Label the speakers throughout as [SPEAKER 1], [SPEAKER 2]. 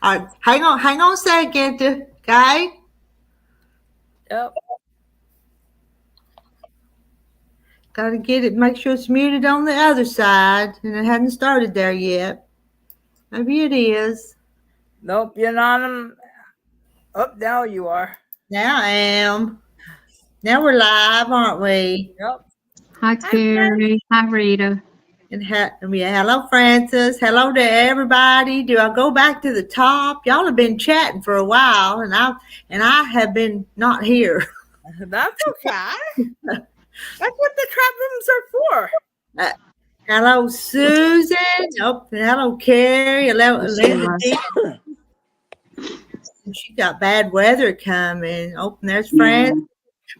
[SPEAKER 1] All right, hang on a second, okay?
[SPEAKER 2] Yep.
[SPEAKER 1] Got to get it, make sure it's muted on the other side, and it hadn't started there yet. Maybe it is.
[SPEAKER 2] Nope, you're not. Oh, now you are.
[SPEAKER 1] Now I am. Now we're live, aren't we?
[SPEAKER 2] Yep.
[SPEAKER 3] Hi, Carrie. Hi, Rita.
[SPEAKER 1] And hello, Francis. Hello to everybody. Do I go back to the top? Y'all have been chatting for a while, and I have been not here.
[SPEAKER 2] That's okay. That's what the trap rooms are for.
[SPEAKER 1] Hello, Susan. Oh, hello, Carrie. Hello, Linda. She got bad weather coming. Oh, and there's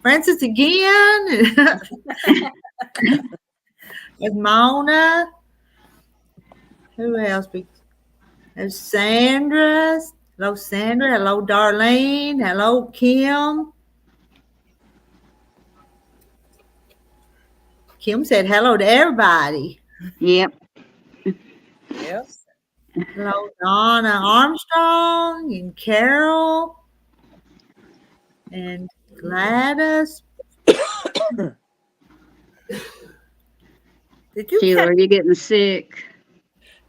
[SPEAKER 1] Francis again. With Mona. Who else? There's Sandra. Hello, Sandra. Hello, Darlene. Hello, Kim. Kim said hello to everybody.
[SPEAKER 3] Yep.
[SPEAKER 2] Yep.
[SPEAKER 1] Hello, Donna Armstrong and Carol and Gladys.
[SPEAKER 3] Sheila, are you getting sick?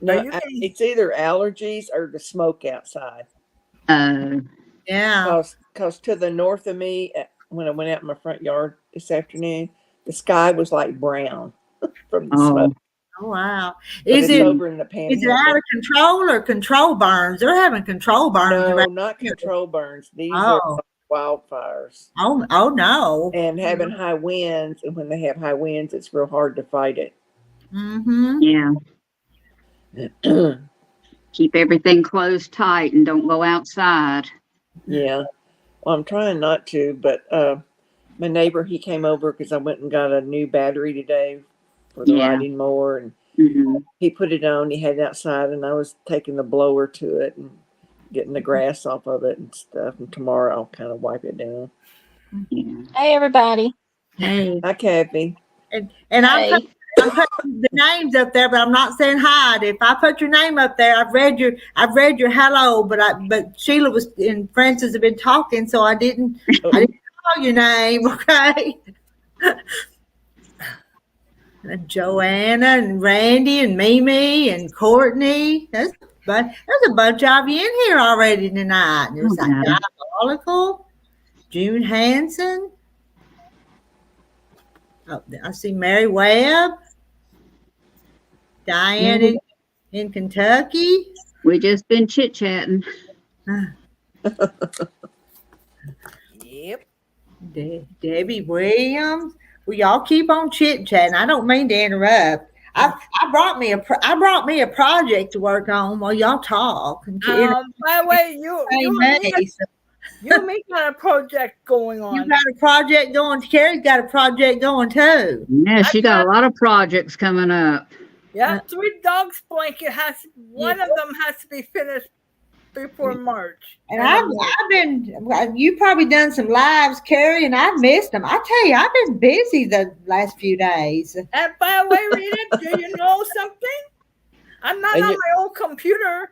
[SPEAKER 4] No, it's either allergies or the smoke outside.
[SPEAKER 1] Yeah.
[SPEAKER 4] Because to the north of me, when I went out in my front yard this afternoon, the sky was like brown from the smoke.
[SPEAKER 1] Oh, wow.
[SPEAKER 4] Is it over in the panhandle?
[SPEAKER 1] Is it out of control or control burns? They're having control burns.
[SPEAKER 4] No, not control burns. These are wildfires.
[SPEAKER 1] Oh, no.
[SPEAKER 4] And having high winds. And when they have high winds, it's real hard to fight it.
[SPEAKER 1] Mm-hmm.
[SPEAKER 3] Yeah. Keep everything closed tight and don't go outside.
[SPEAKER 4] Yeah. Well, I'm trying not to, but my neighbor, he came over because I went and got a new battery today for the riding mower, and he put it on. He had it outside, and I was taking the blower to it and getting the grass off of it and stuff. And tomorrow I'll kind of wipe it down.
[SPEAKER 3] Yeah.
[SPEAKER 5] Hey, everybody.
[SPEAKER 1] Hey.
[SPEAKER 4] Hi, Kathy.
[SPEAKER 1] And I'm putting the names up there, but I'm not saying hi. If I put your name up there, I've read your hello, but Sheila and Francis have been talking, so I didn't call your name, okay? And Joanna and Randy and Mimi and Courtney. There's a bunch of you in here already tonight. There's Diabolical, June Hanson. Oh, I see Mary Webb, Diane in Kentucky.
[SPEAKER 3] We just been chit-chatting.
[SPEAKER 2] Yep.
[SPEAKER 1] Debbie Williams. Well, y'all keep on chit-chatting. I don't mean to interrupt. I brought me a project to work on while y'all talk.
[SPEAKER 2] By the way, you and me got a project going on.
[SPEAKER 1] You got a project going. Carrie's got a project going too.
[SPEAKER 3] Yeah, she got a lot of projects coming up.
[SPEAKER 2] Yeah, 3 dogs blanket one of them has to be finished before March.
[SPEAKER 1] And you probably done some lives, Carrie, and I've missed them. I tell you, I've been busy the last few days.
[SPEAKER 2] And by the way, Rita, do you know something? I'm not on my old computer.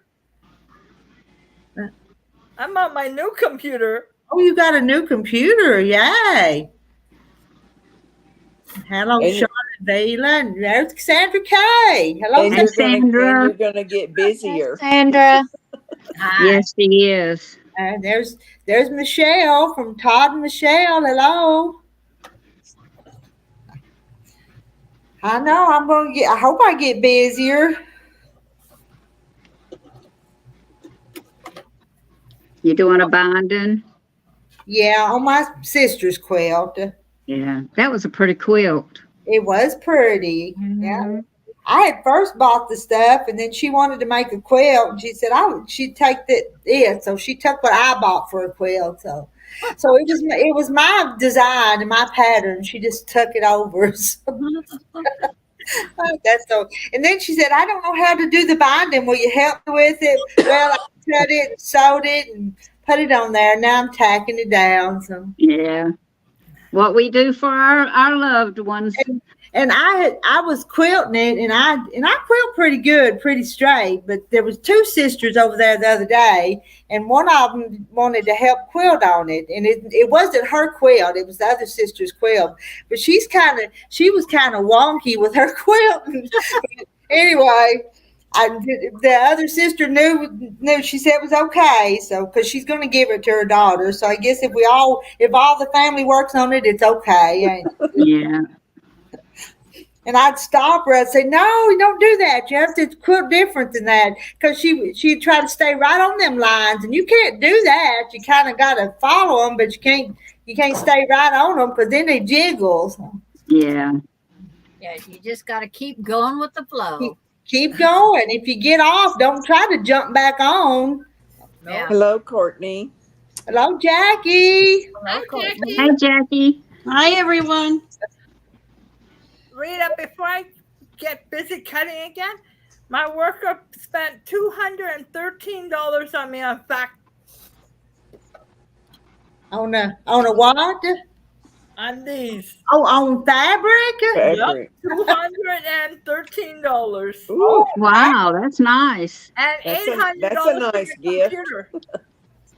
[SPEAKER 2] I'm on my new computer.
[SPEAKER 1] Oh, you got a new computer. Yay. Hello, Charlotte Vela, and there's Cassandra K. Hello,
[SPEAKER 3] Cassandra.
[SPEAKER 4] You're going to get busier.
[SPEAKER 5] Sandra.
[SPEAKER 3] Yes, she is.
[SPEAKER 1] And there's Michelle from Todd and Michelle. Hello. I know I hope I get busier.
[SPEAKER 3] You doing a binding?
[SPEAKER 1] Yeah, on my sister's quilt.
[SPEAKER 3] Yeah, that was a pretty quilt.
[SPEAKER 1] It was pretty. Mm-hmm. Yeah. I had first bought the stuff, and then she wanted to make a quilt, and she said she'd take it. So she took what I bought for a quilt. So it was my design and my pattern. She just took it over. That's so. And then she said, "I don't know how to do the binding. Will you help me with it?" Well, I cut it, and sewed it, and put it on there. Now I'm tacking it down. So
[SPEAKER 3] yeah, what we do for our loved ones.
[SPEAKER 1] and I was quilting it, and I quilt pretty good, pretty straight. But there was two sisters over there the other day, and one of them wanted to help quilt on it, and it wasn't her quilt; it was the other sister's quilt. But she was kind of wonky with her quilting. Anyway. The other sister knew. She said it was okay, so because she's going to give it to her daughter. So I guess if all the family works on it, it's okay.
[SPEAKER 3] Yeah.
[SPEAKER 1] And I'd stop her. I'd say, "No, don't do that. You have to quilt different than that." Because she'd try to stay right on them lines, and you can't do that. You kind of got to follow them, but you can't stay right on them because then they jiggle.
[SPEAKER 3] Yeah.
[SPEAKER 5] Yeah, you just got to keep going with the flow.
[SPEAKER 1] Keep going. If you get off, don't try to jump back on.
[SPEAKER 5] Yeah.
[SPEAKER 4] Hello, Courtney.
[SPEAKER 1] Hello, Jackie.
[SPEAKER 5] Hi, Courtney.
[SPEAKER 3] Hi, Jackie.
[SPEAKER 6] Hi, everyone.
[SPEAKER 2] Rita, before I get busy cutting again, my worker spent $213 on me on fact
[SPEAKER 1] On a what?
[SPEAKER 2] on these.
[SPEAKER 1] Oh, on fabric?
[SPEAKER 4] Fabric.
[SPEAKER 2] $213.
[SPEAKER 4] Ooh,
[SPEAKER 3] Wow, that's nice.
[SPEAKER 2] And $800
[SPEAKER 4] that's a nice
[SPEAKER 2] for my
[SPEAKER 4] gift.
[SPEAKER 2] computer.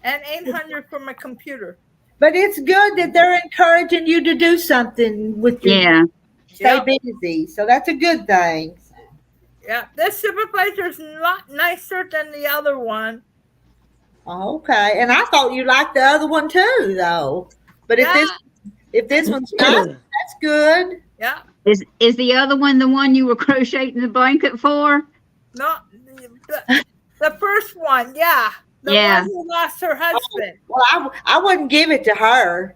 [SPEAKER 2] And $800 for my computer.
[SPEAKER 1] But it's good that they're encouraging you to do something with your
[SPEAKER 3] Yeah.
[SPEAKER 1] stay busy. So that's a good thing.
[SPEAKER 2] Yeah, this supervisor's a lot nicer than the other one.
[SPEAKER 1] Okay. And I thought you liked the other one too, though. But if this one's not, that's good.
[SPEAKER 2] Yeah.
[SPEAKER 3] Is the other one the one you were crocheting the blanket for?
[SPEAKER 2] No, the first one, yeah. The
[SPEAKER 3] Yeah.
[SPEAKER 2] one who lost her husband.
[SPEAKER 1] Well, I wouldn't give it to her.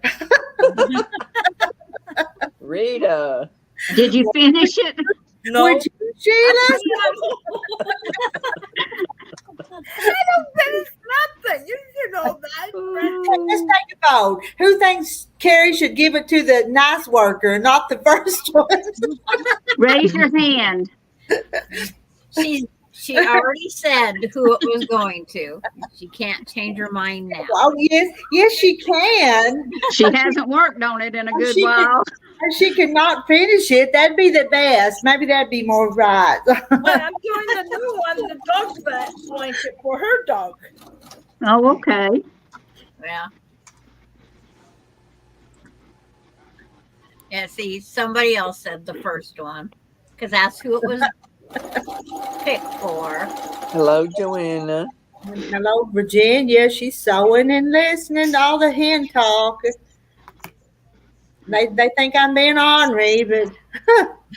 [SPEAKER 4] Rita.
[SPEAKER 3] Did you finish it?
[SPEAKER 2] No.
[SPEAKER 1] Would you, Sheila?
[SPEAKER 2] I don't finish nothing. You know that.
[SPEAKER 1] Let's take a vote. Who thinks Carrie should give it to the nice worker, not the first one?
[SPEAKER 3] Raise your hand.
[SPEAKER 5] She already said who it was going to. She can't change her mind now.
[SPEAKER 1] Oh, yes, she can.
[SPEAKER 3] She hasn't worked on it in a good while.
[SPEAKER 1] If she cannot finish it, that'd be the best. Maybe that'd be more right.
[SPEAKER 2] But I'm doing the new one, the dog blanket for her dog.
[SPEAKER 3] Oh, okay.
[SPEAKER 5] Yeah. Yeah, see, somebody else said the first one because that's who it was picked for.
[SPEAKER 4] Hello, Joanna.
[SPEAKER 1] Hello, Virginia. She's sewing and listening to all the hen talk. They think I'm being ornery, but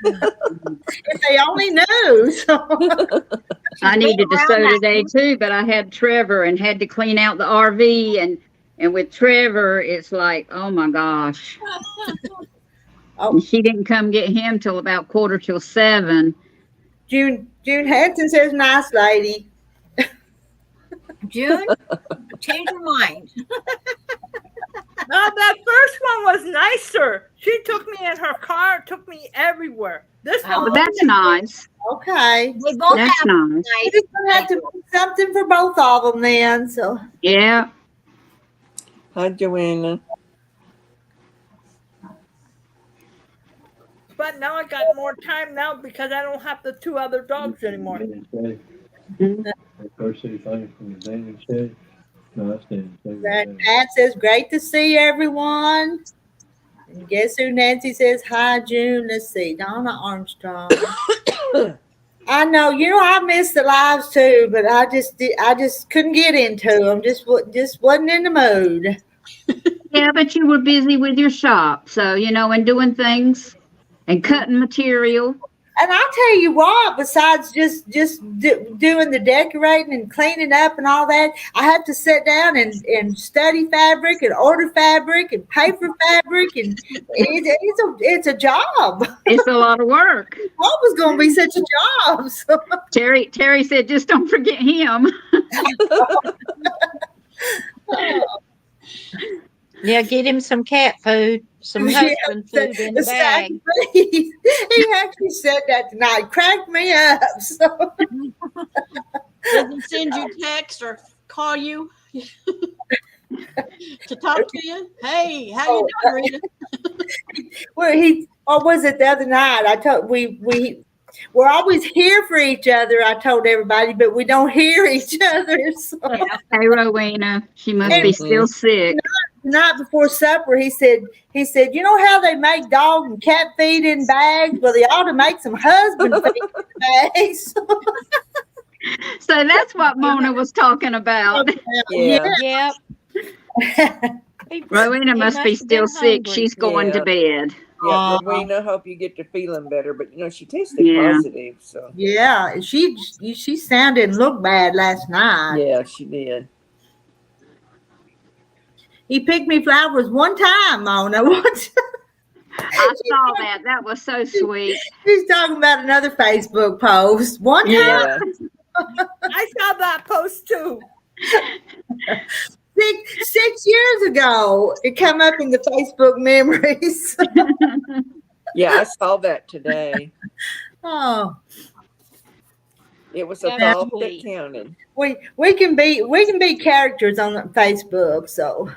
[SPEAKER 1] if they only knew. So.
[SPEAKER 3] I needed to sew today too, but I had Trevor and had to clean out the RV, and with Trevor, it's like, oh my gosh.
[SPEAKER 1] Oh.
[SPEAKER 3] She didn't come get him till about 6:45.
[SPEAKER 1] June Hanson says, "Nice lady."
[SPEAKER 5] June, change your mind.
[SPEAKER 2] No, that first one was nicer. She took me in her car, took me everywhere. This
[SPEAKER 3] Oh,
[SPEAKER 2] one,
[SPEAKER 3] that's nice.
[SPEAKER 1] Okay.
[SPEAKER 5] They both
[SPEAKER 3] That's
[SPEAKER 5] have
[SPEAKER 3] nice.
[SPEAKER 1] We're
[SPEAKER 5] nice.
[SPEAKER 1] just gonna have to do something for both of them then. So
[SPEAKER 3] Yeah.
[SPEAKER 4] Hi, Joanna.
[SPEAKER 2] but now I got more time now because I don't have the two other dogs anymore.
[SPEAKER 1] Pat says, "Great to see everyone." And guess who Nancy says, "Hi, June." Let's see, Donna Armstrong. I know, I missed the lives too, but I just couldn't get into them. Just wasn't in the mood.
[SPEAKER 3] Yeah, but you were busy with your shop, so, and doing things and cutting material.
[SPEAKER 1] And I'll tell you what, besides just doing the decorating and cleaning up and all that, I have to sit down and study fabric and order fabric and pay for fabric, and it's a job.
[SPEAKER 3] It's a lot of work.
[SPEAKER 1] What was going to be such a job? So.
[SPEAKER 3] Terry said, just don't forget him.
[SPEAKER 6] Yeah, get him some cat food, some husband food in the bag.
[SPEAKER 1] He actually said that tonight. Cracked me up. So.
[SPEAKER 6] Doesn't send you text or call you to talk to you. Hey, how you doing, Rita?
[SPEAKER 1] Where he, or was it the other night? I told we're always here for each other. I told everybody, but we don't hear each other. So.
[SPEAKER 5] Yeah.
[SPEAKER 3] Hey, Rowena, she must be still sick.
[SPEAKER 1] The night before supper, he said, you know how they make dog and cat feed in bags? Well, they ought to make some husband feed in bags.
[SPEAKER 3] So that's what Mona was talking about.
[SPEAKER 4] Yeah.
[SPEAKER 6] Yep.
[SPEAKER 3] Rowena must be still sick. She's going to bed.
[SPEAKER 4] Yeah, Rowena, hope you get to feeling better. But she tested positive, so
[SPEAKER 1] yeah, she sounded and looked bad last night.
[SPEAKER 4] yeah, she did.
[SPEAKER 1] He picked me flowers one time, Mona.
[SPEAKER 3] I saw that. That was so sweet.
[SPEAKER 1] He's talking about another Facebook post. One time,
[SPEAKER 4] Yeah.
[SPEAKER 2] I saw that post too.
[SPEAKER 1] 6 years ago, it come up in the Facebook memories.
[SPEAKER 4] Yeah, I saw that today.
[SPEAKER 1] Oh,
[SPEAKER 4] It was a
[SPEAKER 6] Yeah,
[SPEAKER 4] thought that
[SPEAKER 6] sweet.
[SPEAKER 4] counted.
[SPEAKER 1] we can be characters on Facebook. So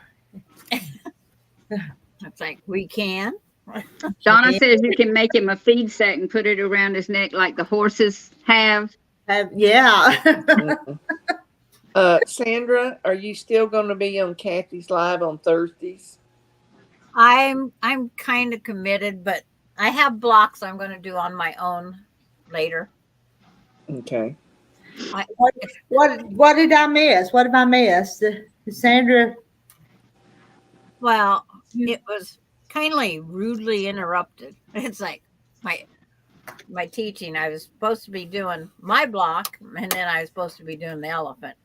[SPEAKER 5] It's like we can.
[SPEAKER 3] Donna says you can make him a feed sack and put it around his neck like the horses have.
[SPEAKER 1] yeah.
[SPEAKER 4] Sandra, are you still going to be on Kathy's Live on Thursdays?
[SPEAKER 5] I'm kind of committed, but I have blocks I'm going to do on my own later.
[SPEAKER 4] Okay.
[SPEAKER 1] What did I miss? What have I missed, Sandra?
[SPEAKER 5] Well, it was kindly rudely interrupted. It's like my teaching. I was supposed to be doing my block, and then I was supposed to be doing the elephant.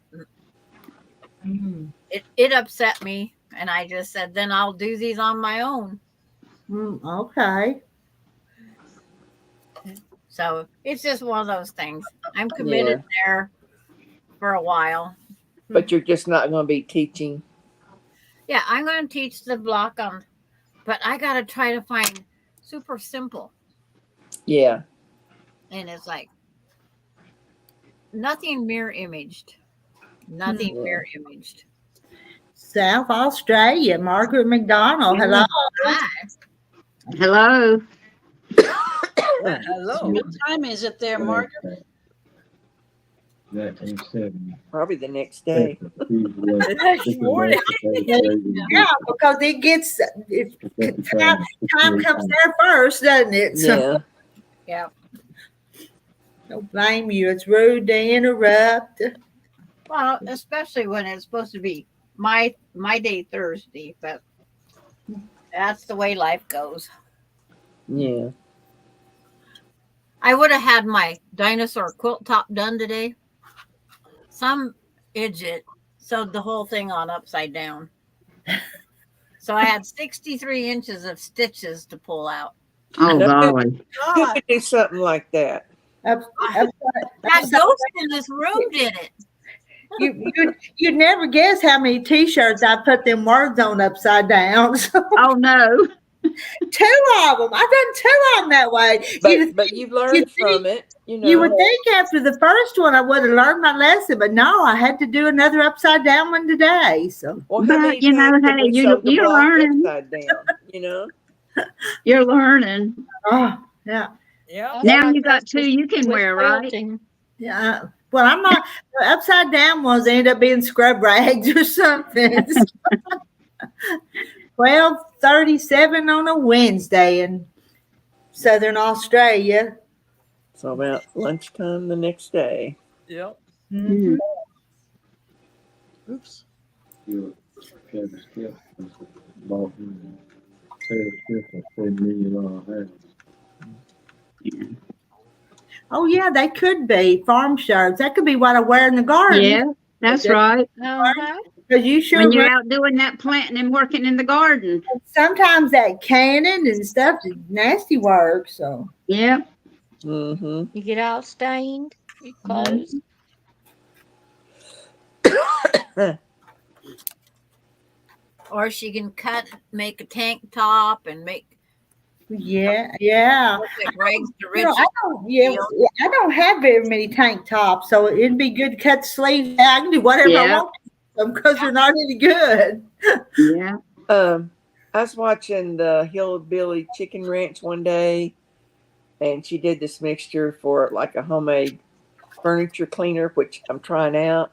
[SPEAKER 5] It upset me, and I just said, then I'll do these on my own.
[SPEAKER 1] Okay.
[SPEAKER 5] So it's just one of those things. I'm committed there for a while.
[SPEAKER 4] But you're just not going to be teaching.
[SPEAKER 5] Yeah, I'm going to teach the block on, but I got to try to find super simple.
[SPEAKER 4] Yeah.
[SPEAKER 5] And it's like nothing mirror imaged. Nothing mirror imaged.
[SPEAKER 1] South Australia, Margaret McDonald. Hello.
[SPEAKER 5] Hi.
[SPEAKER 3] Hello.
[SPEAKER 2] Hello.
[SPEAKER 6] What time is it there, Margaret?
[SPEAKER 4] Probably the next day.
[SPEAKER 2] The next morning.
[SPEAKER 1] Yeah, because it gets time comes there first, doesn't it? So
[SPEAKER 4] Yeah.
[SPEAKER 5] Yeah.
[SPEAKER 1] don't blame you. It's rude to interrupt.
[SPEAKER 5] Well, especially when it's supposed to be my day Thursday, but that's the way life goes.
[SPEAKER 4] Yeah.
[SPEAKER 5] I would have had my dinosaur quilt top done today. Some idiot sewed the whole thing on upside down. So I had 63 inches of stitches to pull out.
[SPEAKER 3] Oh, golly.
[SPEAKER 4] Who could do something like that?
[SPEAKER 5] That ghost in this room did it.
[SPEAKER 1] You'd never guess how many T-shirts I put them words on upside down. So,
[SPEAKER 3] Oh, no.
[SPEAKER 1] 2 of them. I've done 2 of them that way.
[SPEAKER 4] But you've learned from it.
[SPEAKER 1] You would think after the first one I would have learned my lesson, but no, I had to do another upside down one today. So,
[SPEAKER 4] Well,
[SPEAKER 3] But,
[SPEAKER 4] how many
[SPEAKER 3] you know,
[SPEAKER 4] times have
[SPEAKER 3] hey,
[SPEAKER 4] we
[SPEAKER 3] you-
[SPEAKER 4] sewed the
[SPEAKER 3] you're
[SPEAKER 4] block
[SPEAKER 3] learning.
[SPEAKER 4] upside down?
[SPEAKER 3] You're learning.
[SPEAKER 1] oh yeah,
[SPEAKER 2] Yeah.
[SPEAKER 3] Now you got 2 you can
[SPEAKER 6] With
[SPEAKER 3] wear, right?
[SPEAKER 6] quilting.
[SPEAKER 1] yeah. Well, I'm not. The upside down ones end up being scrub rags or something. 12:37 on a Wednesday in Southern Australia.
[SPEAKER 4] So about lunchtime the next day.
[SPEAKER 2] Yep.
[SPEAKER 1] Mhm.
[SPEAKER 2] Oops.
[SPEAKER 1] Oh yeah, they could be farm shirts. That could be what I wear in the garden.
[SPEAKER 3] Yeah, that's right.
[SPEAKER 6] Uh-huh.
[SPEAKER 1] Because you sure
[SPEAKER 3] When you're
[SPEAKER 1] run-
[SPEAKER 3] out doing that planting and working in the garden.
[SPEAKER 1] sometimes that canning and stuff is nasty work. So
[SPEAKER 3] Yeah.
[SPEAKER 4] Mm-hmm.
[SPEAKER 6] You get all stained, your clothes.
[SPEAKER 5] Or she can make a tank top and make
[SPEAKER 1] yeah.
[SPEAKER 5] like rags to
[SPEAKER 1] You know,
[SPEAKER 5] riches.
[SPEAKER 1] I don't have very many tank tops, so it'd be good to cut the sleeves out. I can do whatever I
[SPEAKER 3] Yeah.
[SPEAKER 1] want because they're not any good.
[SPEAKER 3] Yeah.
[SPEAKER 4] I was watching the Hillbilly Chicken Ranch one day, and she did this mixture for like a homemade furniture cleaner, which I'm trying out.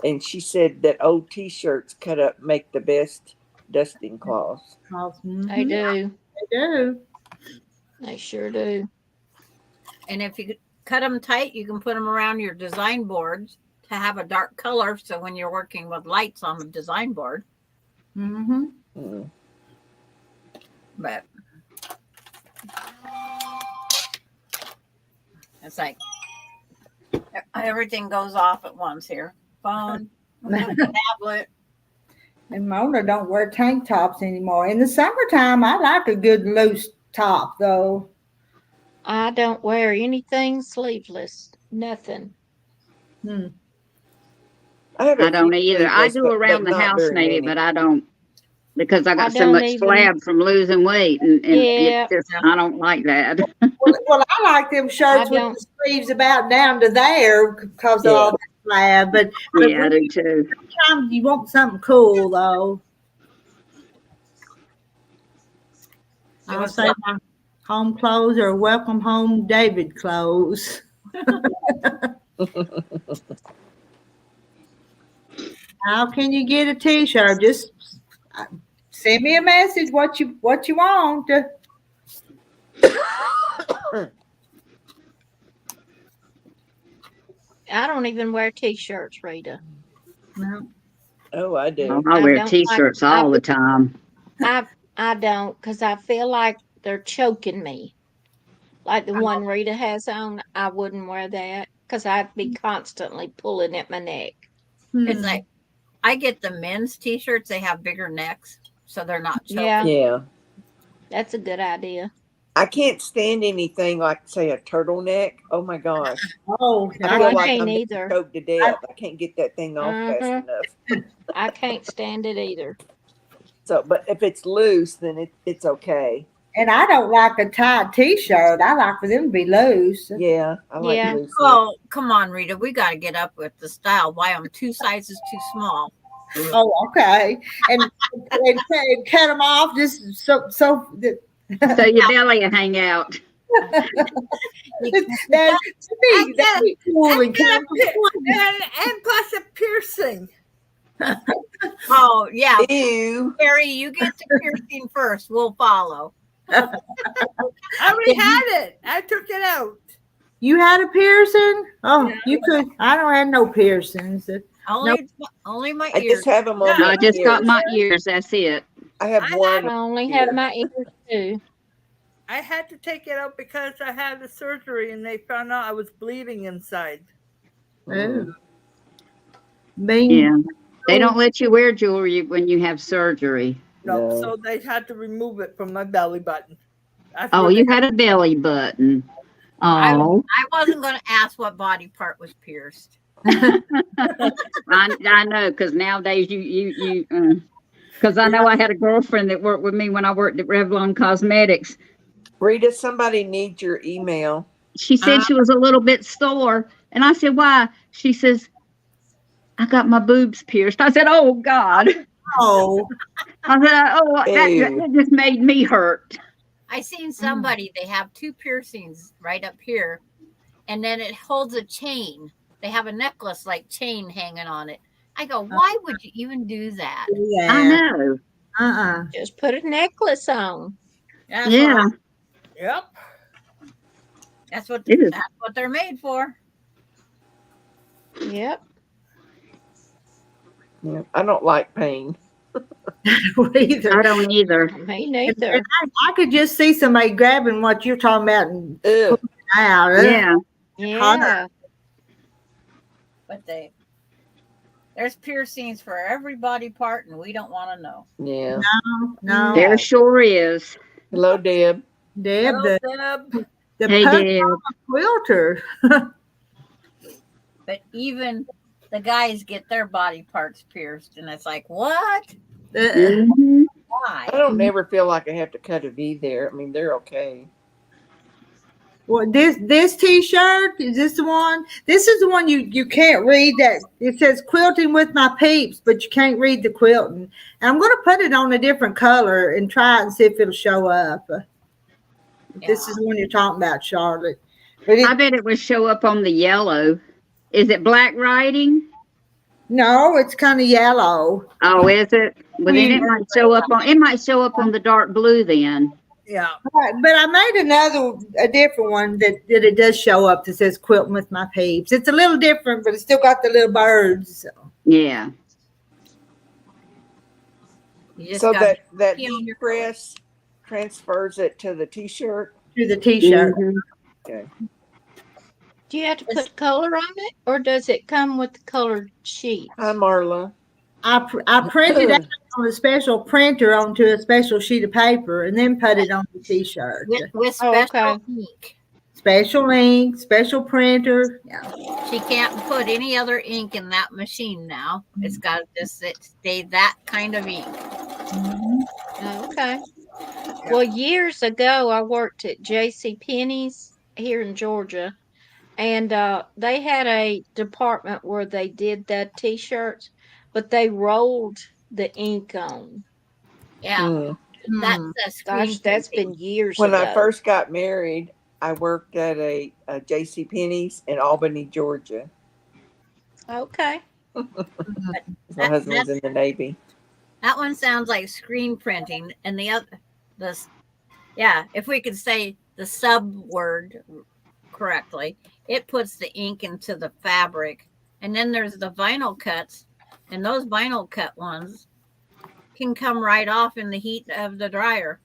[SPEAKER 4] And she said that old T-shirts cut up make the best dusting cloths.
[SPEAKER 6] They do.
[SPEAKER 1] They do.
[SPEAKER 6] They sure do.
[SPEAKER 5] And if you cut them tight, you can put them around your design boards to have a dark color. So when you're working with lights on the design board,
[SPEAKER 4] Mm.
[SPEAKER 5] but it's like everything goes off at once here. Phone, tablet.
[SPEAKER 1] And Mona don't wear tank tops anymore. In the summertime, I like a good loose top, though.
[SPEAKER 6] I don't wear anything sleeveless. Nothing.
[SPEAKER 1] Hmm.
[SPEAKER 4] I
[SPEAKER 3] don't either. I do around the house maybe, but I don't, because I got so
[SPEAKER 6] don't
[SPEAKER 3] much
[SPEAKER 6] even-
[SPEAKER 3] flab from losing weight, and
[SPEAKER 6] Yeah.
[SPEAKER 3] it's just, I don't like that.
[SPEAKER 1] Well, I like them shirts with the sleeves about down to there because of all the flab. But
[SPEAKER 3] Yeah, I do too.
[SPEAKER 1] sometimes you want something cool, though. I'll say my home clothes are welcome home David clothes. How can you get a T-shirt? Just send me a message what you want.
[SPEAKER 6] I don't even wear T-shirts, Rita.
[SPEAKER 1] No.
[SPEAKER 4] Oh, I do.
[SPEAKER 3] I wear
[SPEAKER 6] don't
[SPEAKER 3] T-shirts
[SPEAKER 6] like-
[SPEAKER 3] all the time.
[SPEAKER 6] I don't, because I feel like they're choking me. Like the one Rita has on, I wouldn't wear that because I'd be constantly pulling at my neck.
[SPEAKER 5] It's like I get the men's T-shirts. They have bigger necks, so they're not choking.
[SPEAKER 4] Yeah.
[SPEAKER 6] That's a good idea.
[SPEAKER 4] I can't stand anything like, say, a turtleneck. Oh my gosh.
[SPEAKER 1] Oh,
[SPEAKER 4] I feel like
[SPEAKER 6] can't
[SPEAKER 4] I'm
[SPEAKER 6] either.
[SPEAKER 4] choked to death. I can't get that thing off fast
[SPEAKER 6] Mhm.
[SPEAKER 4] enough.
[SPEAKER 6] I can't stand it either.
[SPEAKER 4] So, but if it's loose, then it's okay.
[SPEAKER 1] and I don't like a tight T-shirt. I like for them to be loose.
[SPEAKER 4] Yeah, I like
[SPEAKER 6] Yeah.
[SPEAKER 4] loose.
[SPEAKER 5] Oh, come on, Rita. We got to get up with the style. Why I'm 2 sizes too small.
[SPEAKER 1] Oh, okay. And cut them off just so.
[SPEAKER 3] So your belly will hang out.
[SPEAKER 1] That'd be cool and
[SPEAKER 2] And plus a piercing.
[SPEAKER 5] Oh, yeah.
[SPEAKER 4] Ew.
[SPEAKER 5] Carrie, you get the piercing first. We'll follow.
[SPEAKER 2] I already had it. I took it out.
[SPEAKER 1] You had a piercing? Oh, you could. I don't have no piercings.
[SPEAKER 5] Only my
[SPEAKER 4] I
[SPEAKER 5] ears.
[SPEAKER 4] just have them on
[SPEAKER 2] No,
[SPEAKER 4] my
[SPEAKER 3] I just got
[SPEAKER 4] ears.
[SPEAKER 3] my ears. That's it.
[SPEAKER 4] I have
[SPEAKER 2] I
[SPEAKER 4] one.
[SPEAKER 6] I only have my ears too.
[SPEAKER 2] I had to take it out because I had the surgery and they found out I was bleeding inside.
[SPEAKER 1] Oh. Being,
[SPEAKER 3] Yeah. They don't let you wear jewelry when you have surgery.
[SPEAKER 2] No,
[SPEAKER 4] No.
[SPEAKER 2] so they had to remove it from my belly button. That's
[SPEAKER 3] Oh,
[SPEAKER 2] where
[SPEAKER 3] you
[SPEAKER 2] they-
[SPEAKER 3] had a belly button.
[SPEAKER 5] I
[SPEAKER 3] Oh,
[SPEAKER 5] wasn't going to ask what body part was pierced.
[SPEAKER 3] I know, because nowadays because I know I had a girlfriend that worked with me when I worked at Revlon Cosmetics.
[SPEAKER 4] Rita, somebody needs your email.
[SPEAKER 3] She said she was a little bit sore, and I said, "Why?" She says, "I got my boobs pierced." I said, "Oh God!"
[SPEAKER 1] oh,
[SPEAKER 3] I said, "Oh,
[SPEAKER 4] Ew.
[SPEAKER 3] that just made me hurt."
[SPEAKER 5] I seen somebody, they have 2 piercings right up here, and then it holds a chain. They have a necklace like chain hanging on it. I go, why would you even do that?
[SPEAKER 1] yeah.
[SPEAKER 3] I know.
[SPEAKER 6] Just put a necklace on.
[SPEAKER 5] That's
[SPEAKER 3] Yeah.
[SPEAKER 5] what
[SPEAKER 2] Yep.
[SPEAKER 5] that's what
[SPEAKER 3] It is.
[SPEAKER 5] that's what they're made for.
[SPEAKER 6] Yep.
[SPEAKER 4] Yeah, I don't like pain.
[SPEAKER 1] Either.
[SPEAKER 3] I don't either.
[SPEAKER 6] Me neither.
[SPEAKER 1] I could just see somebody grabbing what you're talking about and
[SPEAKER 4] Ugh.
[SPEAKER 1] out.
[SPEAKER 3] Yeah.
[SPEAKER 6] Yeah.
[SPEAKER 5] But there's piercings for every body part, and we don't want to know.
[SPEAKER 4] Yeah.
[SPEAKER 1] No,
[SPEAKER 3] There sure is.
[SPEAKER 4] Hello, Deb.
[SPEAKER 1] Deb,
[SPEAKER 2] Hello, Deb.
[SPEAKER 1] the
[SPEAKER 3] Hey,
[SPEAKER 1] punk
[SPEAKER 3] Deb.
[SPEAKER 1] quilter.
[SPEAKER 5] But even the guys get their body parts pierced, and it's like, what?
[SPEAKER 3] Mhm.
[SPEAKER 5] Why?
[SPEAKER 4] I don't ever feel like I have to cut a V there. I mean, they're okay.
[SPEAKER 1] Well, this T-shirt, is this the one? This is the one you can't read. That it says quilting with my peeps, but you can't read the quilting. And I'm going to put it on a different color and try it and see if it'll show up. This is the one you're talking about, Charlotte. But
[SPEAKER 3] I bet it would show up on the yellow. Is it black writing?
[SPEAKER 1] no, it's kind of yellow.
[SPEAKER 3] Oh, is it? Well, then it might show up on. It might show up on the dark blue then.
[SPEAKER 2] Yeah.
[SPEAKER 1] Right, but I made a different one that it does show up that says quilting with my peeps. It's a little different, but it's still got the little birds. So.
[SPEAKER 3] Yeah.
[SPEAKER 4] So that heat press transfers it to the T-shirt.
[SPEAKER 1] To the T-shirt.
[SPEAKER 3] Mhm.
[SPEAKER 4] Okay.
[SPEAKER 6] Do you have to put color on it, or does it come with the colored sheet?
[SPEAKER 4] Hi, Marla.
[SPEAKER 1] I printed out on a special printer onto a special sheet of paper and then put it on the T-shirt.
[SPEAKER 5] With special
[SPEAKER 6] okay.
[SPEAKER 5] ink.
[SPEAKER 1] Special ink, special printer. Yeah.
[SPEAKER 5] She can't put any other ink in that machine now. It's got to just stay that kind of ink.
[SPEAKER 6] Okay. Well, years ago, I worked at J.C. Penney's here in Georgia, and they had a department where they did the T-shirts, but they rolled the ink on.
[SPEAKER 5] Yeah,
[SPEAKER 4] Mm.
[SPEAKER 5] that's a screen.
[SPEAKER 6] Gosh, that's been years
[SPEAKER 4] When
[SPEAKER 6] ago.
[SPEAKER 4] I first got married, I worked at a J.C. Penney's in Albany, Georgia.
[SPEAKER 6] Okay.
[SPEAKER 4] My husband was in the Navy.
[SPEAKER 5] That one sounds like screen printing, and if we could say the sub word correctly, it puts the ink into the fabric, and then there's the vinyl cuts, and those vinyl cut ones can come right off in the heat of the dryer.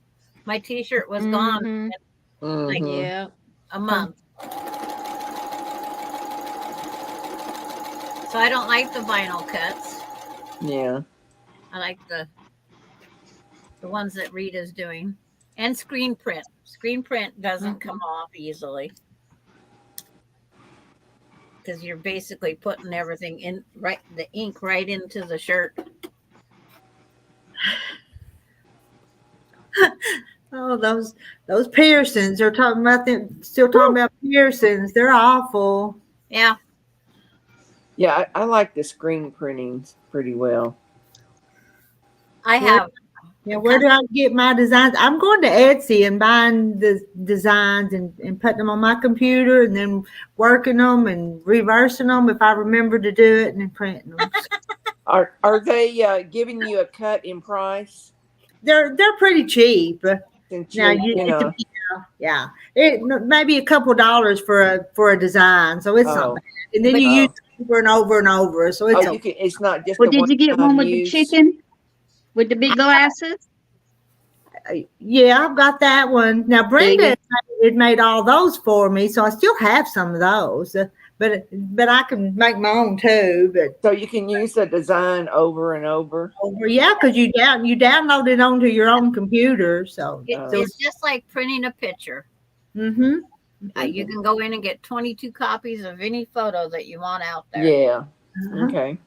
[SPEAKER 5] My T-shirt was gone in like
[SPEAKER 6] Yeah.
[SPEAKER 5] a month, so I don't like the vinyl cuts.
[SPEAKER 4] Yeah.
[SPEAKER 5] I like the ones that Rita's doing. And screen print. Screen print doesn't come off easily. Because you're basically putting everything in the ink right into the shirt.
[SPEAKER 1] Oh, those piercings. They're talking about them. Still talking about piercings. They're awful.
[SPEAKER 5] Yeah.
[SPEAKER 4] Yeah, I like the screen printings pretty well.
[SPEAKER 5] I have.
[SPEAKER 1] Yeah, where do I get my designs? I'm going to Etsy and buying the designs and putting them on my computer and then working them and reversing them if I remember to do it and then printing them.
[SPEAKER 4] Are they giving you a cut in price?
[SPEAKER 1] They're pretty cheap.
[SPEAKER 4] Since
[SPEAKER 1] Now yeah, it maybe a couple dollars for a design, so it's not bad. And then you use it over and over and over, so it's okay.
[SPEAKER 4] It's not just.
[SPEAKER 3] Well, did you get one with the chicken? With the big glasses?
[SPEAKER 1] Yeah, I've got that one. Now Brenda had made all those for me, so I still have some of those. But I can make my own too. But
[SPEAKER 4] so you can use the design over and over.
[SPEAKER 1] Yeah, because you download it onto your own computer. So
[SPEAKER 5] it's just like printing a picture.
[SPEAKER 1] Mm-hmm.
[SPEAKER 5] You can go in and get 22 copies of any photo that you want out there.
[SPEAKER 4] Yeah. Okay.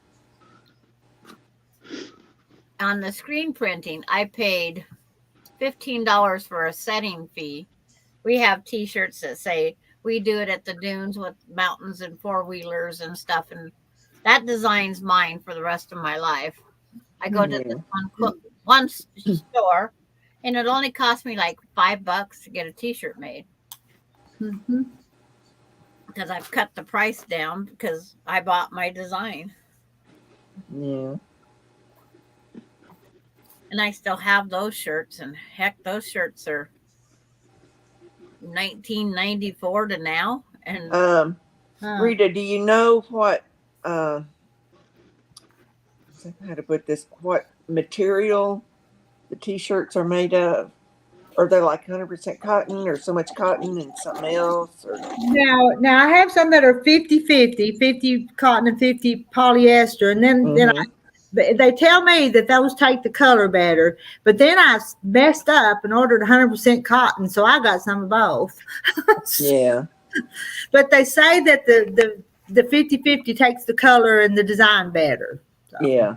[SPEAKER 5] On the screen printing, I paid $15 for a setting fee. We have T-shirts that say we do it at the dunes with mountains and four-wheelers and stuff, and that design's mine for the rest of my life. I go to this one store, and it only cost me like $5 to get a T-shirt made. Because I've cut the price down because I bought my design.
[SPEAKER 4] Yeah.
[SPEAKER 5] And I still have those shirts, and heck, those shirts are 1994 to now. And
[SPEAKER 4] Rita, do you know what how to put this? What material the T-shirts are made of? Are they like 100% cotton, or so much cotton and something else? Or
[SPEAKER 1] now I have some that are 50-50, 50 cotton and 50 polyester, and then they tell me that those take the color better, but then I messed up and ordered 100% cotton, so I got some of both.
[SPEAKER 4] Yeah.
[SPEAKER 1] But they say that the 50-50 takes the color and the design better. So.
[SPEAKER 4] Yeah.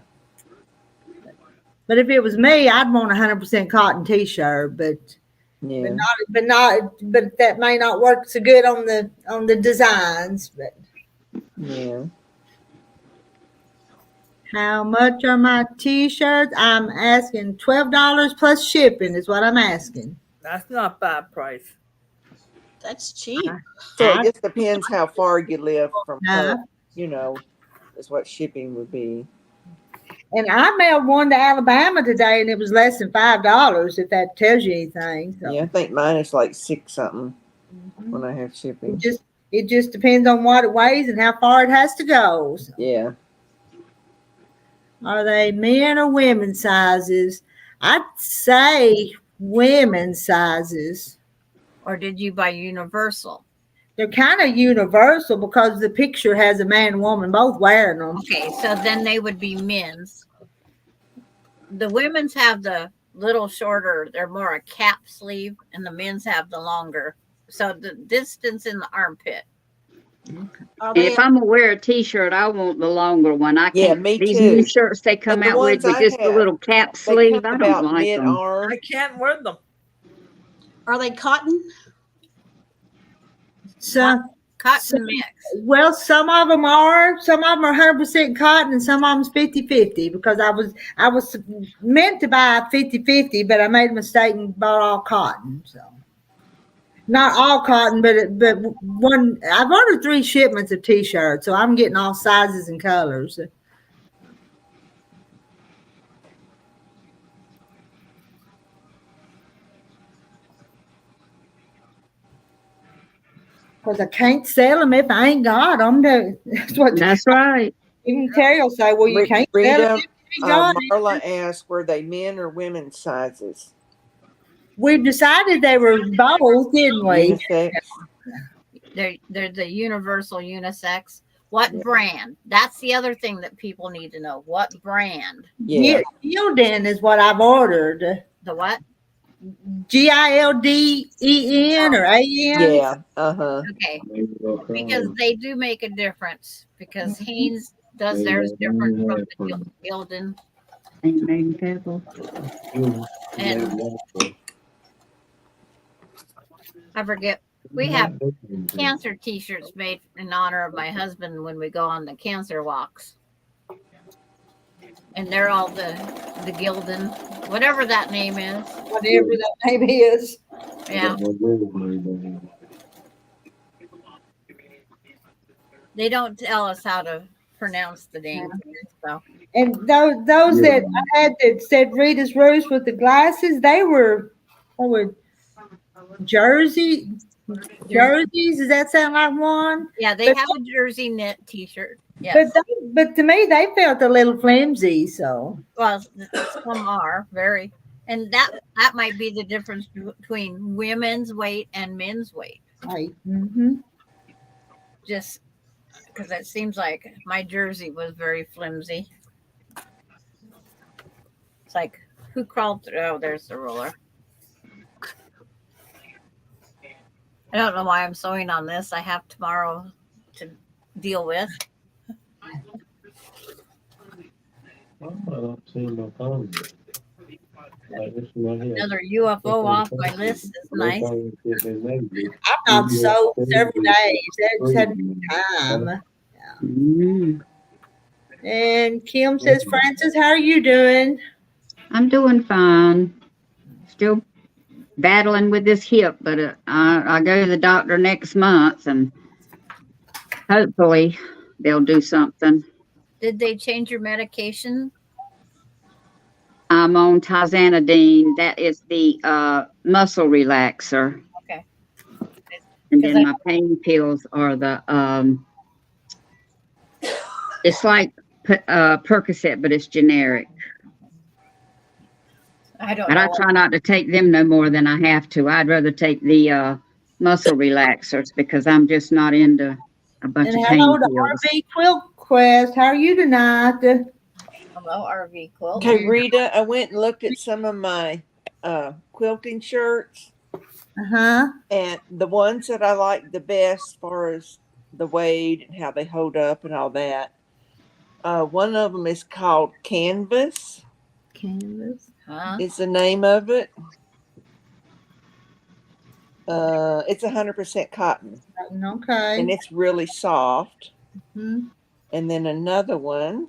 [SPEAKER 1] But if it was me, I'd want a 100% cotton T-shirt. But
[SPEAKER 4] Yeah.
[SPEAKER 1] But that may not work so good on the designs. But
[SPEAKER 4] Yeah.
[SPEAKER 1] how much are my T-shirts? I'm asking $12 plus shipping is what I'm asking.
[SPEAKER 2] That's not bad price.
[SPEAKER 6] That's cheap.
[SPEAKER 4] So
[SPEAKER 1] I,
[SPEAKER 4] it just depends how far you live from
[SPEAKER 1] uh,
[SPEAKER 4] her, is what shipping would be.
[SPEAKER 1] and I mailed one to Alabama today, and it was less than $5. If that tells you anything. So.
[SPEAKER 4] Yeah, I think mine is like 6 something
[SPEAKER 1] Mhm.
[SPEAKER 4] when I have
[SPEAKER 1] It
[SPEAKER 4] shipping.
[SPEAKER 1] just depends on what it weighs and how far it has to go. So.
[SPEAKER 4] Yeah.
[SPEAKER 1] Are they men or women sizes? I'd say women sizes.
[SPEAKER 5] Or did you buy universal?
[SPEAKER 1] They're kind of universal because the picture has a man and woman both wearing them.
[SPEAKER 5] Okay, so then they would be men's. The women's have the little shorter, they're more a cap sleeve, and the men's have the longer. So the distance in the armpit.
[SPEAKER 6] Are
[SPEAKER 3] And
[SPEAKER 6] they
[SPEAKER 3] if I'm gonna wear a T-shirt, I want the longer one. I
[SPEAKER 4] Yeah,
[SPEAKER 3] can't.
[SPEAKER 4] me
[SPEAKER 3] These new
[SPEAKER 4] too.
[SPEAKER 3] shirts they come
[SPEAKER 4] But the
[SPEAKER 3] out with
[SPEAKER 4] ones I
[SPEAKER 3] just the
[SPEAKER 4] have,
[SPEAKER 3] little cap
[SPEAKER 4] they
[SPEAKER 3] sleeve,
[SPEAKER 4] come
[SPEAKER 3] I don't
[SPEAKER 4] about
[SPEAKER 3] like them.
[SPEAKER 4] mid-arm.
[SPEAKER 2] I can't wear them.
[SPEAKER 6] are they cotton?
[SPEAKER 1] So,
[SPEAKER 5] Cotton mix.
[SPEAKER 1] well, some of them are 100% cotton, and some of them's 50-50 because I was meant to buy 50-50, but I made a mistake and bought all cotton. So. Not all cotton, but one. I've ordered 3 shipments of T-shirts, so I'm getting all sizes and colors. Because I can't sell them if I ain't got them. That's what
[SPEAKER 3] That's right.
[SPEAKER 1] even Terry will say. Well, you can't sell it
[SPEAKER 4] Rita,
[SPEAKER 1] if you ain't got it.
[SPEAKER 4] Marla asked, were they men or women sizes?
[SPEAKER 1] We decided they were both, didn't we?
[SPEAKER 4] Unisex?
[SPEAKER 5] They're the universal unisex. What
[SPEAKER 4] Yeah.
[SPEAKER 5] brand? That's the other thing that people need to know. What brand?
[SPEAKER 4] Yeah.
[SPEAKER 1] Gildan is what I've ordered.
[SPEAKER 5] The what?
[SPEAKER 1] Gilden or AN.
[SPEAKER 4] Yeah. Uh-huh.
[SPEAKER 5] Okay. Because they do make a difference. Because Hanes does theirs different from the Gildan.
[SPEAKER 3] Ain't pebble.
[SPEAKER 5] And I forget. We have cancer T-shirts made in honor of my husband when we go on the cancer walks, and they're all the Gildan, whatever that name is.
[SPEAKER 1] Whatever that name is.
[SPEAKER 5] Yeah, they don't tell us how to pronounce the name. So
[SPEAKER 1] And those that I had that said Rita's Roost with the glasses, they were Jerseys. Does that sound like one?
[SPEAKER 5] yeah, they have a jersey knit T-shirt. Yes,
[SPEAKER 1] But to me, they felt a little flimsy. So
[SPEAKER 5] well, some are very, and that might be the difference between women's weight and men's weight.
[SPEAKER 1] right.
[SPEAKER 5] Just because it seems like my jersey was very flimsy. It's like, who crawled through? Oh, there's the roller. I don't know why I'm sewing on this. I have tomorrow to deal with. Another UFO off my list is nice.
[SPEAKER 1] I've not sewed several days. I just had time. And Kim says, Francis, how are you doing?
[SPEAKER 3] I'm doing fine. Still battling with this hip, but I go to the doctor next month, and hopefully they'll do something.
[SPEAKER 5] Did they change your medication?
[SPEAKER 3] I'm on tizanidine. That is the muscle relaxer.
[SPEAKER 5] Okay.
[SPEAKER 3] And then my pain pills are the it's like Percocet, but it's generic.
[SPEAKER 5] I don't
[SPEAKER 3] But
[SPEAKER 5] know.
[SPEAKER 3] I try not to take them no more than I have to. I'd rather take the muscle relaxers because I'm just not into a bunch
[SPEAKER 1] And
[SPEAKER 3] of pain
[SPEAKER 1] hello to
[SPEAKER 3] pills.
[SPEAKER 1] RV Quilt Quest. How are you tonight?
[SPEAKER 5] Hello, RV Quilt.
[SPEAKER 4] Okay, Rita, I went and looked at some of my quilting shirts.
[SPEAKER 1] Uh-huh.
[SPEAKER 4] And the ones that I like the best as far as the weight and how they hold up and all that. One of them is called Canvas.
[SPEAKER 1] Canvas.
[SPEAKER 5] Huh?
[SPEAKER 4] Is the name of it. It's 100% cotton,
[SPEAKER 1] Okay.
[SPEAKER 4] and it's really soft.
[SPEAKER 1] Mhm.
[SPEAKER 4] And then another one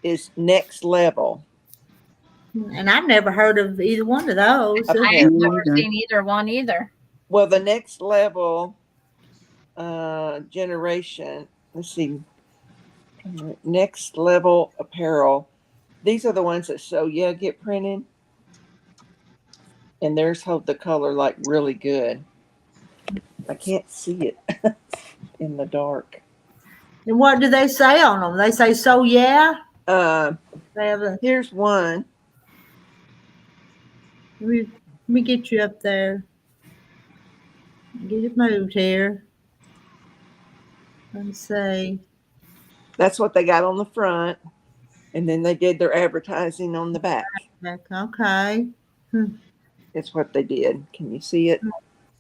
[SPEAKER 4] is Next Level.
[SPEAKER 1] And I've never heard of either one of those.
[SPEAKER 4] I've
[SPEAKER 5] I
[SPEAKER 4] never.
[SPEAKER 5] have never
[SPEAKER 3] Neither.
[SPEAKER 5] seen either one either.
[SPEAKER 4] Well, the Next Level generation. Let's see. Next Level Apparel. These are the ones that Soya get printed, and theirs hold the color like really good. I can't see it in the dark.
[SPEAKER 1] And what do they say on them? They say, so yeah? They have a,
[SPEAKER 4] Here's one.
[SPEAKER 1] let me get you up there. Get it moved here. Let's see.
[SPEAKER 4] That's what they got on the front, and then they did their advertising on the back.
[SPEAKER 1] Okay.
[SPEAKER 4] It's what they did. Can you see it?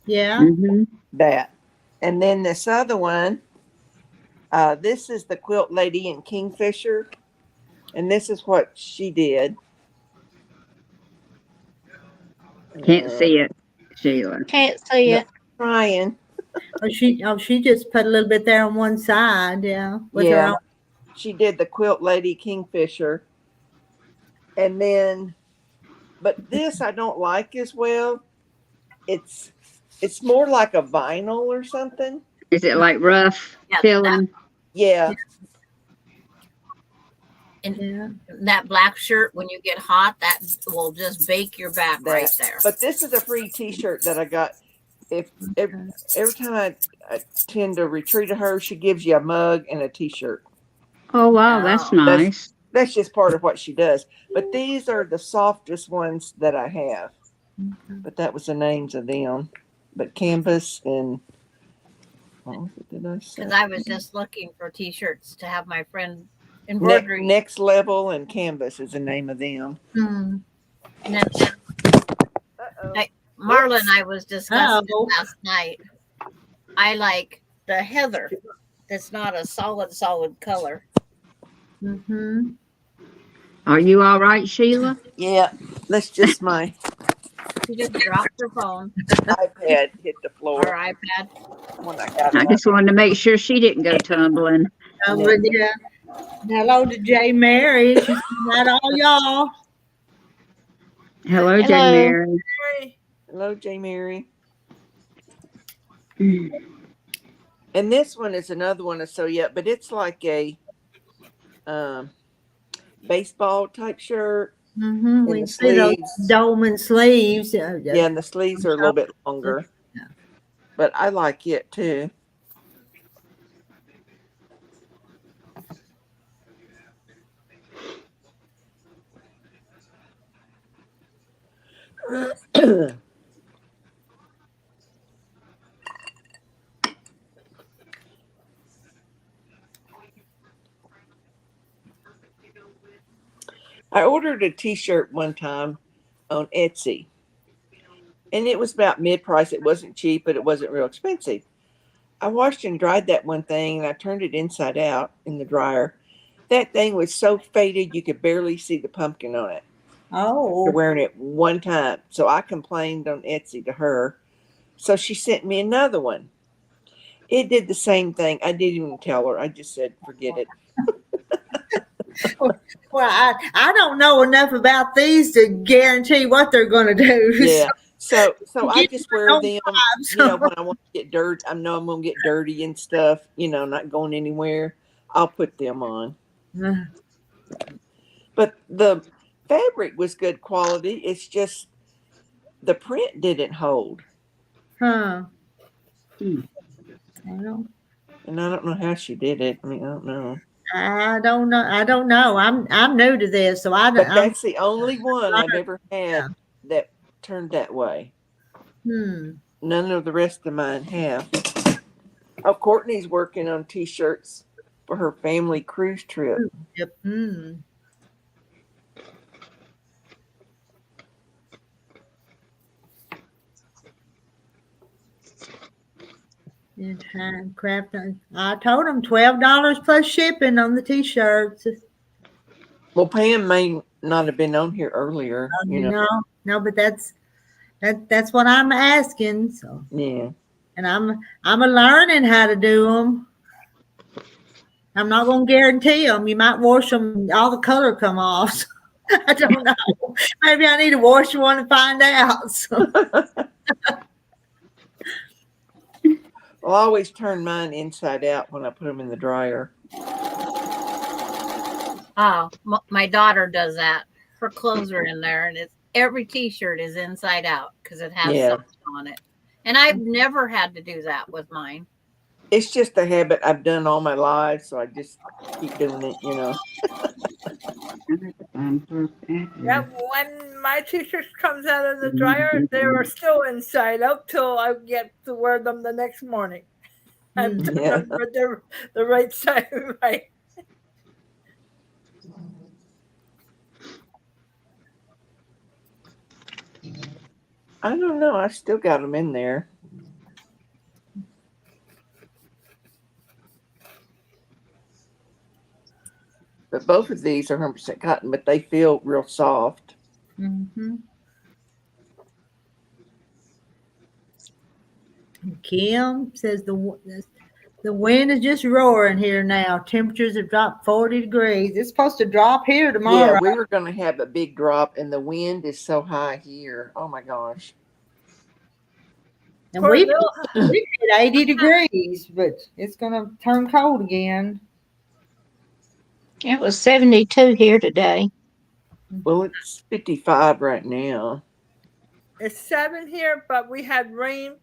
[SPEAKER 1] Yeah.
[SPEAKER 3] Mm-hmm.
[SPEAKER 4] That. And then this other one, this is the Quilt Lady in Kingfisher, and this is what she did.
[SPEAKER 3] Can't see it, Sheila.
[SPEAKER 6] Can't see
[SPEAKER 4] No.
[SPEAKER 6] it.
[SPEAKER 4] Trying.
[SPEAKER 1] She just put a little bit there on one side, yeah. With her
[SPEAKER 4] Yeah.
[SPEAKER 1] own.
[SPEAKER 4] She did the Quilt Lady Kingfisher. And then, but this I don't like as well. It's more like a vinyl or something.
[SPEAKER 3] Is it like rough
[SPEAKER 5] Yeah,
[SPEAKER 3] feeling?
[SPEAKER 4] Yeah.
[SPEAKER 1] Yeah.
[SPEAKER 5] That black shirt, when you get hot, that will just bake your back right
[SPEAKER 4] That.
[SPEAKER 5] there.
[SPEAKER 4] But this is a free T-shirt that I got. If every time I tend to retreat to her, she gives you a mug and a T-shirt.
[SPEAKER 3] Oh, wow, that's
[SPEAKER 5] Oh.
[SPEAKER 3] nice.
[SPEAKER 4] That's just part of what she does. But these are the softest ones that I have. But that was the names of them. But canvas and what did I say?
[SPEAKER 5] Because I was just looking for T-shirts to have my friend embroidery.
[SPEAKER 4] Next Level and Canvas is the name of them.
[SPEAKER 1] Hmm.
[SPEAKER 5] And then
[SPEAKER 4] Uh-oh.
[SPEAKER 5] Marla and I was discussing
[SPEAKER 1] Oh.
[SPEAKER 5] it last night. I like the heather. That's not a solid color.
[SPEAKER 1] Mm-hmm.
[SPEAKER 3] Are you all right, Sheila?
[SPEAKER 4] Yeah, that's just my
[SPEAKER 5] She just dropped her phone
[SPEAKER 4] iPad hit the
[SPEAKER 5] or
[SPEAKER 4] floor
[SPEAKER 5] iPad.
[SPEAKER 4] when I got
[SPEAKER 3] I
[SPEAKER 4] it.
[SPEAKER 3] just wanted to make sure she didn't go tumbling.
[SPEAKER 1] But yeah. Hello to J. Mary. She's not all y'all.
[SPEAKER 3] Hello, Jane
[SPEAKER 6] Hello.
[SPEAKER 3] Mary.
[SPEAKER 4] Hello, J. Mary. And this one is another one of Soya, but it's like a baseball type shirt.
[SPEAKER 1] Mm-hmm.
[SPEAKER 4] And
[SPEAKER 1] We
[SPEAKER 4] the
[SPEAKER 1] see those
[SPEAKER 4] sleeves.
[SPEAKER 1] dolman sleeves.
[SPEAKER 4] Yeah, and the sleeves are a little bit longer.
[SPEAKER 1] Yeah.
[SPEAKER 4] But I like it too. I ordered a T-shirt one time on Etsy, and it was about mid-price. It wasn't cheap, but it wasn't real expensive. I washed and dried that one thing, and I turned it inside out in the dryer. That thing was so faded you could barely see the pumpkin on it.
[SPEAKER 1] Oh.
[SPEAKER 4] After wearing it one time, so I complained on Etsy to her. So she sent me another one. It did the same thing. I didn't even tell her. I just said, forget it.
[SPEAKER 1] Well, I don't know enough about these to guarantee what they're going to do.
[SPEAKER 4] Yeah. So I just wear
[SPEAKER 1] don't
[SPEAKER 4] them,
[SPEAKER 1] so-
[SPEAKER 4] when I want to get dirt. I know I'm going to get dirty and stuff, not going anywhere. I'll put them on. But the fabric was good quality. It's just the print didn't hold.
[SPEAKER 1] Huh.
[SPEAKER 3] Hmm.
[SPEAKER 1] I don't.
[SPEAKER 4] And I don't know how she did it. I mean, I don't know.
[SPEAKER 1] I don't know. I don't know. I'm new to this, so I don't.
[SPEAKER 4] But that's the only one I've ever had that turned that way. None of the rest of mine have. Oh, Courtney's working on T-shirts for her family cruise trip.
[SPEAKER 1] Yep. And handcraft. I told them $12 plus shipping on the T-shirts.
[SPEAKER 4] Well, Pam may not have been on here earlier.
[SPEAKER 1] No, but that's That's what I'm asking. So,
[SPEAKER 4] Yeah.
[SPEAKER 1] and I'm a learning how to do them. I'm not gonna guarantee them. You might wash them, all the color come off. I don't know. Maybe I need to wash one and find out. So.
[SPEAKER 4] Well, I always turn mine inside out when I put them in the dryer.
[SPEAKER 5] Oh, my daughter does that. Her clothes are in there, and it's every T-shirt is inside out because it has
[SPEAKER 4] Yeah.
[SPEAKER 5] something on it. And I've never had to do that with mine.
[SPEAKER 4] It's just a habit I've done all my life, so I just keep doing it, you know.
[SPEAKER 2] Yeah, when my T-shirt comes out of the dryer, they are still inside out till I get to wear them the next morning. And
[SPEAKER 4] Yeah.
[SPEAKER 2] they're the right side, right?
[SPEAKER 4] I don't know. I still got them in there. But both of these are 100% cotton, but they feel real soft.
[SPEAKER 1] Mm-hmm. Kim says the wind is just roaring here now. Temperatures have dropped 40 degrees. It's supposed to drop here
[SPEAKER 4] Yeah,
[SPEAKER 1] tomorrow.
[SPEAKER 4] we were going to have a big drop, and the wind is so high here. Oh my gosh.
[SPEAKER 1] And we've hit 80 degrees, but it's going to turn cold again.
[SPEAKER 6] It was 72 here today.
[SPEAKER 4] Well, it's 55 right now.
[SPEAKER 2] It's 7 here, but we had rain,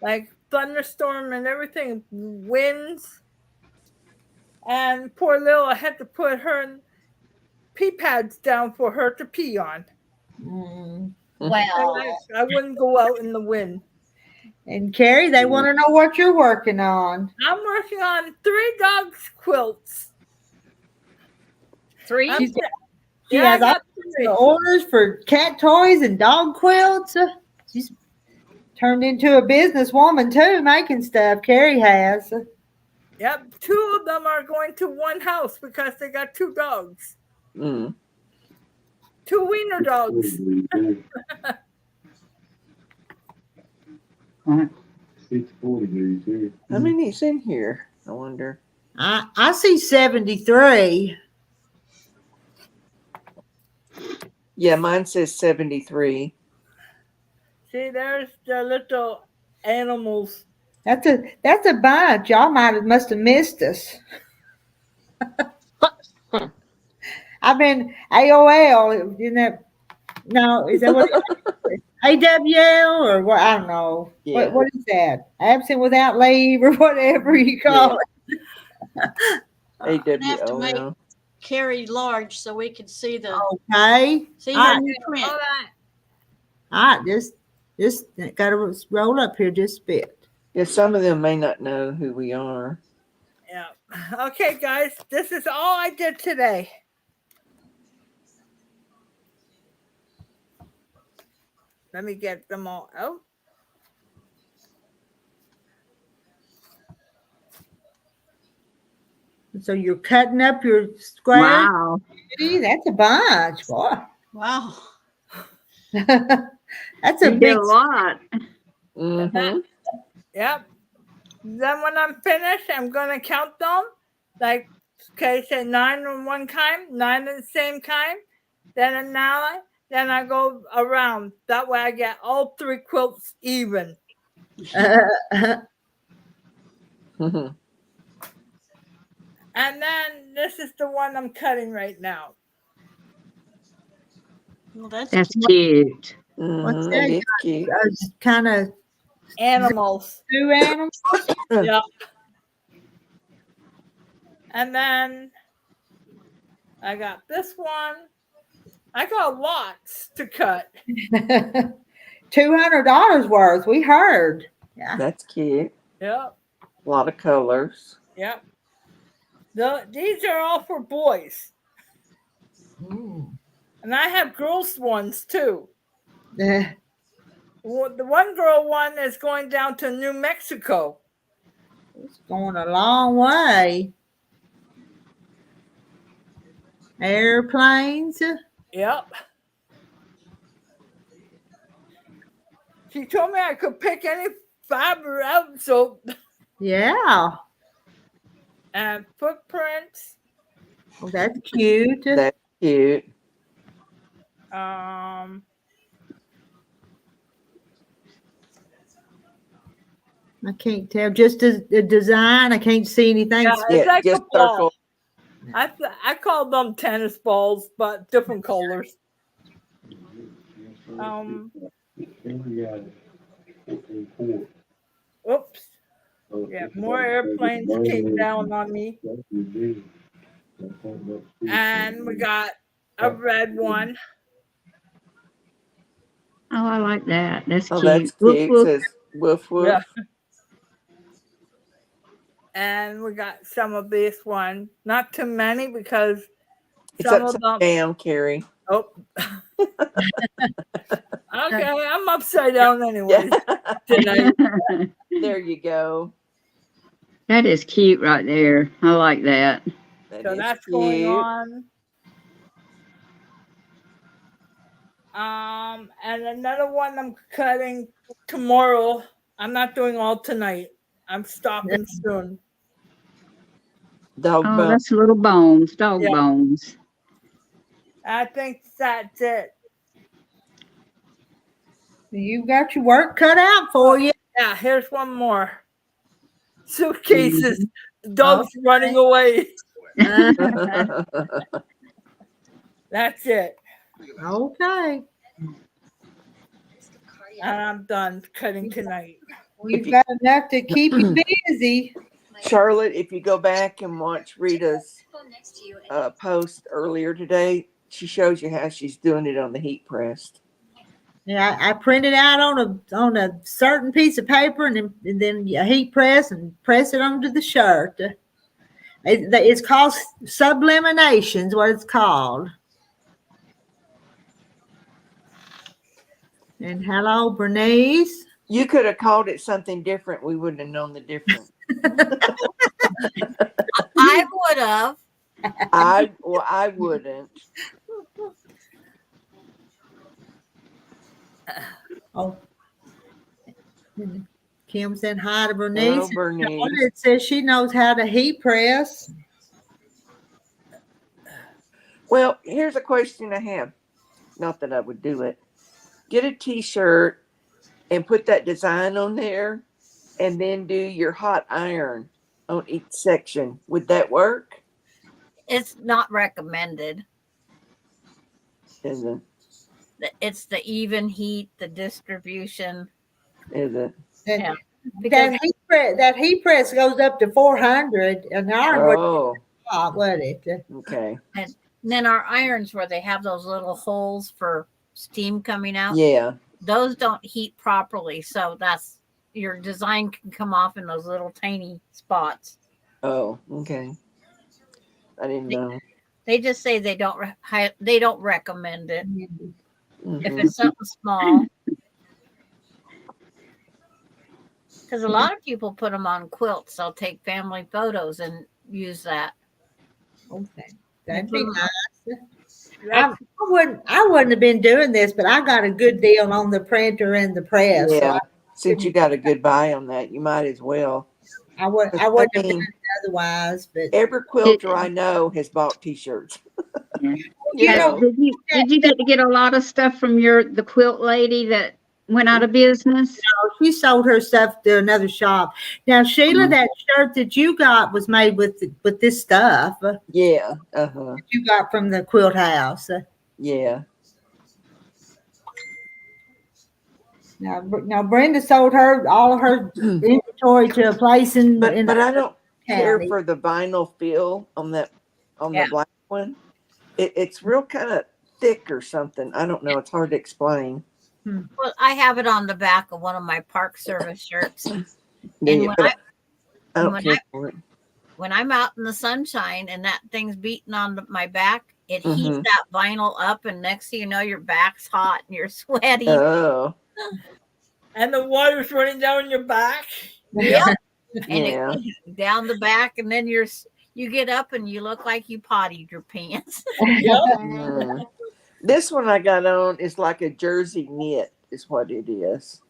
[SPEAKER 2] like thunderstorm and everything, winds. And poor Lil, I had to put her pee pads down for her to pee on.
[SPEAKER 1] Mm.
[SPEAKER 5] Well,
[SPEAKER 2] I wouldn't go out in the wind.
[SPEAKER 1] And Carrie, they want to know what you're working on.
[SPEAKER 2] I'm working on 3 dogs quilts.
[SPEAKER 5] 3?
[SPEAKER 1] She has all the orders for cat toys and dog quilts. She's turned into a businesswoman too, making stuff. Carrie has.
[SPEAKER 2] Yep, 2 of them are going to one house because they got 2 dogs.
[SPEAKER 4] Mm.
[SPEAKER 2] 2 wiener dogs.
[SPEAKER 4] How many is in here? I wonder.
[SPEAKER 1] I see 73.
[SPEAKER 4] Yeah, mine says 73.
[SPEAKER 2] See, there's the little animals.
[SPEAKER 1] That's a bunch. Y'all must have missed us. I've been AOL, you know. No, is that what it is? AWL or what? I don't know.
[SPEAKER 4] Yeah.
[SPEAKER 1] What is that? Absent without leave or whatever you call it.
[SPEAKER 6] Have to make
[SPEAKER 4] AWOL.
[SPEAKER 6] Carrie large so we could see the
[SPEAKER 1] Okay.
[SPEAKER 6] her new print.
[SPEAKER 2] All right.
[SPEAKER 1] All right, just got to roll up here just a bit.
[SPEAKER 4] Yeah, some of them may not know who we are.
[SPEAKER 2] Yeah. Okay, guys, this is all I did today. Let me get them all out.
[SPEAKER 1] So you're cutting up your square.
[SPEAKER 3] Wow.
[SPEAKER 1] That's a bunch, boy.
[SPEAKER 6] Wow.
[SPEAKER 1] That's a
[SPEAKER 3] You did
[SPEAKER 1] big.
[SPEAKER 3] a lot.
[SPEAKER 4] Mm-hmm.
[SPEAKER 2] Yep. Then when I'm finished, I'm gonna count them. Like, okay, say 9 on one kind, 9 of the same kind. Then another. Then I go around. That way I get all 3 quilts even.
[SPEAKER 4] Mm-hmm.
[SPEAKER 2] And then this is the one I'm cutting right now.
[SPEAKER 6] Well, that's
[SPEAKER 3] cute.
[SPEAKER 1] What's
[SPEAKER 4] Mm-hmm.
[SPEAKER 1] that?
[SPEAKER 4] It's cute.
[SPEAKER 1] Kind of
[SPEAKER 2] Animals.
[SPEAKER 1] 2 animals.
[SPEAKER 2] Yep. And then I got this one. I got lots to cut.
[SPEAKER 1] $200 worth. We heard. Yeah.
[SPEAKER 4] That's cute.
[SPEAKER 2] Yep.
[SPEAKER 4] A lot of colors.
[SPEAKER 2] Yep. These are all for boys. And I have girls ones too. The one girl one is going down to New Mexico.
[SPEAKER 1] It's going a long way. Airplanes.
[SPEAKER 2] Yep. She told me I could pick any fiber out, so
[SPEAKER 1] Yeah.
[SPEAKER 2] and footprints.
[SPEAKER 1] Well, that's cute.
[SPEAKER 4] That's cute.
[SPEAKER 1] I can't tell. Just the design. I can't see anything.
[SPEAKER 2] Yeah,
[SPEAKER 4] Yeah,
[SPEAKER 2] it's like
[SPEAKER 4] just
[SPEAKER 2] a ball.
[SPEAKER 4] circle.
[SPEAKER 2] I call them tennis balls, but different colors. Oops. Yeah, more airplanes came down on me. And we got a red one.
[SPEAKER 3] Oh, I like that. That's
[SPEAKER 4] Oh,
[SPEAKER 3] cute.
[SPEAKER 4] that's
[SPEAKER 3] Woof,
[SPEAKER 4] cute.
[SPEAKER 3] woof.
[SPEAKER 4] Says woof woof.
[SPEAKER 2] Yeah. And we got some of this one. Not too many because
[SPEAKER 4] It's
[SPEAKER 2] some
[SPEAKER 4] upside
[SPEAKER 2] of them.
[SPEAKER 4] down, Carrie.
[SPEAKER 2] Oh. Okay, I'm upside down anyway tonight.
[SPEAKER 4] There you go.
[SPEAKER 3] That is cute right there. I like that.
[SPEAKER 2] So that's going on. And another one I'm cutting tomorrow. I'm not doing all tonight. I'm stopping soon.
[SPEAKER 4] Dog
[SPEAKER 3] Oh,
[SPEAKER 4] bone.
[SPEAKER 3] that's little bones, dog bones.
[SPEAKER 2] I think that's it.
[SPEAKER 1] You got your work cut out for you.
[SPEAKER 2] Yeah, here's one more. Suitcases. Dogs running away. That's it.
[SPEAKER 1] Okay.
[SPEAKER 2] And I'm done cutting tonight.
[SPEAKER 1] Well, you've got enough to keep you busy.
[SPEAKER 4] Charlotte, if you go back and watch Rita's post earlier today, she shows you how she's doing it on the heat press.
[SPEAKER 1] Yeah, I printed out on a certain piece of paper and then you heat press and press it onto the shirt. It's called sublimination, is what it's called. And hello, Bernice.
[SPEAKER 4] You could have called it something different. We wouldn't have known the difference.
[SPEAKER 5] I would have.
[SPEAKER 4] I wouldn't.
[SPEAKER 1] Oh, Kim said hi to Bernice.
[SPEAKER 4] Oh, Bernice.
[SPEAKER 1] It says she knows how to heat press.
[SPEAKER 4] Well, here's a question I have. Not that I would do it. Get a t-shirt and put that design on there and then do your hot iron on each section. Would that work?
[SPEAKER 5] It's not recommended.
[SPEAKER 4] Is it?
[SPEAKER 5] It's the even heat, the distribution.
[SPEAKER 4] Is it?
[SPEAKER 5] Yeah.
[SPEAKER 1] That heat press goes up to 400 an hour.
[SPEAKER 4] Oh,
[SPEAKER 1] Would it?
[SPEAKER 4] okay.
[SPEAKER 5] And then our irons where they have those little holes for steam coming out.
[SPEAKER 4] Yeah.
[SPEAKER 5] Those don't heat properly. So that's your design can come off in those little tiny spots.
[SPEAKER 4] Oh, okay. I didn't know.
[SPEAKER 5] They just say they don't recommend it.
[SPEAKER 4] Mhm.
[SPEAKER 5] If it's something small. Because a lot of people put them on quilts. They'll take family photos and use that.
[SPEAKER 1] Okay. That'd be nice. I wouldn't have been doing this, but I got a good deal on the printer and the press.
[SPEAKER 4] Yeah.
[SPEAKER 1] So
[SPEAKER 4] Since you got a good buy on that, you might as well.
[SPEAKER 1] I wouldn't have done it otherwise. But
[SPEAKER 4] Every quilter I know has bought t-shirts.
[SPEAKER 3] Yeah. Did you get to get a lot of stuff from the quilt lady that went out of business?
[SPEAKER 1] No, she sold her stuff to another shop. Now, Sheila, that shirt that you got was made with this stuff.
[SPEAKER 4] Yeah. Uh-huh.
[SPEAKER 1] You got from the quilt house.
[SPEAKER 4] Yeah.
[SPEAKER 1] Now Brenda sold all of her inventory to a place
[SPEAKER 4] but I don't care for the vinyl feel on the black one. It's real kind of thick or something. I don't know. It's hard to explain.
[SPEAKER 5] Well, I have it on the back of one of my Park Service shirts.
[SPEAKER 4] Yeah,
[SPEAKER 5] And
[SPEAKER 4] I don't care for it.
[SPEAKER 5] when I'm out in the sunshine and that thing's beating on my back, it heats that vinyl up, and next thing you know, your back's hot and you're sweaty.
[SPEAKER 4] Oh.
[SPEAKER 2] And the water's running down your back.
[SPEAKER 5] Yep. And
[SPEAKER 4] Yeah.
[SPEAKER 5] it down the back, and then you get up and you look like you pottied your pants.
[SPEAKER 4] This one I got on is like a jersey knit is what it is.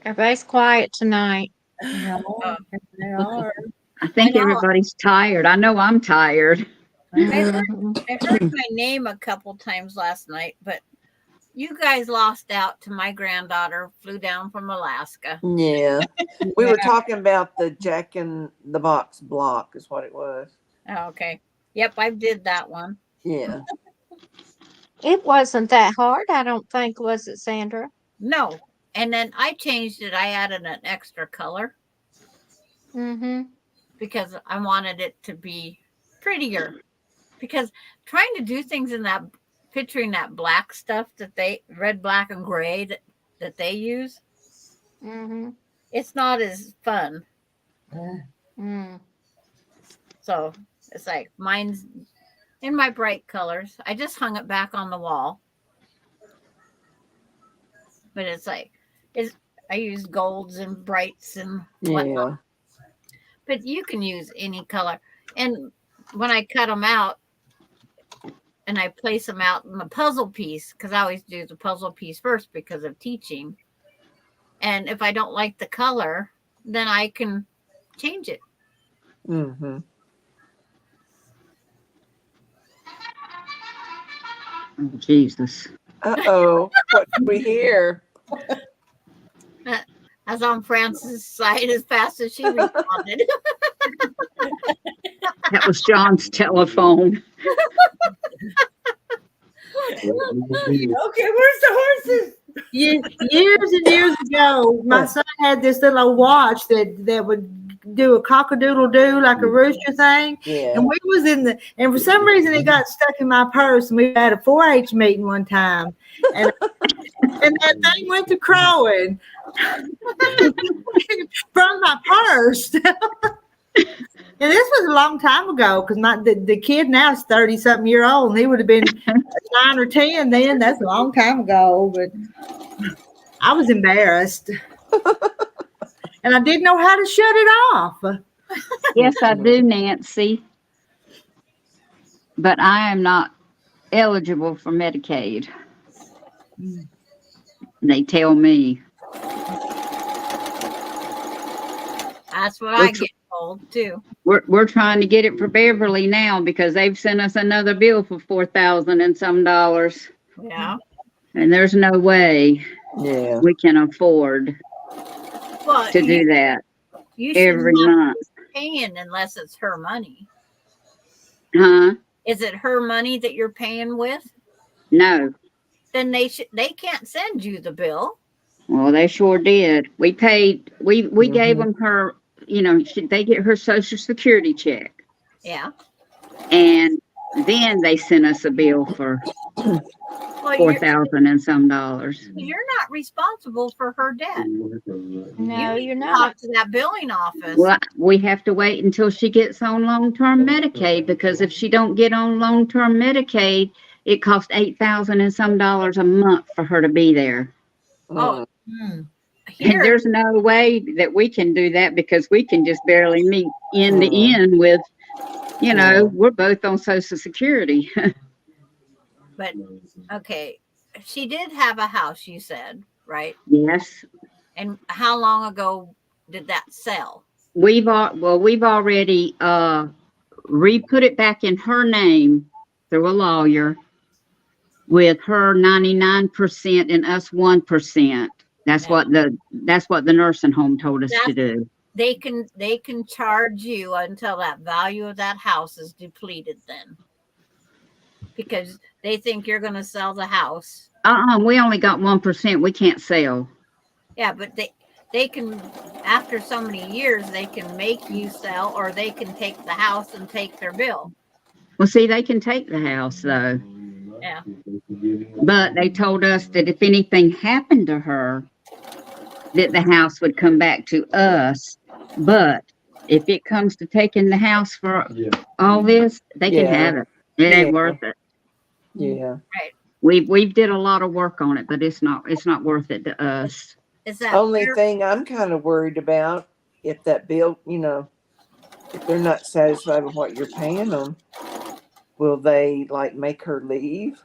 [SPEAKER 6] Everybody's quiet tonight.
[SPEAKER 1] No, they are.
[SPEAKER 3] I think
[SPEAKER 5] know.
[SPEAKER 3] everybody's tired. I know I'm tired.
[SPEAKER 6] Mhm.
[SPEAKER 5] I heard my name a couple times last night, but you guys lost out to my granddaughter flew down from Alaska.
[SPEAKER 4] Yeah. We were talking about the Jack in the Box block is what it was.
[SPEAKER 5] Oh, okay. Yep, I did that one.
[SPEAKER 4] Yeah.
[SPEAKER 6] It wasn't that hard, I don't think, was it, Sandra?
[SPEAKER 5] No. And then I changed it. I added an extra color
[SPEAKER 6] Mm-hmm.
[SPEAKER 5] because I wanted it to be prettier. Because trying to do things in that picturing that black stuff that they red, black, and gray that they use,
[SPEAKER 6] Mm-hmm.
[SPEAKER 5] it's not as fun.
[SPEAKER 6] Mm.
[SPEAKER 5] So it's like mine's in my bright colors. I just hung it back on the wall. But it's like I use golds and brights and whatnot.
[SPEAKER 4] Yeah.
[SPEAKER 5] But you can use any color. And when I cut them out and I place them out in the puzzle piece, because I always do the puzzle piece first because of teaching. And if I don't like the color, then I can change it.
[SPEAKER 4] Mm-hmm.
[SPEAKER 3] Oh, Jesus.
[SPEAKER 4] Uh-oh. What did we hear?
[SPEAKER 5] I was on Frances' side as fast as she responded.
[SPEAKER 3] That was John's telephone.
[SPEAKER 1] Okay, where's the horses? Years and years ago, my son had this little watch that would do a cock-a-doodle-doo like a rooster thing.
[SPEAKER 4] Yeah.
[SPEAKER 1] And we was and for some reason it got stuck in my purse. And we had a 4-H meeting one time, and that thing went to crowing from my purse. And this was a long time ago because the kid now is 30-something-year-old, and he would have been 9 or 10 then. That's a long time ago, but I was embarrassed. And I didn't know how to shut it off.
[SPEAKER 3] Yes, I do, Nancy. But I am not eligible for Medicaid. They tell me.
[SPEAKER 5] That's what I get told too.
[SPEAKER 3] We're trying to get it for Beverly now because they've sent us another bill for $4,000 and some dollars.
[SPEAKER 5] Yeah.
[SPEAKER 3] And there's no way we can afford to do that
[SPEAKER 5] You
[SPEAKER 3] every month.
[SPEAKER 5] Paying unless it's her money.
[SPEAKER 3] Huh?
[SPEAKER 5] Is it her money that you're paying with?
[SPEAKER 3] No.
[SPEAKER 5] Then they can't send you the bill.
[SPEAKER 3] Well, they sure did. We paid. We gave them her. You know, they get her Social Security check.
[SPEAKER 5] Yeah.
[SPEAKER 3] And then they sent us a bill for $4,000 and some dollars.
[SPEAKER 5] You're not responsible for her debt.
[SPEAKER 6] No, you're not.
[SPEAKER 5] Talk to that billing office.
[SPEAKER 3] Well, we have to wait until she gets on long-term Medicaid because if she don't get on long-term Medicaid, it costs $8,000 and some dollars a month for her to be there.
[SPEAKER 5] Oh.
[SPEAKER 3] And there's no way that we can do that because we can just barely meet end to end with, you know, we're both on Social Security.
[SPEAKER 5] But okay, she did have a house, you said, right?
[SPEAKER 3] Yes.
[SPEAKER 5] And how long ago did that sell?
[SPEAKER 3] We've already re-put it back in her name through a lawyer with her 99% and us 1%. That's what the nursing home told us to do.
[SPEAKER 5] They can charge you until that value of that house is depleted then. Because they think you're going to sell the house.
[SPEAKER 3] We only got 1%. We can't sell.
[SPEAKER 5] Yeah, but they can, after so many years, they can make you sell, or they can take the house and take their bill.
[SPEAKER 3] Well, see, they can take the house though.
[SPEAKER 5] Yeah.
[SPEAKER 3] But they told us that if anything happened to her, that the house would come back to us. But if it comes to taking the house for all this, they can have it. It ain't worth it.
[SPEAKER 4] Yeah.
[SPEAKER 5] Right.
[SPEAKER 3] We've did a lot of work on it, but it's not worth it to us.
[SPEAKER 5] Is that
[SPEAKER 4] only thing I'm kind of worried about if that bill, if they're not satisfied with what you're paying them, will they like make her leave?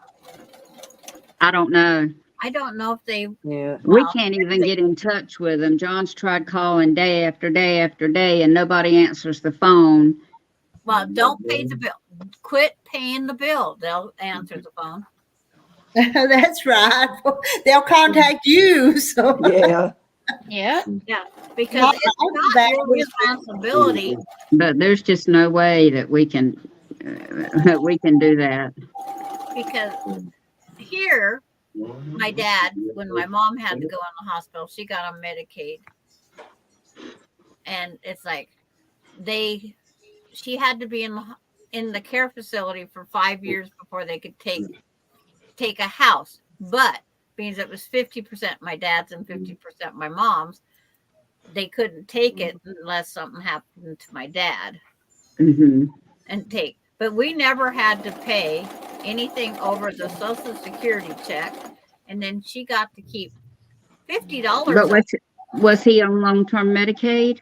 [SPEAKER 3] I don't know.
[SPEAKER 5] I don't know if they,
[SPEAKER 4] Yeah.
[SPEAKER 3] We
[SPEAKER 5] well,
[SPEAKER 3] can't even get in touch with them. John's tried calling day after day after day, and nobody answers the phone.
[SPEAKER 5] well, don't pay the bill. Quit paying the bill. They'll answer the phone.
[SPEAKER 1] That's right. They'll contact you. So
[SPEAKER 4] Yeah.
[SPEAKER 6] Yeah.
[SPEAKER 5] Yeah, because
[SPEAKER 1] not
[SPEAKER 5] it's not
[SPEAKER 1] that
[SPEAKER 5] your
[SPEAKER 1] was
[SPEAKER 5] responsibility.
[SPEAKER 3] But there's just no way that we can do that.
[SPEAKER 5] Because here, my dad, when my mom had to go in the hospital, she got on Medicaid, and it's like she had to be in the care facility for 5 years before they could take a house. But being it was 50% my dad's and 50% my mom's, they couldn't take it unless something happened to my dad
[SPEAKER 3] Hmm.
[SPEAKER 5] and take. But we never had to pay anything over the Social Security check, and then she got to keep $50.
[SPEAKER 3] But was he on long-term Medicaid?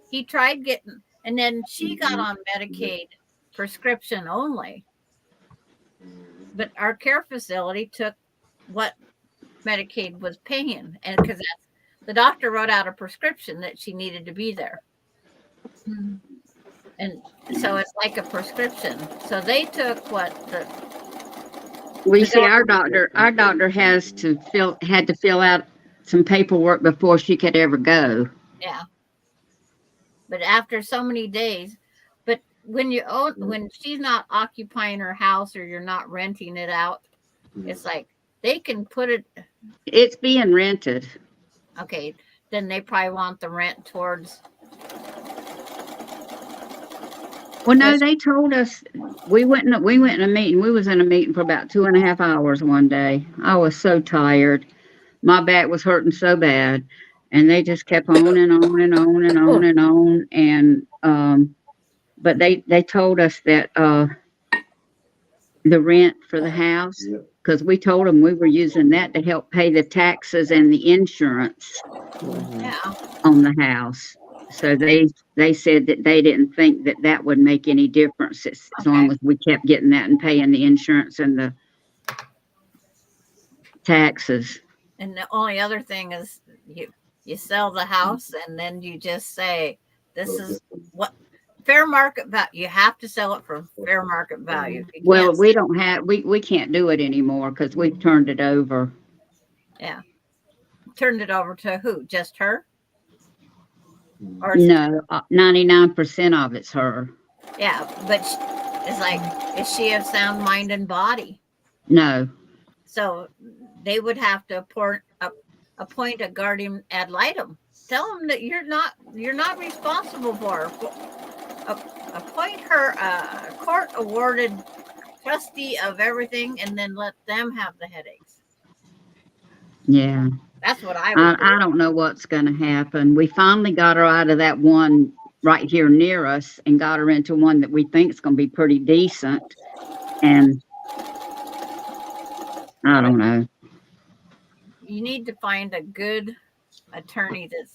[SPEAKER 5] He tried getting, and then she got on Medicaid prescription only. But our care facility took what Medicaid was paying, and because the doctor wrote out a prescription that she needed to be there. And so it's like a prescription. So they took what
[SPEAKER 3] We see our doctor had to fill out some paperwork before she could ever go.
[SPEAKER 5] yeah. But after so many days, but when she's not occupying her house or you're not renting it out, it's like they can put it.
[SPEAKER 3] It's being rented.
[SPEAKER 5] Okay, then they probably want the rent towards.
[SPEAKER 3] Well, no, they told us we went in a meeting. We was in a meeting for about 2.5 hours one day. I was so tired. My back was hurting so bad. And they just kept on and on and on and on and on. And but they told us that the rent for the house, because we told them we were using that to help pay the taxes and the insurance on the house. So they said that they didn't think that would make any difference as long as we kept getting that and paying the insurance and the taxes.
[SPEAKER 5] And the only other thing is you sell the house and then you just say, this is what fair market value. You have to sell it for fair market value.
[SPEAKER 3] Well, we can't do it anymore because we've turned it over.
[SPEAKER 5] Yeah. Turned it over to who? Just her?
[SPEAKER 3] Or no, 99% of it's her.
[SPEAKER 5] Yeah, but it's like, is she of sound mind and body?
[SPEAKER 3] No.
[SPEAKER 5] So they would have to appoint a guardian ad litem. Tell them that you're not responsible for her. Appoint her a court awarded trustee of everything, and then let them have the headaches.
[SPEAKER 3] Yeah.
[SPEAKER 5] That's what I would do.
[SPEAKER 3] I don't know what's going to happen. We finally got her out of that one right here near us and got her into one that we think is going to be pretty decent. And I don't know.
[SPEAKER 5] You need to find a good attorney that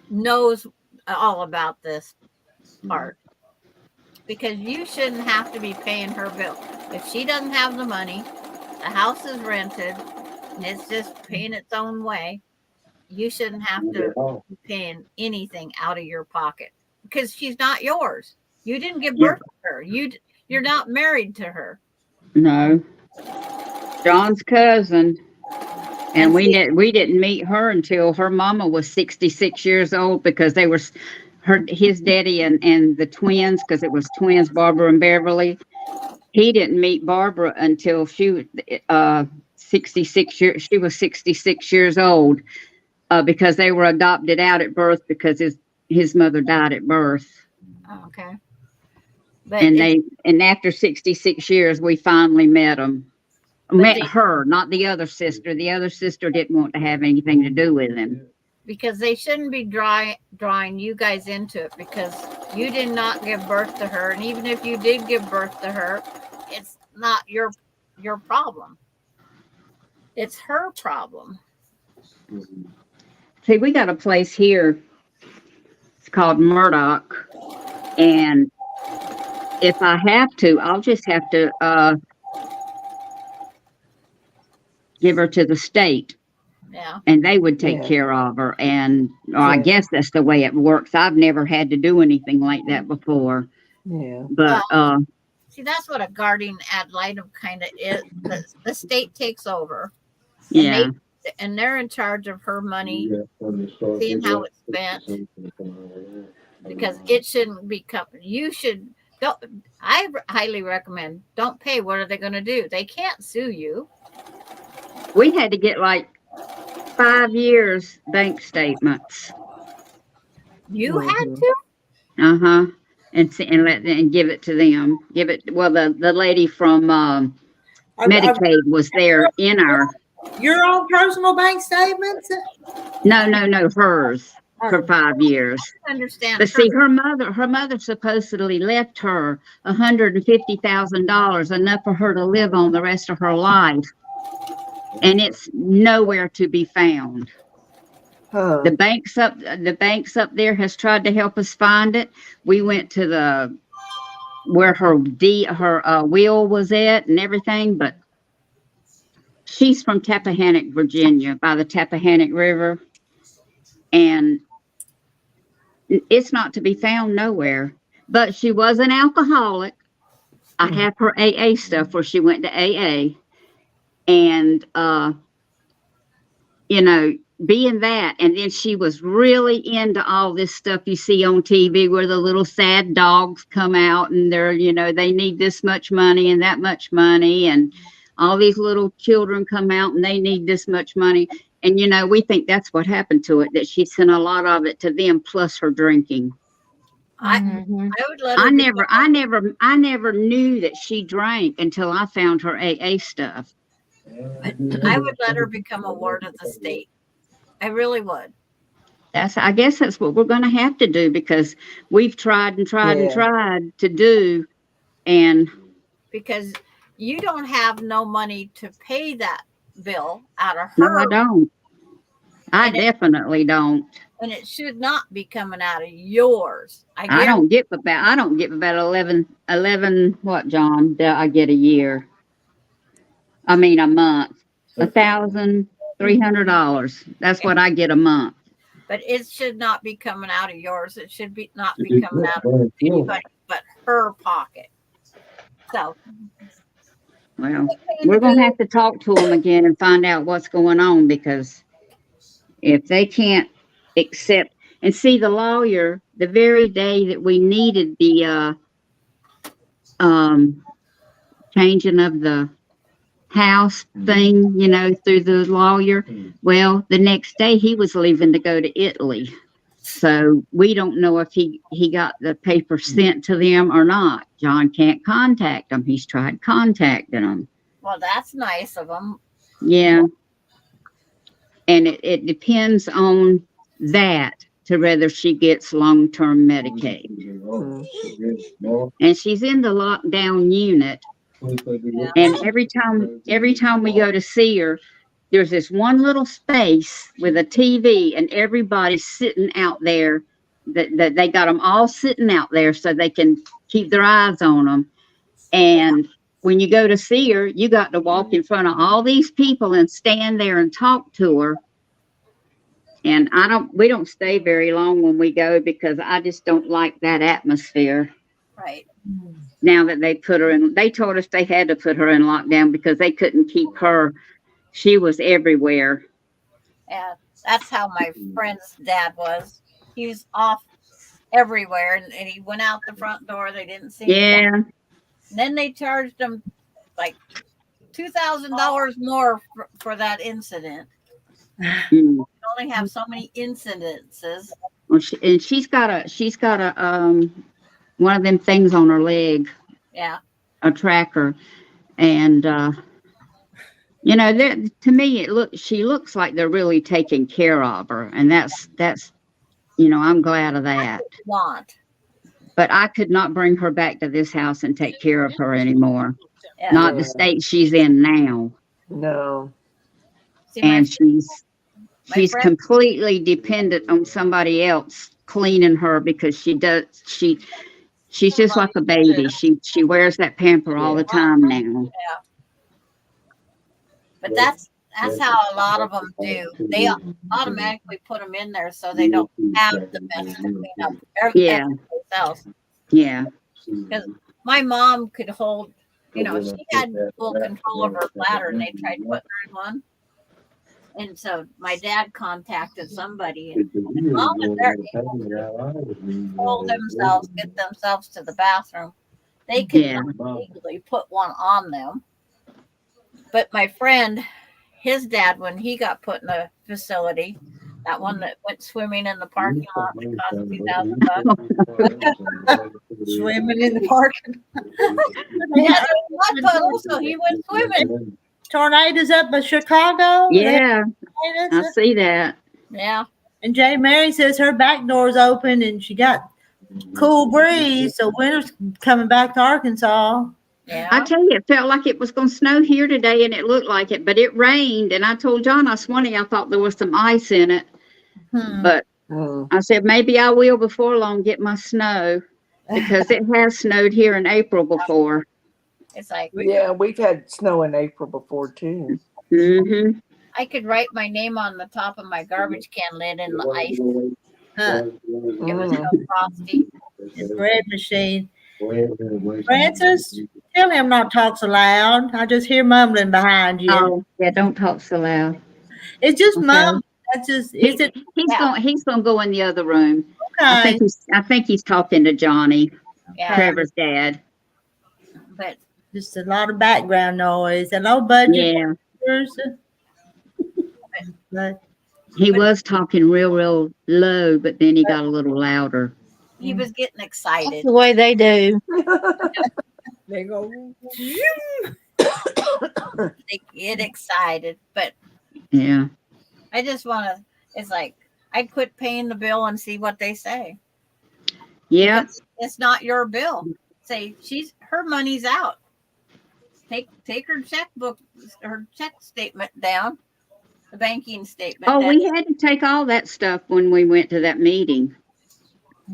[SPEAKER 5] knows all about this part, because you shouldn't have to be paying her bill. If she doesn't have the money, the house is rented, and it's just paying its own way, you shouldn't have to be paying anything out of your pocket because she's not yours. You didn't give birth to her. You're not married to her.
[SPEAKER 3] No. John's cousin. And we didn't meet her until her mama was 66 years old, because they were his daddy and the twins, because it was twins, Barbara and Beverly. He didn't meet Barbara until she 66 years. She was 66 years old, because they were adopted out at birth because his mother died at birth.
[SPEAKER 5] Oh, okay. But
[SPEAKER 3] and after 66 years, we finally met them. Met her, not the other sister. The other sister didn't want to have anything to do with him.
[SPEAKER 5] Because they shouldn't be drawing you guys into it, because you did not give birth to her. And even if you did give birth to her, it's not your problem. It's her problem.
[SPEAKER 3] See, we got a place here It's called Murdoch. And if I have to, I'll just have to give her to the state.
[SPEAKER 5] Yeah.
[SPEAKER 3] And they would take
[SPEAKER 4] Yeah.
[SPEAKER 3] care of her. And I
[SPEAKER 4] Yeah.
[SPEAKER 3] guess that's the way it works. I've never had to do anything like that before.
[SPEAKER 4] Yeah.
[SPEAKER 3] But
[SPEAKER 5] See, that's what a guardian ad litem kind of is. The state takes over,
[SPEAKER 3] yeah.
[SPEAKER 5] and they're in charge of her money, seeing how it's spent, because it shouldn't be covered. You should don't. I highly recommend don't pay. What are they going to do? They can't sue you.
[SPEAKER 3] We had to get like 5 years bank statements.
[SPEAKER 5] You had to.
[SPEAKER 3] Uh-huh. And give it to them. The lady from Medicaid was there in our.
[SPEAKER 1] Your own personal bank statements?
[SPEAKER 3] No, hers for 5 years.
[SPEAKER 5] I understand.
[SPEAKER 3] But see, her mother supposedly left her $150,000, enough for her to live on the rest of her life, and it's nowhere to be found.
[SPEAKER 4] Huh.
[SPEAKER 3] The banks up there has tried to help us find it. We went to where her will was at and everything, but she's from Tappahannock, Virginia, by the Tappahannock River, and it's not to be found nowhere. But she was an alcoholic. I have her AA stuff where she went to AA, and being that, and then she was really into all this stuff you see on TV where the little sad dogs come out and they need this much money and that much money, and all these little children come out and they need this much money. And, we think that's what happened to it, that she sent a lot of it to them plus her drinking.
[SPEAKER 5] I would let her.
[SPEAKER 3] I never knew that she drank until I found her AA stuff.
[SPEAKER 5] I would let her become a ward of the state. I really would.
[SPEAKER 3] I guess that's what we're going to have to do, because we've tried and tried and tried to do, and
[SPEAKER 5] because you don't have no money to pay that bill out of her.
[SPEAKER 3] No, I don't. I definitely don't.
[SPEAKER 5] And it should not be coming out of yours.
[SPEAKER 3] I don't get about 11 what, John? I get a year. I mean a month. $1,300. That's what I get a month.
[SPEAKER 5] But it should not be coming out of yours. It should not be coming out of anybody but her pocket. So,
[SPEAKER 3] well, we're going to have to talk to them again and find out what's going on, because if they can't accept, and see, the lawyer, the very day that we needed the changing of the house thing, through the lawyer, well, the next day he was leaving to go to Italy. So we don't know if he got the paper sent to them or not. John can't contact them. He's tried contacting them.
[SPEAKER 5] Well, that's nice of him.
[SPEAKER 3] Yeah. And it depends on that to whether she gets long-term Medicaid. And she's in the lockdown unit. And every time we go to see her, there's this one little space with a TV, and everybody's sitting out there. That they got them all sitting out there so they can keep their eyes on them. And when you go to see her, you got to walk in front of all these people and stand there and talk to her. And we don't stay very long when we go, because I just don't like that atmosphere.
[SPEAKER 5] Right.
[SPEAKER 3] Now that they put her in, they told us they had to put her in lockdown because they couldn't keep her. She was everywhere.
[SPEAKER 5] Yeah, that's how my friend's dad was. He was off everywhere, and he went out the front door. They didn't see him.
[SPEAKER 3] Yeah.
[SPEAKER 5] And then they charged him like $2,000 more for that incident. You only have so many incidences.
[SPEAKER 3] Well, she's got a one of them things on her leg.
[SPEAKER 5] Yeah. A
[SPEAKER 3] tracker, and to me she looks like they're really taking care of her, and that's I'm glad of that. But I could not bring her back to this house and take care of her anymore. Yeah. Not the state she's in now.
[SPEAKER 4] No.
[SPEAKER 3] And she's completely dependent on somebody else cleaning her because she's just like a baby. She wears that pamper all the time now.
[SPEAKER 5] But that's how a lot of them do. They automatically put them in there so they don't have the mess to clean up
[SPEAKER 3] Yeah.
[SPEAKER 5] everything else.
[SPEAKER 3] Yeah.
[SPEAKER 5] Because my mom could hold, she had full control of her bladder, and they tried putting her in one. And so my dad contacted somebody, and as long as they're able to control themselves, get themselves to the bathroom, they could not legally put one on them. But my friend, his dad, when he got put in a facility, that one that went swimming in the parking lot that cost $2,000.
[SPEAKER 1] Swimming in the parking.
[SPEAKER 5] He had a mud puddle, so he went swimming.
[SPEAKER 1] Tornadoes up by Chicago.
[SPEAKER 3] Yeah. I see that.
[SPEAKER 5] Yeah.
[SPEAKER 1] And Jay Mary says her back door's open and she got cool breeze, so winter's coming back to Arkansas.
[SPEAKER 5] Yeah.
[SPEAKER 3] I tell you, it felt like it was going to snow here today, and it looked like it, but it rained. And I told John, I thought there was some ice in it. But I said, maybe I will before long get my snow, because it has snowed here in April before.
[SPEAKER 5] It's like,
[SPEAKER 4] Yeah, we've had snow in April before too.
[SPEAKER 3] Mm-hmm.
[SPEAKER 5] I could write my name on the top of my garbage can lid in the ice. It was so frosty.
[SPEAKER 1] It's bread machine. Francis, tell him not to talk so loud. I just hear mumbling behind you.
[SPEAKER 3] Oh, yeah, don't talk so loud.
[SPEAKER 1] It's just
[SPEAKER 3] Okay.
[SPEAKER 1] mumbling. That's just. Is it
[SPEAKER 3] He's gonna go in the other room.
[SPEAKER 1] okay?
[SPEAKER 3] I think he's talking to Johnny,
[SPEAKER 5] Yeah.
[SPEAKER 3] Trevor's dad.
[SPEAKER 5] But
[SPEAKER 1] Just a lot of background noise. Hello, budget.
[SPEAKER 3] Yeah.
[SPEAKER 1] But
[SPEAKER 3] He was talking real low, but then he got a little louder.
[SPEAKER 5] he was getting
[SPEAKER 6] That's
[SPEAKER 5] excited.
[SPEAKER 6] the way they do.
[SPEAKER 1] they go.
[SPEAKER 5] They get excited. But
[SPEAKER 3] Yeah.
[SPEAKER 5] I just want to, it's like, I'd quit paying the bill and see what they say.
[SPEAKER 3] Yeah.
[SPEAKER 5] It's not your bill. Say, her money's out. Take her checkbook, her check statement down, the banking statement.
[SPEAKER 3] Oh,
[SPEAKER 5] down.
[SPEAKER 3] we had to take all that stuff when we went to that meeting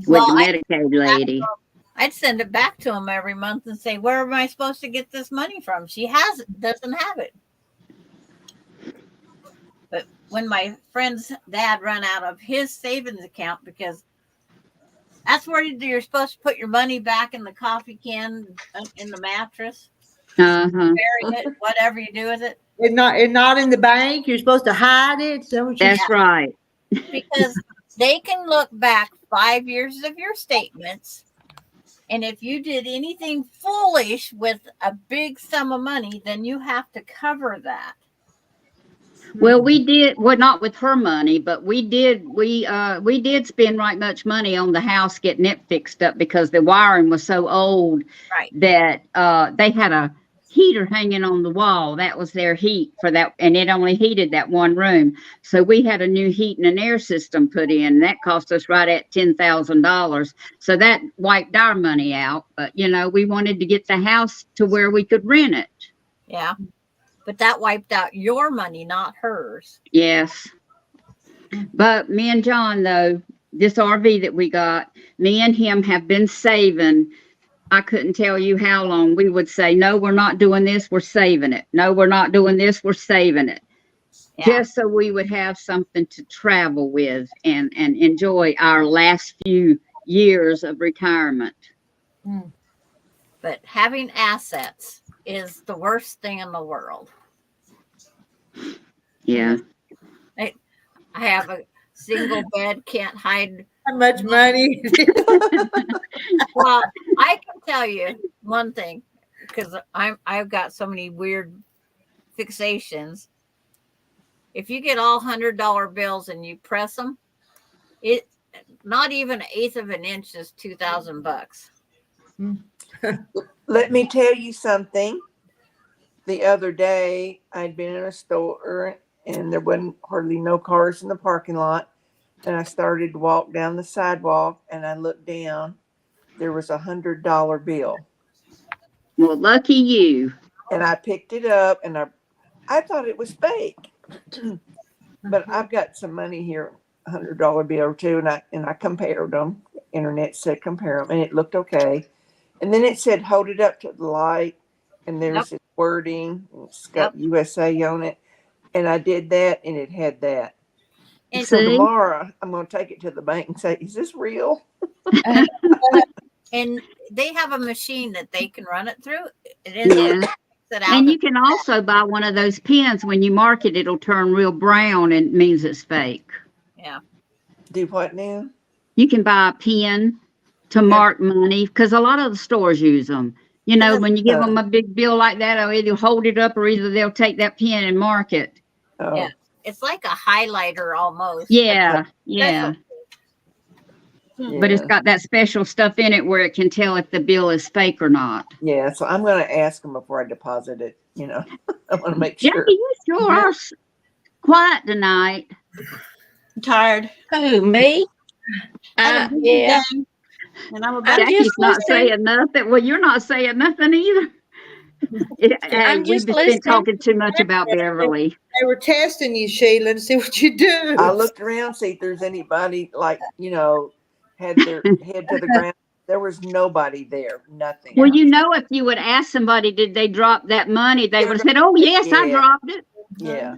[SPEAKER 3] with the Medicaid lady.
[SPEAKER 5] I'd send it back to him every month and say, where am I supposed to get this money from? She doesn't have it. But when my friend's dad ran out of his savings account, because that's where you're supposed to put your money back in the coffee can, in the mattress,
[SPEAKER 3] Uh-huh.
[SPEAKER 5] bury it, whatever you do with it.
[SPEAKER 1] It's not in the bank. You're supposed to hide it. So
[SPEAKER 3] That's right.
[SPEAKER 5] Because they can look back 5 years of your statements, and if you did anything foolish with a big sum of money, then you have to cover that.
[SPEAKER 3] Well, we did, well, not with her money, but we did spend right much money on the house getting it fixed up because the wiring was so old that they had a heater hanging on the wall. That was their heat for that, and it only heated that one room. So we had a new heating and air system put in. That cost us right at $10,000. So that wiped our money out. But, we wanted to get the house to where we could rent it.
[SPEAKER 5] Yeah. But that wiped out your money, not hers.
[SPEAKER 3] Yes. But me and John, though, this RV that we got, me and him have been saving. I couldn't tell you how long. We would say, no, we're not doing this. We're saving it. No, we're not doing this. We're saving it. Yeah. Just so we would have something to travel with and enjoy our last few years of retirement.
[SPEAKER 5] But having assets is the worst thing in the world.
[SPEAKER 3] Yeah.
[SPEAKER 5] I have a single bed, can't hide
[SPEAKER 1] how much money.
[SPEAKER 5] Well, I can tell you one thing, because I've got so many weird fixations. If you get all $100 bills and you press them, it not even 1/8 of an inch is $2,000.
[SPEAKER 4] Let me tell you something. The other day, I'd been in a store and there wasn't hardly no cars in the parking lot. And I started to walk down the sidewalk and I looked down. There was $100 bill.
[SPEAKER 3] Well, lucky you.
[SPEAKER 4] And I picked it up and I thought it was fake. But I've got some money here, $100 bill or two, and I compared them. Internet said compare them, and it looked okay. And then it said hold it up to the light, and there's this wording. And it's got USA on it, and I did that, and it had that. And so tomorrow I'm going to take it to the bank and say, "Is this real?"
[SPEAKER 5] And they have a machine that they can run it through. It is.
[SPEAKER 3] And you can also buy one of those pens. When you mark it, it'll turn real brown and it means it's fake.
[SPEAKER 5] Yeah.
[SPEAKER 4] Do what now?
[SPEAKER 3] You can buy a pen to mark money because a lot of the stores use them. You know, when you give them a big bill like that, they'll either hold it up or either they'll take that pen and mark it.
[SPEAKER 4] Oh.
[SPEAKER 5] Yeah. It's like a highlighter almost.
[SPEAKER 3] Yeah. Yeah. But it's got that special stuff in it where it can tell if the bill is fake or not.
[SPEAKER 4] Yeah, so I'm going to ask them before I deposit it. You know, I want to make sure.
[SPEAKER 3] Jackie, you sure are quiet tonight.
[SPEAKER 7] I'm tired.
[SPEAKER 6] Who, me? Yeah.
[SPEAKER 7] And I'm about
[SPEAKER 3] Jackie's not saying nothing. Well, you're not saying nothing either.
[SPEAKER 6] I'm
[SPEAKER 3] We've
[SPEAKER 6] just
[SPEAKER 3] been
[SPEAKER 6] listening.
[SPEAKER 3] talking too much about Beverly.
[SPEAKER 1] They were testing you, Sheila, to see what you do.
[SPEAKER 4] I looked around, see if there's anybody like, you know, had their head to the ground. There was nobody there. Nothing.
[SPEAKER 3] Well, you know, if you would ask somebody, did they drop that money? They would have said, "Oh, yes, I dropped it."
[SPEAKER 4] Yeah.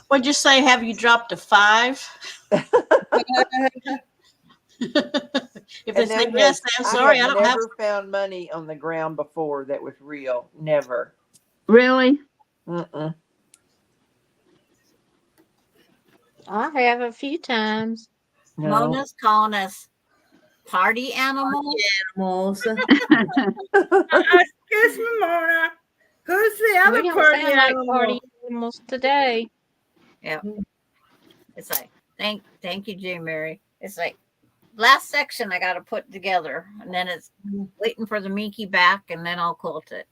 [SPEAKER 7] What'd you say? Have you dropped a 5? If it's a yes, I'm sorry. I don't have.
[SPEAKER 4] Never found money on the ground before that was real. Never.
[SPEAKER 3] Really?
[SPEAKER 6] I have a few times.
[SPEAKER 4] No.
[SPEAKER 5] Mona's calling us party animals.
[SPEAKER 1] Animals.
[SPEAKER 2] Excuse me, Mona. Who's the other
[SPEAKER 6] We don't
[SPEAKER 2] party
[SPEAKER 6] sound like
[SPEAKER 2] animal?
[SPEAKER 6] party animals today.
[SPEAKER 5] Yeah. It's like, thank you, J. Mary. It's like last section I got to put together, and then it's waiting for the Mickey back, and then I'll quilt it.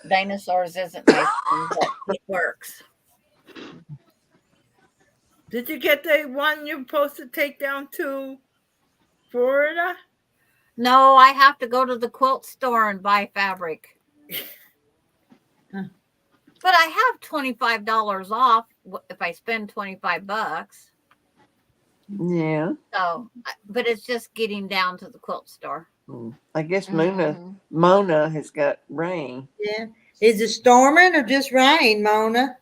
[SPEAKER 5] Dinosaurs isn't my thing, but it works.
[SPEAKER 2] Did you get the one you're supposed to take down to Florida?
[SPEAKER 5] No, I have to go to the quilt store and buy fabric. But I have $25 off if I spend $25.
[SPEAKER 4] Yeah.
[SPEAKER 5] So, but it's just getting down to the quilt store.
[SPEAKER 4] I guess Mona has got rain.
[SPEAKER 1] Yeah. Is it storming or just rain, Mona?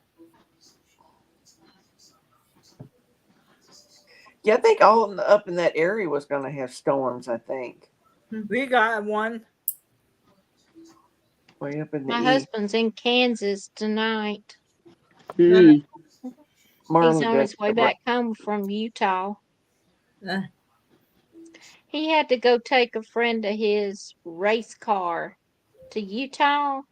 [SPEAKER 4] Yeah, I think all up in that area was going to have storms, I think.
[SPEAKER 2] We got one.
[SPEAKER 4] Way up in the
[SPEAKER 6] My
[SPEAKER 4] east.
[SPEAKER 6] husband's in Kansas tonight.
[SPEAKER 3] Mm.
[SPEAKER 6] He's on his way back home from Utah. He had to go take a friend of his race car to Utah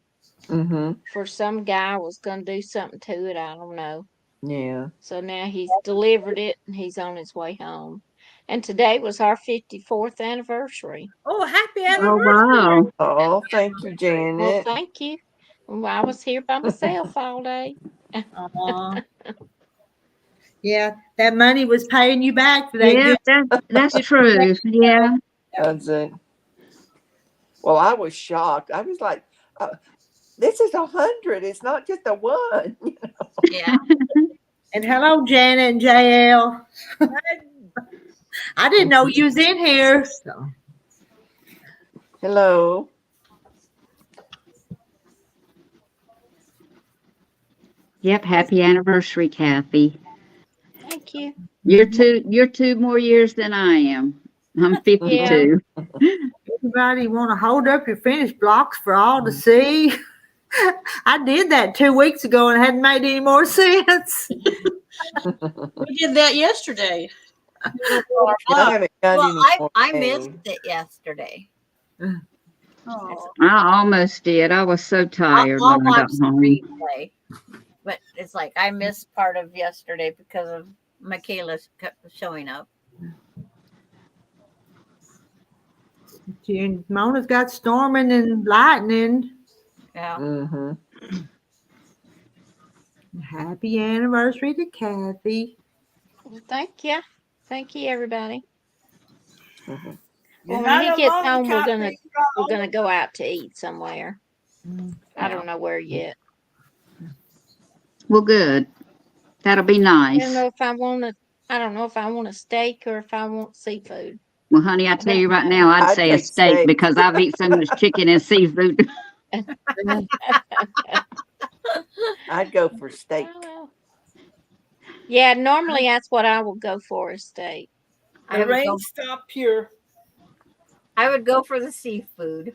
[SPEAKER 6] for some guy was going to do something to it. I don't know.
[SPEAKER 4] Yeah.
[SPEAKER 6] So now he's delivered it and he's on his way home. And today was our 54th anniversary.
[SPEAKER 2] Oh, happy
[SPEAKER 3] Oh,
[SPEAKER 2] anniversary.
[SPEAKER 3] wow.
[SPEAKER 4] Oh, thank you,
[SPEAKER 6] Well,
[SPEAKER 4] Janet.
[SPEAKER 6] thank you. Well, I was here by myself all day.
[SPEAKER 1] Yeah, that money was paying you back for that.
[SPEAKER 3] Yeah, that's true. Yeah.
[SPEAKER 4] That's it. Well, I was shocked. I was like, this is 100. It's not just a 1. You know?
[SPEAKER 5] Yeah.
[SPEAKER 1] And hello, Janet and JL. I didn't know you was in here. So.
[SPEAKER 4] Hello.
[SPEAKER 3] Yep. Happy anniversary, Kathy.
[SPEAKER 6] Thank you.
[SPEAKER 3] You're 2 more years than I am. I'm 52.
[SPEAKER 1] Everybody want to hold up your finished blocks for all to see? I did that 2 weeks ago and it hadn't made any more sense.
[SPEAKER 7] We did that yesterday.
[SPEAKER 5] I missed it yesterday.
[SPEAKER 7] Oh.
[SPEAKER 3] I almost did. I was so tired
[SPEAKER 5] I'll
[SPEAKER 3] when I got
[SPEAKER 5] watch the
[SPEAKER 3] home.
[SPEAKER 5] replay, but it's like I missed part of yesterday because of Michaela showing up.
[SPEAKER 1] And Mona's got storming and lightning.
[SPEAKER 5] Yeah.
[SPEAKER 1] Happy anniversary to Kathy.
[SPEAKER 6] Well, thank you. Thank you, everybody. Well,
[SPEAKER 2] You're
[SPEAKER 6] when he
[SPEAKER 2] not
[SPEAKER 6] gets
[SPEAKER 2] alone,
[SPEAKER 6] home,
[SPEAKER 2] Kathy.
[SPEAKER 6] we're gonna go out to eat somewhere. I don't know where yet.
[SPEAKER 3] Well, good. That'll be
[SPEAKER 6] I don't
[SPEAKER 3] nice.
[SPEAKER 6] know if I want to. I don't know if I want a steak or if I want seafood.
[SPEAKER 3] Well, honey, I tell you right
[SPEAKER 6] know.
[SPEAKER 3] now, I'd
[SPEAKER 4] I'd
[SPEAKER 3] say a
[SPEAKER 4] take
[SPEAKER 3] steak
[SPEAKER 4] steak.
[SPEAKER 3] because I've eaten so much chicken and seafood.
[SPEAKER 4] I'd go for steak.
[SPEAKER 6] Oh. Yeah, normally that's what I would go for, a steak.
[SPEAKER 2] The rain stopped here.
[SPEAKER 5] I would go for the seafood.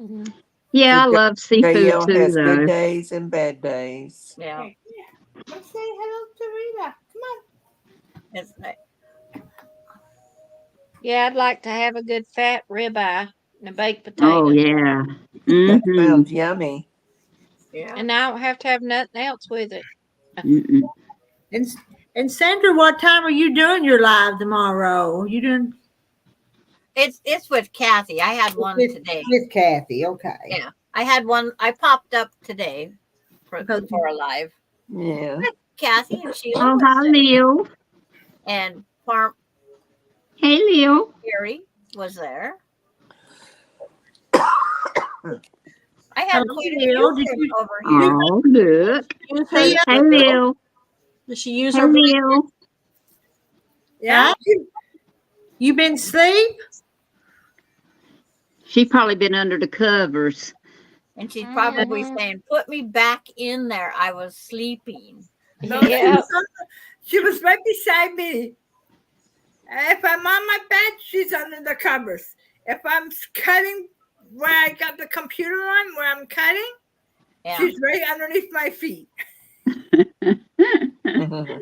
[SPEAKER 6] Mm-hmm.
[SPEAKER 3] Yeah, I love seafood
[SPEAKER 4] JL
[SPEAKER 3] too,
[SPEAKER 4] has good
[SPEAKER 3] though.
[SPEAKER 4] days and bad days.
[SPEAKER 5] Yeah.
[SPEAKER 2] Okay, yeah. Let's say hello to Rita. Come on.
[SPEAKER 5] It's nice.
[SPEAKER 6] Yeah, I'd like to have a good fat ribeye and a baked potato.
[SPEAKER 3] Oh, yeah.
[SPEAKER 4] That
[SPEAKER 3] Mm-hmm.
[SPEAKER 4] sounds yummy.
[SPEAKER 5] Yeah.
[SPEAKER 6] And I don't have to have nothing else with it.
[SPEAKER 3] Mm-mm.
[SPEAKER 1] And Sandra, what time are you doing your live tomorrow? You doing
[SPEAKER 5] It's with Kathy. I had one today.
[SPEAKER 1] with Kathy? Okay.
[SPEAKER 5] Yeah. I had one. I popped up today for a live.
[SPEAKER 4] Yeah.
[SPEAKER 5] Kathy and Sheila
[SPEAKER 3] Oh,
[SPEAKER 5] was
[SPEAKER 3] hi,
[SPEAKER 5] there.
[SPEAKER 3] Leo.
[SPEAKER 5] And Farm
[SPEAKER 3] Hey, Leo.
[SPEAKER 5] Gary was there. I had
[SPEAKER 1] Hello,
[SPEAKER 5] quite a
[SPEAKER 1] Leo.
[SPEAKER 5] few
[SPEAKER 1] Did
[SPEAKER 5] from
[SPEAKER 1] you-
[SPEAKER 5] over here.
[SPEAKER 3] Oh, look.
[SPEAKER 7] Use
[SPEAKER 1] See
[SPEAKER 7] her,
[SPEAKER 1] ya.
[SPEAKER 3] Hey, Leo.
[SPEAKER 7] does she use
[SPEAKER 3] Hey,
[SPEAKER 7] her?
[SPEAKER 3] Leo.
[SPEAKER 2] Yeah.
[SPEAKER 1] You been asleep?
[SPEAKER 3] She probably been under the covers.
[SPEAKER 5] And she's probably
[SPEAKER 6] Mhm.
[SPEAKER 5] saying, "Put me back in there. I was sleeping."
[SPEAKER 2] No,
[SPEAKER 6] Yeah.
[SPEAKER 2] she was right beside me. If I'm on my bed, she's under the covers. If I'm cutting where I got the computer on, where I'm cutting,
[SPEAKER 5] Yeah.
[SPEAKER 2] she's right underneath my feet.
[SPEAKER 4] Mhm.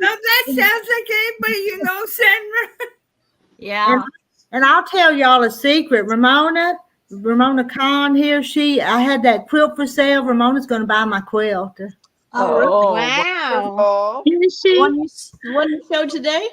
[SPEAKER 2] Now that sounds like anybody you know, Sandra.
[SPEAKER 5] Yeah.
[SPEAKER 1] And I'll tell y'all a secret. Ramona Khan here, I had that quilt for sale. Ramona's going to buy my quilt.
[SPEAKER 4] Oh,
[SPEAKER 6] Wow.
[SPEAKER 4] wonderful.
[SPEAKER 3] Is she?
[SPEAKER 7] The one you showed today?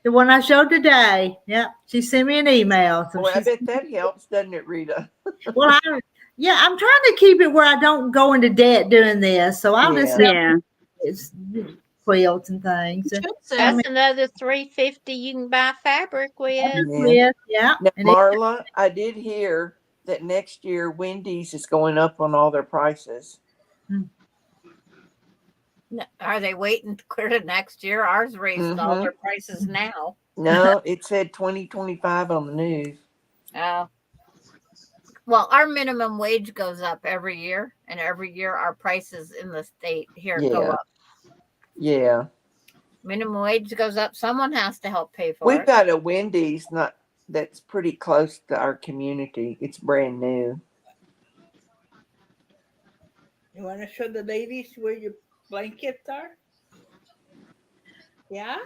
[SPEAKER 1] The one I showed today. Yep. She sent me an email. So
[SPEAKER 4] Boy, I
[SPEAKER 1] she's,
[SPEAKER 4] bet that helps, doesn't it, Rita?
[SPEAKER 1] well, I'm trying to keep it where I don't go into debt doing this. So I'll just sell
[SPEAKER 3] Yeah.
[SPEAKER 1] quilts and things.
[SPEAKER 7] Should sell.
[SPEAKER 6] That's another $350 you can buy fabric with.
[SPEAKER 4] Yeah.
[SPEAKER 1] Yeah.
[SPEAKER 4] Now,
[SPEAKER 1] And
[SPEAKER 4] Marla, I did hear that next year Wendy's is going up on all their prices.
[SPEAKER 5] Are they waiting to clear to next year? Ours raised all their prices now.
[SPEAKER 4] No, it said 2025 on the news.
[SPEAKER 5] Well, our minimum wage goes up every year, and every year our prices in the state here go
[SPEAKER 4] Yeah.
[SPEAKER 5] up.
[SPEAKER 4] Yeah.
[SPEAKER 5] Minimum wage goes up. Someone has to help pay for
[SPEAKER 4] We've
[SPEAKER 5] it.
[SPEAKER 4] got a Wendy's that's pretty close to our community. It's brand new.
[SPEAKER 2] You want to show the ladies where your blankets are? Yeah?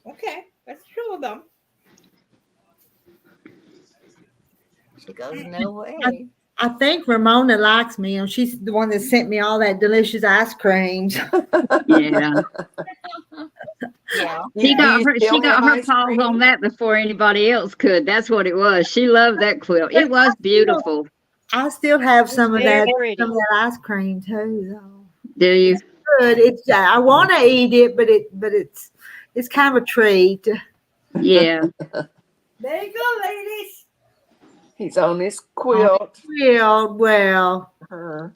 [SPEAKER 2] Okay, let's show them.
[SPEAKER 5] She goes, no way.
[SPEAKER 1] I think Ramona likes me, and she's the one that sent me all that delicious ice creams.
[SPEAKER 3] Yeah.
[SPEAKER 5] Yeah.
[SPEAKER 3] She got her
[SPEAKER 4] ice
[SPEAKER 3] paws
[SPEAKER 4] cream?
[SPEAKER 3] on that before anybody else could. That's what it was. She loved that quilt. It was beautiful.
[SPEAKER 1] I still have some of
[SPEAKER 6] very
[SPEAKER 1] that,
[SPEAKER 6] pretty.
[SPEAKER 1] some of that ice cream too, though.
[SPEAKER 3] Do you?
[SPEAKER 1] Good. It's I want to eat it, but it's kind of a treat.
[SPEAKER 3] Yeah.
[SPEAKER 2] There you go, ladies.
[SPEAKER 4] He's on his quilt.
[SPEAKER 1] Well,
[SPEAKER 4] Her.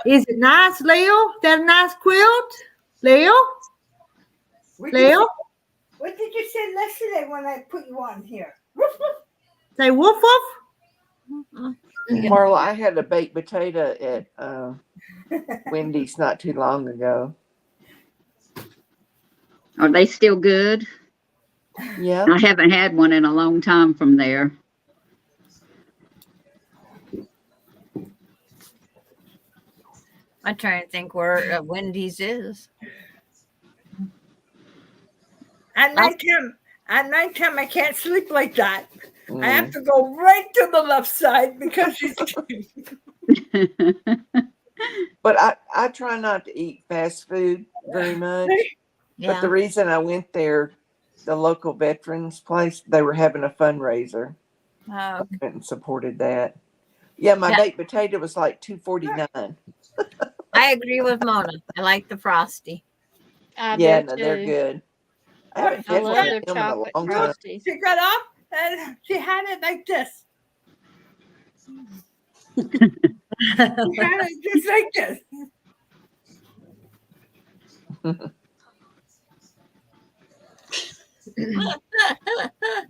[SPEAKER 1] is it nice, Leo? That a nice quilt, Leo?
[SPEAKER 2] What
[SPEAKER 1] Leo,
[SPEAKER 2] What did you say yesterday when I put you on here? Woof, woof.
[SPEAKER 1] say woof woof.
[SPEAKER 4] Marla, I had a baked potato at Wendy's not too long ago.
[SPEAKER 3] Are they still good?
[SPEAKER 4] Yeah.
[SPEAKER 3] I haven't had one in a long time from there.
[SPEAKER 5] I'm trying to think where Wendy's is.
[SPEAKER 2] At nighttime, I can't sleep like that.
[SPEAKER 4] Mm.
[SPEAKER 2] I have to go right to the left side because she's.
[SPEAKER 4] But I try not to eat fast food very much. But the reason I went there, the local veterans place, they were having a fundraiser.
[SPEAKER 5] Oh,
[SPEAKER 4] I went and supported that. Yeah, my baked potato was like $2.49.
[SPEAKER 5] I agree with Mona. I like the frosty.
[SPEAKER 6] I
[SPEAKER 4] Yeah,
[SPEAKER 6] do
[SPEAKER 4] no,
[SPEAKER 6] too.
[SPEAKER 4] they're good. I haven't
[SPEAKER 6] I
[SPEAKER 4] had
[SPEAKER 6] love
[SPEAKER 4] one
[SPEAKER 6] their
[SPEAKER 4] of them in a
[SPEAKER 6] chocolate
[SPEAKER 4] long time.
[SPEAKER 6] frosties.
[SPEAKER 2] She got up and she had it like this. Just like this.
[SPEAKER 7] I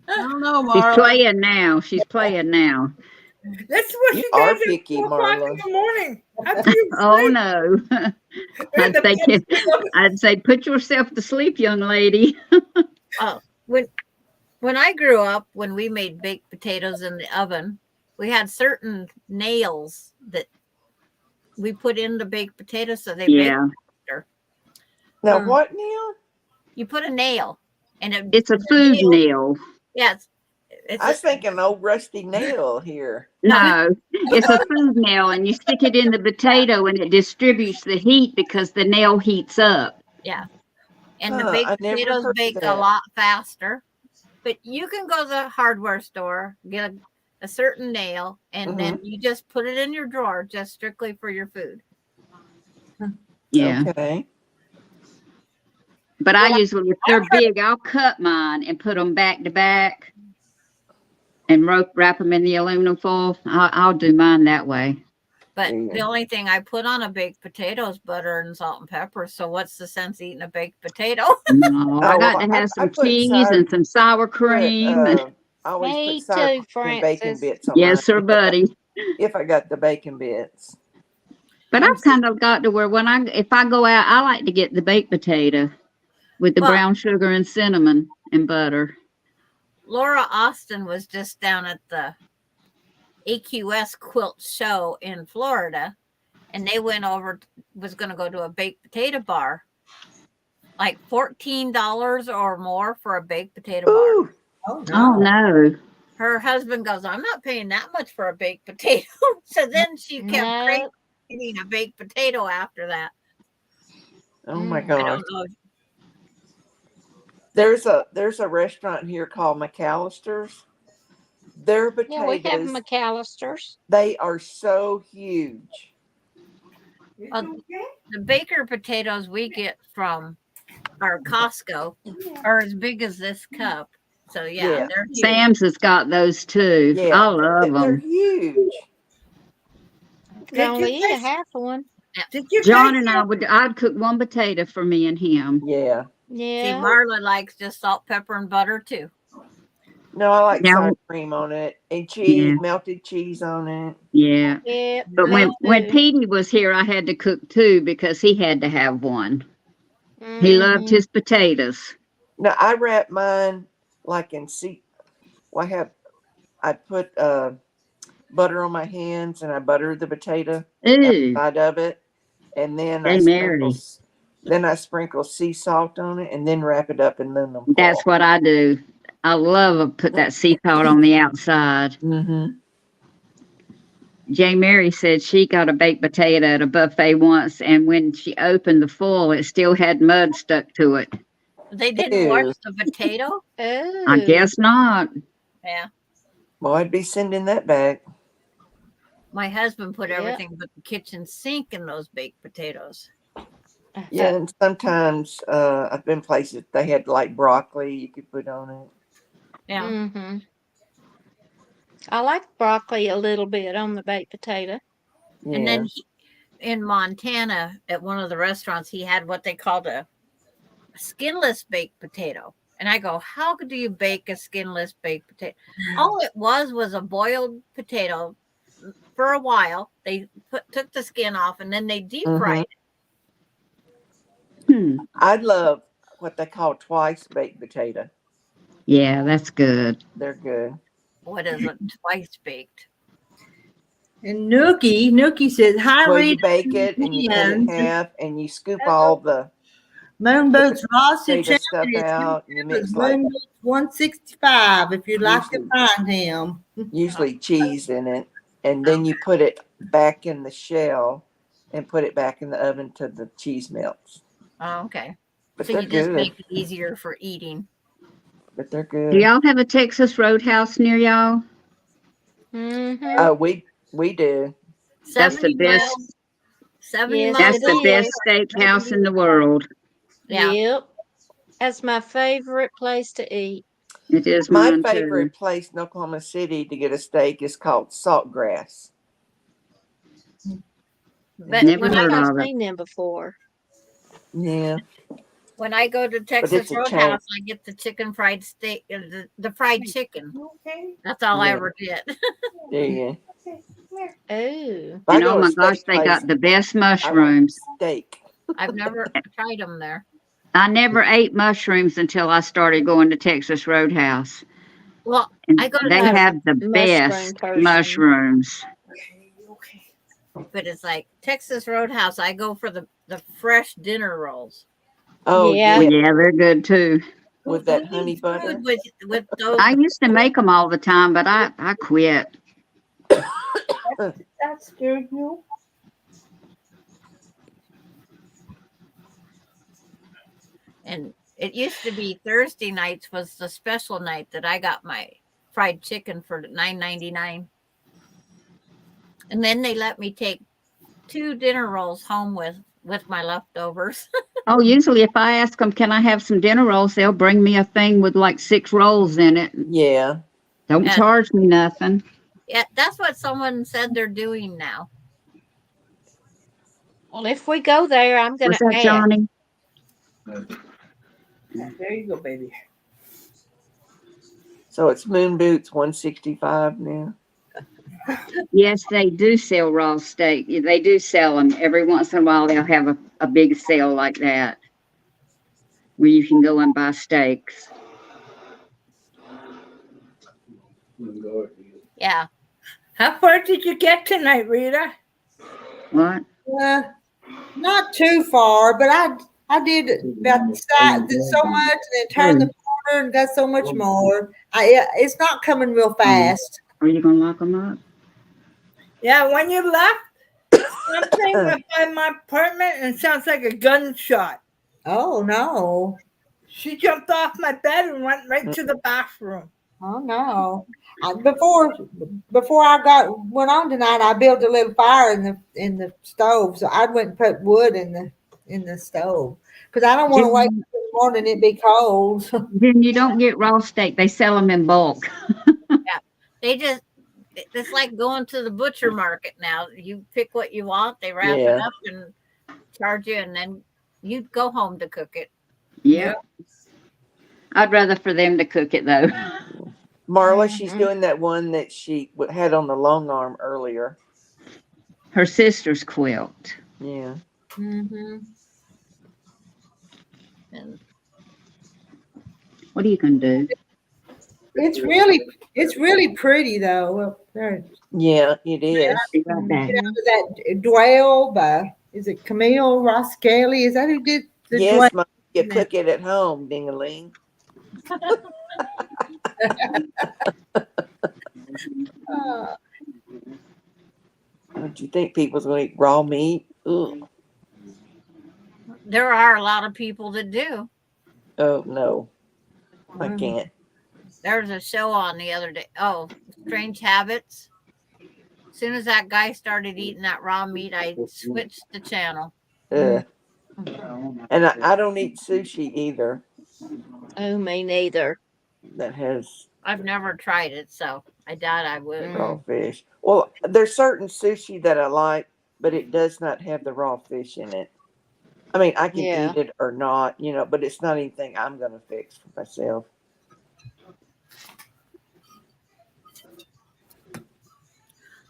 [SPEAKER 7] don't know,
[SPEAKER 3] She's
[SPEAKER 7] Marla.
[SPEAKER 3] playing now. She's playing now.
[SPEAKER 2] That's what
[SPEAKER 4] You
[SPEAKER 2] she
[SPEAKER 4] are
[SPEAKER 2] does at
[SPEAKER 4] picky,
[SPEAKER 2] 4 o'clock in
[SPEAKER 4] Marla.
[SPEAKER 2] the morning. After you
[SPEAKER 3] Oh
[SPEAKER 2] sleep.
[SPEAKER 3] no.
[SPEAKER 2] And the
[SPEAKER 3] I'd say put yourself to sleep, young lady.
[SPEAKER 5] Oh, when I grew up, when we made baked potatoes in the oven, we had certain nails that we put in the baked potatoes so they baked
[SPEAKER 3] Yeah.
[SPEAKER 5] faster.
[SPEAKER 4] Now, what, Neil?
[SPEAKER 5] You put a nail, and
[SPEAKER 3] It's a food nail.
[SPEAKER 5] Yeah, it's
[SPEAKER 4] I was thinking an old rusty nail here.
[SPEAKER 3] No, it's a food nail, and you stick it in the potato, and it distributes the heat because the nail heats up.
[SPEAKER 5] yeah, and the
[SPEAKER 4] Huh,
[SPEAKER 5] baked
[SPEAKER 4] I never
[SPEAKER 5] potatoes
[SPEAKER 4] heard
[SPEAKER 5] bake a
[SPEAKER 4] that.
[SPEAKER 5] lot faster. But you can go to the hardware store, get a certain nail, and then you just put it in your drawer just strictly for your food.
[SPEAKER 3] Yeah.
[SPEAKER 4] Okay.
[SPEAKER 3] But I usually, if they're big, I'll cut mine and put them back to back and wrap them in the aluminum foil. I'll do mine that way.
[SPEAKER 5] But the only thing I put on a baked potato is butter and salt and pepper. So what's the sense of eating a baked potato?
[SPEAKER 3] No, I got to have some cheese and some sour cream.
[SPEAKER 4] I always
[SPEAKER 6] Me
[SPEAKER 4] put sour
[SPEAKER 6] too,
[SPEAKER 4] cream and bacon
[SPEAKER 6] Francis.
[SPEAKER 4] bits on mine.
[SPEAKER 3] Yes, sir, buddy.
[SPEAKER 4] If I got the bacon bits.
[SPEAKER 3] But I've kind of got to where if I go out, I like to get the baked potato with the brown sugar and cinnamon and butter.
[SPEAKER 5] Laura Austin was just down at the AQS quilt show in Florida, and they went over, was going to go to a baked potato bar, like $14 or more for a baked potato bar.
[SPEAKER 3] Oh no.
[SPEAKER 5] Her husband goes, I'm not paying that much for a baked potato. So then she kept eating a baked potato after that.
[SPEAKER 4] Oh my gosh. There's a restaurant here called McAllister's. Their potatoes.
[SPEAKER 6] Yeah, we have McAllister's.
[SPEAKER 4] They are so huge.
[SPEAKER 5] The baker potatoes we get from our Costco are as big as this cup. So yeah. They're huge.
[SPEAKER 3] Sam's has got those too.
[SPEAKER 4] Yeah,
[SPEAKER 3] I love
[SPEAKER 4] they're
[SPEAKER 3] them.
[SPEAKER 4] huge.
[SPEAKER 6] Could only eat a half of one.
[SPEAKER 3] John and I'd cook one potato for me and him.
[SPEAKER 4] Yeah.
[SPEAKER 5] See, Marla likes just salt, pepper, and butter too.
[SPEAKER 4] No, I like sour cream on it and cheese, melted cheese on it.
[SPEAKER 3] Yeah. But when Petey was here, I had to cook two because he had to have one. He loved his potatoes.
[SPEAKER 4] Now I wrap mine like in I put butter on my hands and I butter the potato outside of it, and then I sprinkle sea salt on it and then wrap it up in aluminum foil.
[SPEAKER 3] That's what I do. I love to put that sea salt on the outside. J. Mary said she got a baked potato at a buffet once, and when she opened the foil, it still had mud stuck to it.
[SPEAKER 5] They didn't wash the potato?
[SPEAKER 3] I guess not.
[SPEAKER 5] Yeah.
[SPEAKER 4] Well, I'd be sending that back.
[SPEAKER 5] My husband put everything but the kitchen sink in those baked potatoes.
[SPEAKER 4] Yeah, and sometimes I've been places they had like broccoli you could put on it.
[SPEAKER 5] Yeah.
[SPEAKER 6] I like broccoli a little bit on the baked potato.
[SPEAKER 4] Yeah.
[SPEAKER 5] And then in Montana, at one of the restaurants, he had what they called a skinless baked potato. And I go, how do you bake a skinless baked potato? All it was a boiled potato. For a while, they took the skin off and then they deep fried
[SPEAKER 3] it.
[SPEAKER 4] I love what they call twice baked potato.
[SPEAKER 3] Yeah, that's good.
[SPEAKER 4] They're good.
[SPEAKER 5] What is it? Twice baked.
[SPEAKER 1] And Nookie says, "Hi,
[SPEAKER 4] well,
[SPEAKER 1] Rita."
[SPEAKER 4] You bake it and you cut it in half and you scoop all the
[SPEAKER 1] Moon Boots raw
[SPEAKER 4] stuff out and you mix like
[SPEAKER 1] 165 if you'd like to find him.
[SPEAKER 4] Usually cheese in it, and then you put it back in the shell and put it back in the oven till the cheese melts.
[SPEAKER 5] Oh, okay.
[SPEAKER 4] But
[SPEAKER 5] so
[SPEAKER 4] they're
[SPEAKER 5] you just
[SPEAKER 4] good.
[SPEAKER 5] make it easier for eating.
[SPEAKER 4] But they're good.
[SPEAKER 3] Do y'all have a Texas Roadhouse near y'all?
[SPEAKER 4] We do.
[SPEAKER 3] That's the best.
[SPEAKER 5] 70
[SPEAKER 3] That's the best steakhouse in the world.
[SPEAKER 5] Yeah.
[SPEAKER 6] Yep. That's my favorite place to eat.
[SPEAKER 3] It is
[SPEAKER 4] my
[SPEAKER 3] mine
[SPEAKER 4] favorite
[SPEAKER 3] too.
[SPEAKER 4] place in Oklahoma City to get a steak is called Saltgrass.
[SPEAKER 5] But
[SPEAKER 3] Never
[SPEAKER 5] when I
[SPEAKER 3] heard
[SPEAKER 6] I've
[SPEAKER 3] of it.
[SPEAKER 6] seen them before.
[SPEAKER 4] Yeah,
[SPEAKER 5] go to
[SPEAKER 4] but
[SPEAKER 5] Texas
[SPEAKER 4] it's a
[SPEAKER 5] Roadhouse,
[SPEAKER 4] chain.
[SPEAKER 5] I get the chicken fried steak, the fried chicken.
[SPEAKER 2] Okay.
[SPEAKER 5] That's all I
[SPEAKER 4] Yeah.
[SPEAKER 5] ever did.
[SPEAKER 4] There you go.
[SPEAKER 2] Okay. Come here.
[SPEAKER 6] Oh,
[SPEAKER 4] If I
[SPEAKER 3] And oh
[SPEAKER 4] go to a
[SPEAKER 3] my gosh,
[SPEAKER 4] steak
[SPEAKER 3] they
[SPEAKER 4] place,
[SPEAKER 3] got the best
[SPEAKER 4] I want
[SPEAKER 3] mushrooms.
[SPEAKER 4] steak.
[SPEAKER 5] I've never tried them there.
[SPEAKER 3] I never ate mushrooms until I started going to Texas Roadhouse.
[SPEAKER 5] Well,
[SPEAKER 3] And
[SPEAKER 5] I go to
[SPEAKER 3] they
[SPEAKER 6] not a
[SPEAKER 3] have the
[SPEAKER 6] mushroom
[SPEAKER 3] best
[SPEAKER 6] person.
[SPEAKER 3] mushrooms.
[SPEAKER 2] Okay. Okay.
[SPEAKER 5] but it's like Texas Roadhouse. I go for the fresh dinner rolls.
[SPEAKER 4] Oh
[SPEAKER 6] Yeah.
[SPEAKER 3] Well,
[SPEAKER 4] yeah,
[SPEAKER 3] yeah, they're good too.
[SPEAKER 4] with that honey butter.
[SPEAKER 5] Food with those.
[SPEAKER 3] I used to make them all the time, but I quit.
[SPEAKER 2] That scared you?
[SPEAKER 5] And it used to be Thursday nights was the special night that I got my fried chicken for $9.99. And then they let me take 2 dinner rolls home with my leftovers.
[SPEAKER 3] Oh, usually if I ask them, can I have some dinner rolls, they'll bring me a thing with like 6 rolls in it.
[SPEAKER 4] Yeah.
[SPEAKER 3] Don't
[SPEAKER 5] And
[SPEAKER 3] charge me nothing.
[SPEAKER 5] yeah, that's what someone said they're doing now.
[SPEAKER 6] Well, if we go there, I'm going
[SPEAKER 3] What's
[SPEAKER 6] to
[SPEAKER 3] that,
[SPEAKER 6] ask.
[SPEAKER 3] Johnny?
[SPEAKER 2] There you go, baby.
[SPEAKER 4] So it's Moon Boots 165 now.
[SPEAKER 3] Yes, they do sell raw steak. They do sell them. Every once in a while, they'll have a big sale like that where you can go and buy steaks.
[SPEAKER 5] Yeah.
[SPEAKER 2] How far did you get tonight, Rita?
[SPEAKER 3] What?
[SPEAKER 1] Not too far, but I did about the side did so much, and then turned the corner and got so much more. It's not coming real fast.
[SPEAKER 3] Are you gonna lock them up?
[SPEAKER 2] Yeah, when you left, something went by my apartment and it sounds like a gunshot.
[SPEAKER 1] Oh no!
[SPEAKER 2] She jumped off my bed and went right to the bathroom.
[SPEAKER 1] Oh no! Before I went on tonight, I built a little fire in the stove, so I went and put wood in the stove because I don't want to wake up in the morning and it be cold.
[SPEAKER 3] Then you don't get raw steak. They sell them in bulk.
[SPEAKER 5] It's like going to the butcher market now. You pick what you want, they wrap it up and charge you, and then you go home to cook it.
[SPEAKER 3] Yeah. I'd rather for them to cook it though.
[SPEAKER 4] Marla, she's doing that one that she had on the long arm earlier.
[SPEAKER 3] Her sister's quilt.
[SPEAKER 4] Yeah.
[SPEAKER 1] Mm-hmm.
[SPEAKER 5] And
[SPEAKER 3] What are you gonna do?
[SPEAKER 1] It's really pretty though.
[SPEAKER 4] Yeah, it is.
[SPEAKER 3] Right back.
[SPEAKER 1] That Dwell by is it Camille Ross Kelly? Is that who did the
[SPEAKER 4] Yes,
[SPEAKER 1] Dwell?
[SPEAKER 4] you cook it at home, ding-a-ling. Don't you think people's going to eat raw meat? Ugh.
[SPEAKER 5] there are a lot of people that do.
[SPEAKER 4] Oh, no. I can't.
[SPEAKER 5] There was a show on the other day. Oh, Strange Habits. As soon as that guy started eating that raw meat, I switched the channel.
[SPEAKER 4] And I don't eat sushi either.
[SPEAKER 6] Oh, me neither.
[SPEAKER 4] That has
[SPEAKER 5] I've never tried it, so I doubt I would.
[SPEAKER 4] raw fish. Well, there's certain sushi that I like, but it does not have the raw fish in it. I mean, I can eat it or not, but it's not anything I'm going to fix for myself.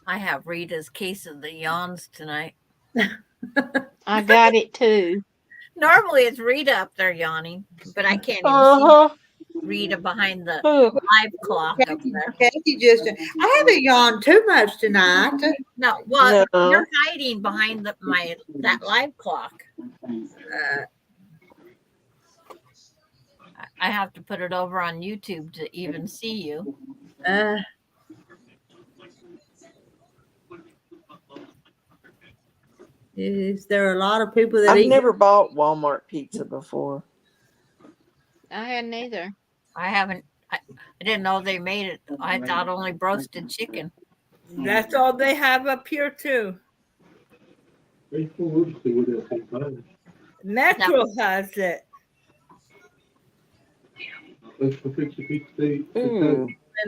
[SPEAKER 5] I have Rita's case of the yawns tonight.
[SPEAKER 6] I got it too.
[SPEAKER 5] Normally it's Rita up there yawning, but I can't even see Rita behind the live clock up there.
[SPEAKER 1] I haven't yawned too much tonight.
[SPEAKER 5] No, well, you're hiding behind that live clock. I have to put it over on YouTube to even see you.
[SPEAKER 1] Is there a lot of people that
[SPEAKER 4] I've
[SPEAKER 1] eat?
[SPEAKER 4] never bought Walmart pizza before.
[SPEAKER 6] I hadn't either.
[SPEAKER 5] I haven't. I didn't know they made it. I thought only roasted chicken.
[SPEAKER 2] That's all they have up here too. Metro has it.
[SPEAKER 1] When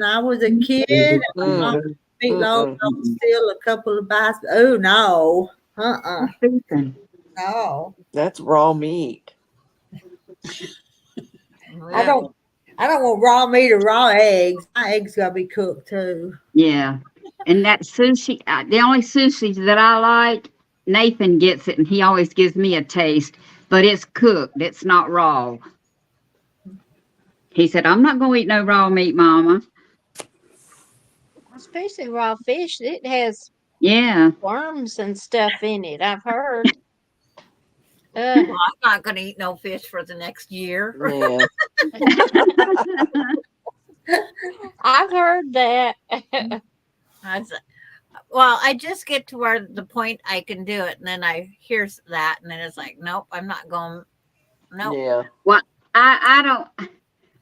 [SPEAKER 1] I was a kid, meatloaf, I would steal a couple of bites. Oh no! Uh-uh.
[SPEAKER 3] Beefing.
[SPEAKER 1] No.
[SPEAKER 4] That's raw meat.
[SPEAKER 1] I don't want raw meat or raw eggs. My eggs gotta be cooked too.
[SPEAKER 3] Yeah. And that sushi, the only sushi that I like, Nathan gets it and he always gives me a taste, but it's cooked. It's not raw. He said, I'm not going to eat no raw meat, Mama.
[SPEAKER 6] Especially raw fish. It has
[SPEAKER 3] Yeah.
[SPEAKER 6] worms and stuff in it, I've heard.
[SPEAKER 5] Well, I'm not going to eat no fish for the next year.
[SPEAKER 4] Yeah.
[SPEAKER 6] I've heard that.
[SPEAKER 5] Well, I just get to where the point I can do it, and then I hear that, and then it's like, nope, I'm not going. Nope.
[SPEAKER 4] Yeah.
[SPEAKER 3] Well, I don't.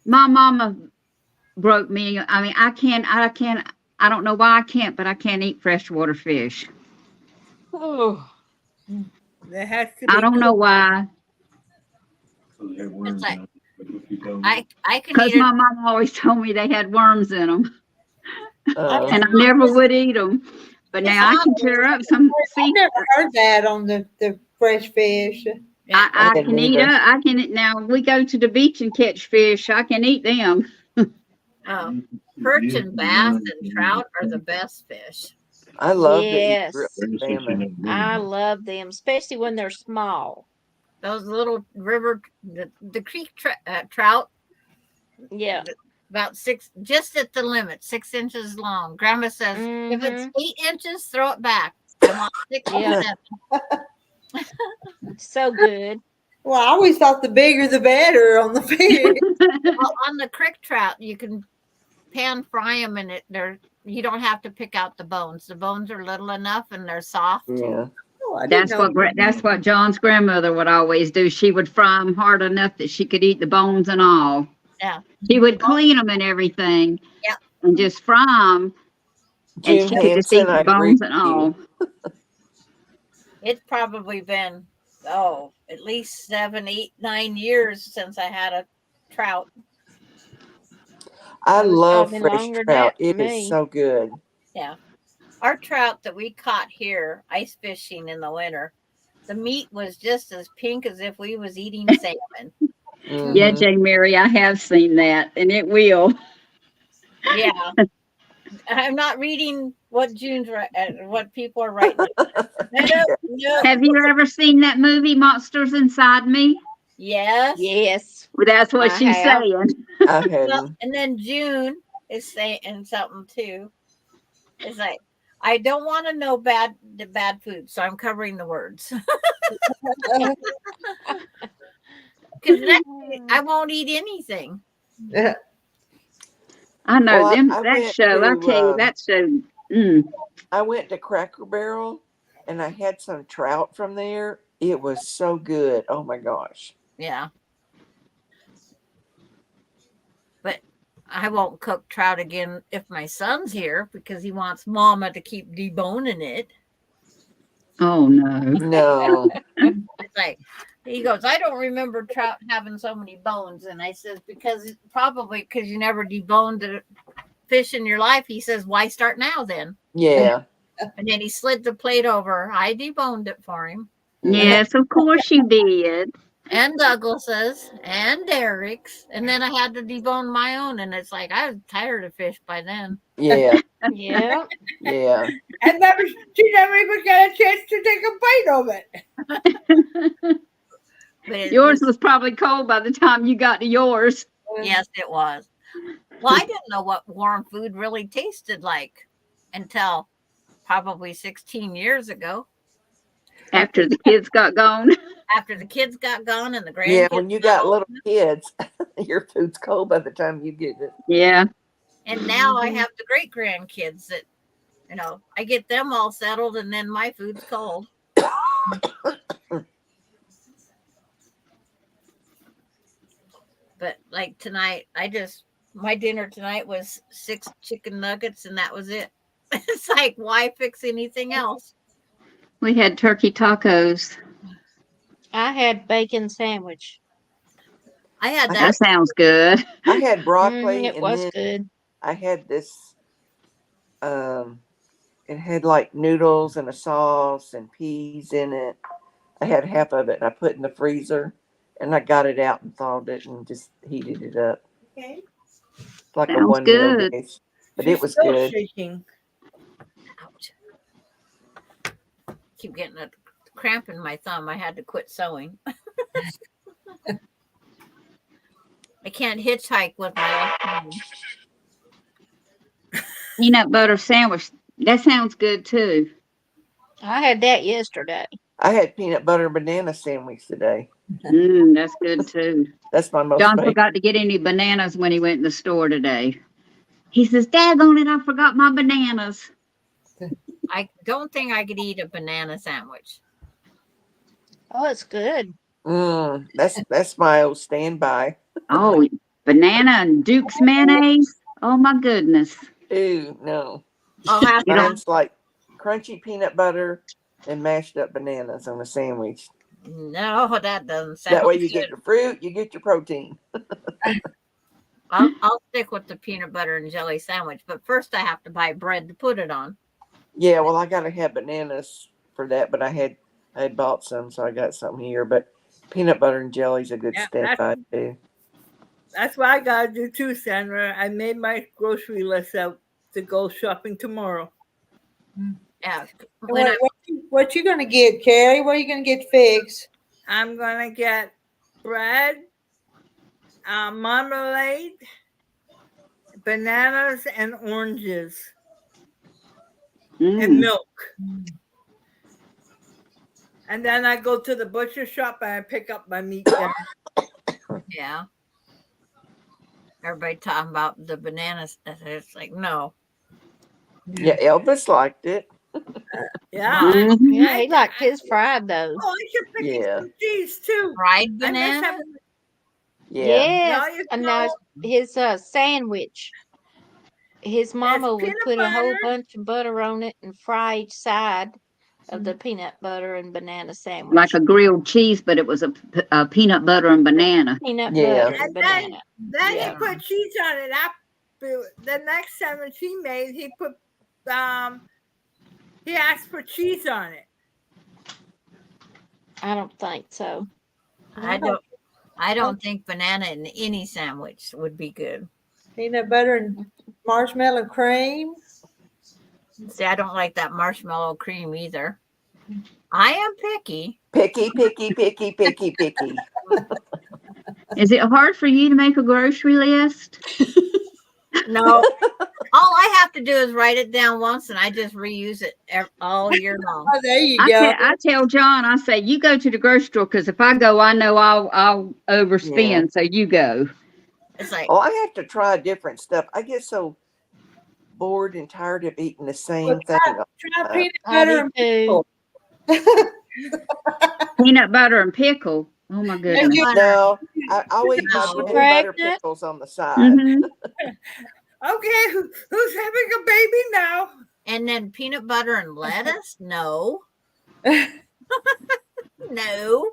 [SPEAKER 3] My mama broke me. I mean, I don't know why I can't, but I can't eat freshwater fish.
[SPEAKER 6] Oh.
[SPEAKER 2] There has to be.
[SPEAKER 3] I don't know why.
[SPEAKER 5] It's like I can
[SPEAKER 3] Because
[SPEAKER 5] eat it.
[SPEAKER 3] my mom always told me they had worms in them,
[SPEAKER 4] Uh,
[SPEAKER 3] and I never would eat them. But now I can tear up some
[SPEAKER 1] I
[SPEAKER 3] sea.
[SPEAKER 1] never heard that on the fresh fish.
[SPEAKER 3] I
[SPEAKER 4] didn't
[SPEAKER 3] can eat
[SPEAKER 4] either.
[SPEAKER 3] it. I can now. We go to the beach and catch fish. I can eat them.
[SPEAKER 5] Perch and bass and trout are the best fish.
[SPEAKER 4] I love
[SPEAKER 6] Yes.
[SPEAKER 4] to eat salmon.
[SPEAKER 6] I love them, especially when they're small.
[SPEAKER 5] Those little river, the creek trout,
[SPEAKER 6] Yeah.
[SPEAKER 5] about 6, just at the limit, 6 inches long. Grandma says, if it's 8 inches, throw it back. I want 6
[SPEAKER 6] Yeah.
[SPEAKER 5] or 7.
[SPEAKER 6] So good.
[SPEAKER 1] Well, I always thought the bigger the better on the fish.
[SPEAKER 5] Well, on the creek trout, you can pan fry them, and you don't have to pick out the bones. The bones are little enough, and they're soft.
[SPEAKER 4] Yeah.
[SPEAKER 1] Oh, I didn't
[SPEAKER 3] That's
[SPEAKER 1] know.
[SPEAKER 3] what John's grandmother would always do. She would fry them hard enough that she could eat the bones and all.
[SPEAKER 5] Yeah.
[SPEAKER 3] She would clean them and everything.
[SPEAKER 5] Yep.
[SPEAKER 3] And just fry them, and
[SPEAKER 4] June
[SPEAKER 3] she could just eat
[SPEAKER 4] Hansen, I
[SPEAKER 3] the
[SPEAKER 4] agree
[SPEAKER 3] bones
[SPEAKER 4] with
[SPEAKER 3] and all.
[SPEAKER 5] It's probably been, at least 7, 8, 9 years since I had a trout.
[SPEAKER 4] I
[SPEAKER 6] That was
[SPEAKER 4] love
[SPEAKER 6] probably
[SPEAKER 4] fresh
[SPEAKER 6] longer
[SPEAKER 4] trout.
[SPEAKER 6] than
[SPEAKER 4] It is
[SPEAKER 6] me.
[SPEAKER 4] so good.
[SPEAKER 5] Yeah. Our trout that we caught here, ice fishing in the winter, the meat was just as pink as if we was eating salmon.
[SPEAKER 3] Yeah,
[SPEAKER 4] Mhm.
[SPEAKER 3] Jane Mary, I have seen that, and it will.
[SPEAKER 5] Yeah. I'm not reading what what people are writing. No.
[SPEAKER 3] Have you ever seen that movie, Monsters Inside Me?
[SPEAKER 5] Yes.
[SPEAKER 6] Yes.
[SPEAKER 3] Well, that's what
[SPEAKER 6] I
[SPEAKER 3] she's
[SPEAKER 6] have.
[SPEAKER 3] saying.
[SPEAKER 4] I
[SPEAKER 5] Well,
[SPEAKER 4] hadn't.
[SPEAKER 5] and then June is saying something too. It's like, I don't want to know the bad food, so I'm covering the words. Because I won't eat anything.
[SPEAKER 3] I know
[SPEAKER 4] Well,
[SPEAKER 3] them.
[SPEAKER 4] I
[SPEAKER 3] That
[SPEAKER 4] went
[SPEAKER 3] show. I tell you,
[SPEAKER 4] to
[SPEAKER 3] that show. Mm,
[SPEAKER 4] I went to Cracker Barrel and I had some trout from there. It was so good. Oh my gosh.
[SPEAKER 5] Yeah. But I won't cook trout again if my son's here because he wants Mama to keep deboning it.
[SPEAKER 3] oh no.
[SPEAKER 4] No.
[SPEAKER 5] It's like, he goes, I don't remember trout having so many bones. And I says, probably because you never deboned a fish in your life. He says, why start now then?
[SPEAKER 4] Yeah.
[SPEAKER 5] And then he slid the plate over. I deboned it for him.
[SPEAKER 3] Yes, of course you did.
[SPEAKER 5] And Douglas's and Derek's. And then I had to debone my own. And it's like, I was tired of fish by then.
[SPEAKER 4] Yeah.
[SPEAKER 6] Yeah.
[SPEAKER 4] Yeah.
[SPEAKER 2] And she never even got a chance to take a bite of it.
[SPEAKER 5] But
[SPEAKER 3] Yours was probably cold by the time you got to yours.
[SPEAKER 5] Yes, it was. Well, I didn't know what warm food really tasted like until probably 16 years ago.
[SPEAKER 3] After the kids got gone.
[SPEAKER 5] After the kids got gone and the grandkids.
[SPEAKER 4] Yeah. When you got
[SPEAKER 5] got
[SPEAKER 4] little
[SPEAKER 5] older.
[SPEAKER 4] kids, your food's cold by the time you get it.
[SPEAKER 3] Yeah.
[SPEAKER 5] And now I have the great grandkids that, I get them all settled and then my food's cold. But like tonight, my dinner tonight was 6 chicken nuggets and that was it. It's like, why fix anything else?
[SPEAKER 3] We had turkey tacos.
[SPEAKER 6] I had bacon sandwich.
[SPEAKER 5] I had
[SPEAKER 4] I
[SPEAKER 5] that.
[SPEAKER 3] That sounds good.
[SPEAKER 4] I had broccoli
[SPEAKER 6] It
[SPEAKER 4] and
[SPEAKER 6] was
[SPEAKER 4] then
[SPEAKER 6] good.
[SPEAKER 4] I had this it had like noodles and a sauce and peas in it. I had half of it and I put in the freezer and I got it out and thawed it and just heated it up.
[SPEAKER 2] Okay.
[SPEAKER 4] It's like a
[SPEAKER 3] Sounds
[SPEAKER 4] one meal
[SPEAKER 3] good.
[SPEAKER 4] dish. But
[SPEAKER 2] She's
[SPEAKER 4] it was
[SPEAKER 2] still
[SPEAKER 4] good.
[SPEAKER 2] shaking.
[SPEAKER 5] Ouch. Keep getting a cramp in my thumb. I had to quit sewing. I can't hitchhike with my left hand.
[SPEAKER 3] Peanut butter sandwich. That sounds good too.
[SPEAKER 6] I had that yesterday.
[SPEAKER 4] I had peanut butter and banana sandwich today.
[SPEAKER 3] That's good too.
[SPEAKER 4] That's my most
[SPEAKER 3] John
[SPEAKER 4] favorite.
[SPEAKER 3] forgot to get any bananas when he went in the store today. He says, "Daggone it, I forgot my bananas."
[SPEAKER 5] I don't think I could eat a banana sandwich.
[SPEAKER 6] Oh, it's good.
[SPEAKER 4] That's my old standby.
[SPEAKER 3] Oh, banana and Duke's mayonnaise. Oh my goodness.
[SPEAKER 4] Ooh, no.
[SPEAKER 5] I'll have
[SPEAKER 3] You don't-
[SPEAKER 5] to.
[SPEAKER 4] Mine's like crunchy peanut butter and mashed up bananas on a sandwich.
[SPEAKER 5] No, that doesn't sound
[SPEAKER 4] That way you
[SPEAKER 5] good.
[SPEAKER 4] get your fruit, you get your protein.
[SPEAKER 5] I'll stick with the peanut butter and jelly sandwich, but first I have to buy bread to put it on.
[SPEAKER 4] Yeah, well, I gotta have bananas for that, but I had bought some, so I got some here. But peanut butter and jelly's a good
[SPEAKER 2] Yeah,
[SPEAKER 4] standby too.
[SPEAKER 2] That's what I gotta do too, Sandra. I made my grocery list out to go shopping tomorrow.
[SPEAKER 5] Yeah.
[SPEAKER 1] What you gonna get, Carrie? What are you gonna get fixed?
[SPEAKER 2] I'm gonna get bread, marmalade, bananas, and oranges, and milk. And then I go to the butcher shop and I pick up my meat there.
[SPEAKER 5] Yeah. Everybody talking about the bananas. It's like, no.
[SPEAKER 4] Yeah, Elvis liked it.
[SPEAKER 2] Yeah.
[SPEAKER 6] Yeah, he liked his fried though.
[SPEAKER 2] Oh, I should pick
[SPEAKER 4] Yeah.
[SPEAKER 2] some cheese too.
[SPEAKER 5] Fried
[SPEAKER 2] I miss
[SPEAKER 5] banana?
[SPEAKER 2] having
[SPEAKER 4] Yeah.
[SPEAKER 6] Yes,
[SPEAKER 2] Now you
[SPEAKER 6] and now
[SPEAKER 2] know-
[SPEAKER 6] his sandwich. His mama would
[SPEAKER 2] peanut
[SPEAKER 6] put a whole
[SPEAKER 2] butter.
[SPEAKER 6] bunch of butter on it and fry each side of the peanut butter and banana sandwich.
[SPEAKER 3] Like a grilled cheese, but it was a peanut butter and banana.
[SPEAKER 6] Peanut
[SPEAKER 4] Yeah.
[SPEAKER 6] butter and
[SPEAKER 2] And
[SPEAKER 6] banana.
[SPEAKER 2] then
[SPEAKER 6] Yeah.
[SPEAKER 2] he put cheese on it. After the next sandwich he made, he put he asked for cheese on it.
[SPEAKER 6] I don't think so.
[SPEAKER 5] I don't think banana in any sandwich would be good.
[SPEAKER 1] Peanut butter and marshmallow cream.
[SPEAKER 5] See, I don't like that marshmallow cream either. I am picky.
[SPEAKER 4] Picky, picky, picky, picky, picky.
[SPEAKER 3] Is it hard for you to make a grocery list?
[SPEAKER 5] No. All I have to do is write it down once and I just reuse it all year long.
[SPEAKER 1] Oh, there you go.
[SPEAKER 3] I tell John, I say, you go to the grocery store because if I go, I know I'll overspend.
[SPEAKER 4] Yeah.
[SPEAKER 3] So you go.
[SPEAKER 5] It's like,
[SPEAKER 4] Oh, I have to try different stuff. I get so bored and tired of eating the same thing.
[SPEAKER 1] Try peanut
[SPEAKER 6] I
[SPEAKER 1] butter
[SPEAKER 6] do
[SPEAKER 1] and
[SPEAKER 6] too.
[SPEAKER 1] pickle.
[SPEAKER 3] Peanut butter and pickle. Oh my goodness.
[SPEAKER 4] No, I'll eat my
[SPEAKER 5] No.
[SPEAKER 4] peanut butter
[SPEAKER 6] Pregnant?
[SPEAKER 4] pickles on the side.
[SPEAKER 3] Mhm.
[SPEAKER 2] Okay, who's having a baby now?
[SPEAKER 5] and then peanut butter and lettuce? No. No.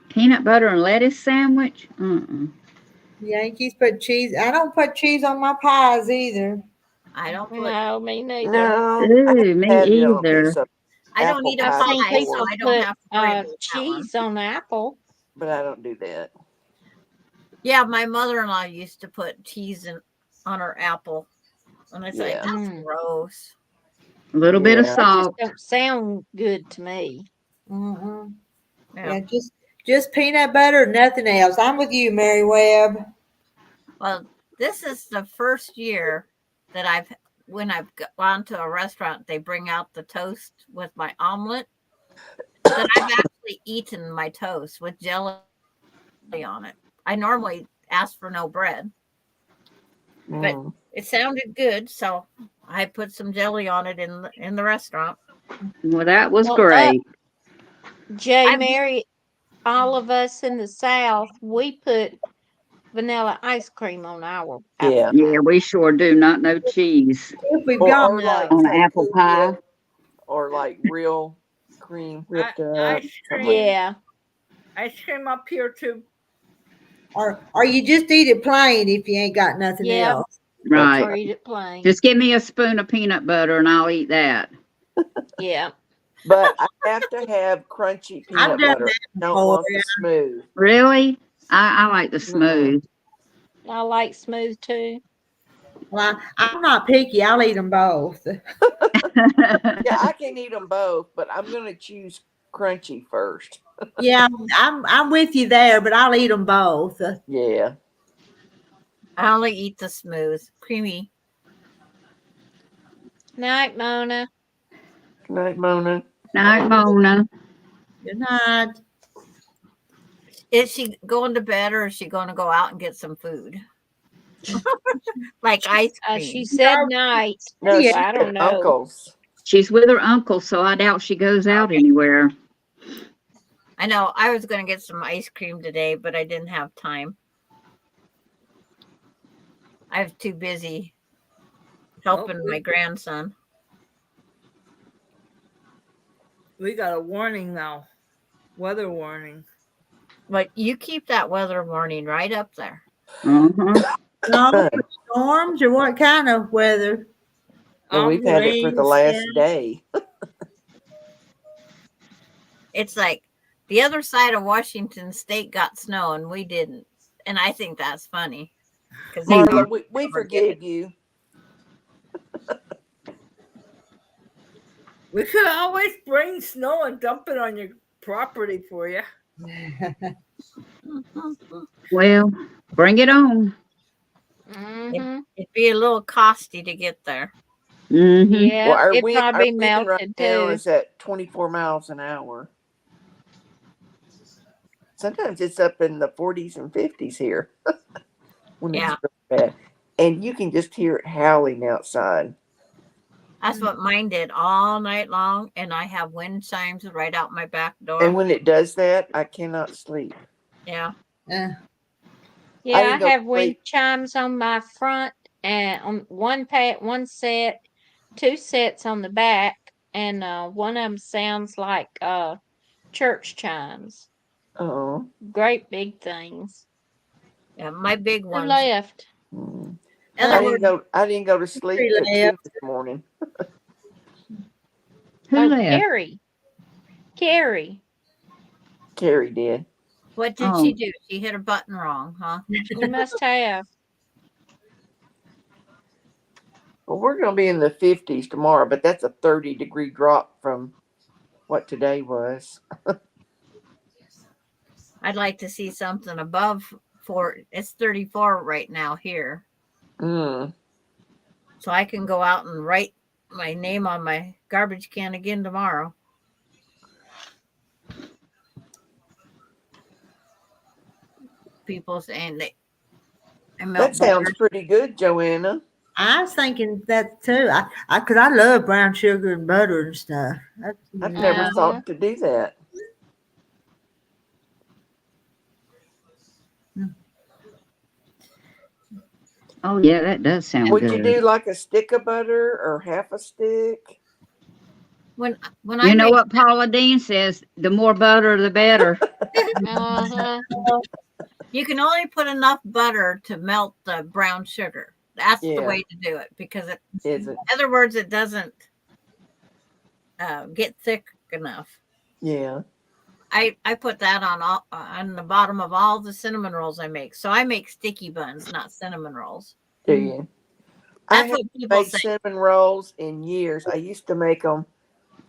[SPEAKER 3] Peanut butter and lettuce sandwich?
[SPEAKER 1] Yankees put cheese. I don't put cheese on my pies either.
[SPEAKER 5] I don't put,
[SPEAKER 6] No, me neither.
[SPEAKER 4] No,
[SPEAKER 3] Ooh, me
[SPEAKER 4] had it on a
[SPEAKER 3] either.
[SPEAKER 4] piece of
[SPEAKER 5] I don't
[SPEAKER 4] apple
[SPEAKER 5] eat a
[SPEAKER 4] pie
[SPEAKER 6] I've seen
[SPEAKER 5] pie,
[SPEAKER 6] people
[SPEAKER 5] so I don't
[SPEAKER 6] put
[SPEAKER 5] have to worry about that one.
[SPEAKER 6] cheese on apple.
[SPEAKER 4] but I don't do that.
[SPEAKER 5] Yeah, my mother-in-law used to put cheese on her apple. And it's like,
[SPEAKER 4] Yeah.
[SPEAKER 5] that's gross.
[SPEAKER 3] A little bit of
[SPEAKER 4] Yeah.
[SPEAKER 6] That just
[SPEAKER 3] salt.
[SPEAKER 6] don't sound good to me.
[SPEAKER 1] Mm-mm.
[SPEAKER 5] Yeah.
[SPEAKER 1] Yeah, just peanut butter, nothing else. I'm with you, Mary Webb.
[SPEAKER 5] Well, this is the first year that when I've gone to a restaurant, they bring out the toast with my omelet, that I've actually eaten my toast with jelly on it. I normally ask for no bread, but it sounded good, so I put some jelly on it in the restaurant.
[SPEAKER 3] Well, that was
[SPEAKER 6] Well,
[SPEAKER 3] great.
[SPEAKER 6] Mary, all of us in the South, we put vanilla ice cream on our apple
[SPEAKER 4] Yeah.
[SPEAKER 3] Yeah, we sure do. Not no cheese
[SPEAKER 1] If we've
[SPEAKER 4] Or,
[SPEAKER 1] got
[SPEAKER 4] or
[SPEAKER 6] No.
[SPEAKER 4] like
[SPEAKER 3] on
[SPEAKER 4] say,
[SPEAKER 3] apple pie.
[SPEAKER 4] Cool or like real cream whipped up.
[SPEAKER 2] Ice
[SPEAKER 4] something
[SPEAKER 2] cream.
[SPEAKER 4] like
[SPEAKER 6] Yeah.
[SPEAKER 2] Ice cream up here too.
[SPEAKER 1] or you just eat it plain if you ain't got nothing
[SPEAKER 6] Yeah.
[SPEAKER 1] else.
[SPEAKER 3] Right.
[SPEAKER 6] Or eat it plain.
[SPEAKER 3] Just give me a spoon of peanut butter and I'll eat that.
[SPEAKER 6] Yeah.
[SPEAKER 4] But I have to have crunchy
[SPEAKER 1] I've
[SPEAKER 4] peanut
[SPEAKER 1] done
[SPEAKER 4] butter.
[SPEAKER 1] that
[SPEAKER 4] I don't
[SPEAKER 1] before.
[SPEAKER 4] want the smooth.
[SPEAKER 3] Really? I like the smooth.
[SPEAKER 6] I like smooth too.
[SPEAKER 1] Well, I'm not picky. I'll eat them both.
[SPEAKER 4] Yeah, I can eat them both, but I'm going to choose crunchy first.
[SPEAKER 1] Yeah, I'm with you there, but I'll eat them both.
[SPEAKER 4] Yeah.
[SPEAKER 5] I only eat the smooth, creamy.
[SPEAKER 6] Night, Mona.
[SPEAKER 4] Good night, Mona.
[SPEAKER 3] Night, Mona.
[SPEAKER 1] Good night.
[SPEAKER 5] Is she going to bed or is she going to go out and get some food? Like ice cream.
[SPEAKER 6] She said night.
[SPEAKER 4] No,
[SPEAKER 1] Yeah.
[SPEAKER 4] she's
[SPEAKER 6] I don't
[SPEAKER 4] at
[SPEAKER 6] know.
[SPEAKER 4] Uncle's.
[SPEAKER 3] She's with her uncle, so I doubt she goes out anywhere.
[SPEAKER 5] I know I was going to get some ice cream today, but I didn't have time. I was too busy helping my grandson.
[SPEAKER 2] We got a warning now. Weather warning.
[SPEAKER 5] But you keep that weather warning right up there.
[SPEAKER 3] Uh-huh.
[SPEAKER 1] No, storms or what kind of weather?
[SPEAKER 4] Well, we've had it for the last day.
[SPEAKER 5] It's like the other side of Washington State got snow and we didn't. And I think that's funny.
[SPEAKER 4] Marla, we forgive you.
[SPEAKER 2] We could always bring snow and dump it on your property for you.
[SPEAKER 3] Well, bring it on.
[SPEAKER 6] Mm-hmm.
[SPEAKER 5] It'd be a little costly to get there.
[SPEAKER 3] Mm-hmm.
[SPEAKER 6] Yeah,
[SPEAKER 4] Well,
[SPEAKER 6] it probably
[SPEAKER 4] wind
[SPEAKER 6] melted
[SPEAKER 4] right now
[SPEAKER 6] too.
[SPEAKER 4] is at 24 miles an hour. Sometimes it's up in the 40s and 50s here when it's really bad. And you can just hear it howling outside.
[SPEAKER 5] That's what mine did all night long. And I have wind chimes right out my back door.
[SPEAKER 4] And when it does that, I cannot sleep.
[SPEAKER 5] Yeah.
[SPEAKER 6] Yeah, I have wind chimes on my front and on one set, two sets on the back, and one of them sounds like church chimes.
[SPEAKER 4] Oh.
[SPEAKER 6] Great big things.
[SPEAKER 5] Yeah, my big one
[SPEAKER 6] left.
[SPEAKER 4] I didn't go to sleep till 2 this morning.
[SPEAKER 3] Who left?
[SPEAKER 6] Carrie.
[SPEAKER 4] Carrie did.
[SPEAKER 5] What did she do? She hit a button wrong, huh?
[SPEAKER 6] You must have.
[SPEAKER 4] Well, we're going to be in the 50s tomorrow, but that's a 30-degree drop from what today was.
[SPEAKER 5] I'd like to see something above 4. It's 34 right now here.
[SPEAKER 4] Mm.
[SPEAKER 5] So I can go out and write my name on my garbage can again tomorrow. People saying
[SPEAKER 4] that sounds pretty good, Joanna.
[SPEAKER 1] I was thinking that too. Because I love brown sugar and butter and stuff.
[SPEAKER 4] I've never thought to do that.
[SPEAKER 3] Oh yeah, that does sound good.
[SPEAKER 4] Would you do like a stick of butter or half a stick?
[SPEAKER 5] When
[SPEAKER 3] you know what Paula Dean says, the more butter the better.
[SPEAKER 5] You can only put enough butter to melt the brown sugar. That's the way to do it, because in other words, it doesn't get thick enough.
[SPEAKER 4] Yeah.
[SPEAKER 5] I put that on the bottom of all the cinnamon rolls I make. So I make sticky buns, not cinnamon rolls.
[SPEAKER 4] Do you?
[SPEAKER 5] That's
[SPEAKER 4] I
[SPEAKER 5] what people
[SPEAKER 4] made
[SPEAKER 5] say.
[SPEAKER 4] cinnamon rolls in years. I used to make them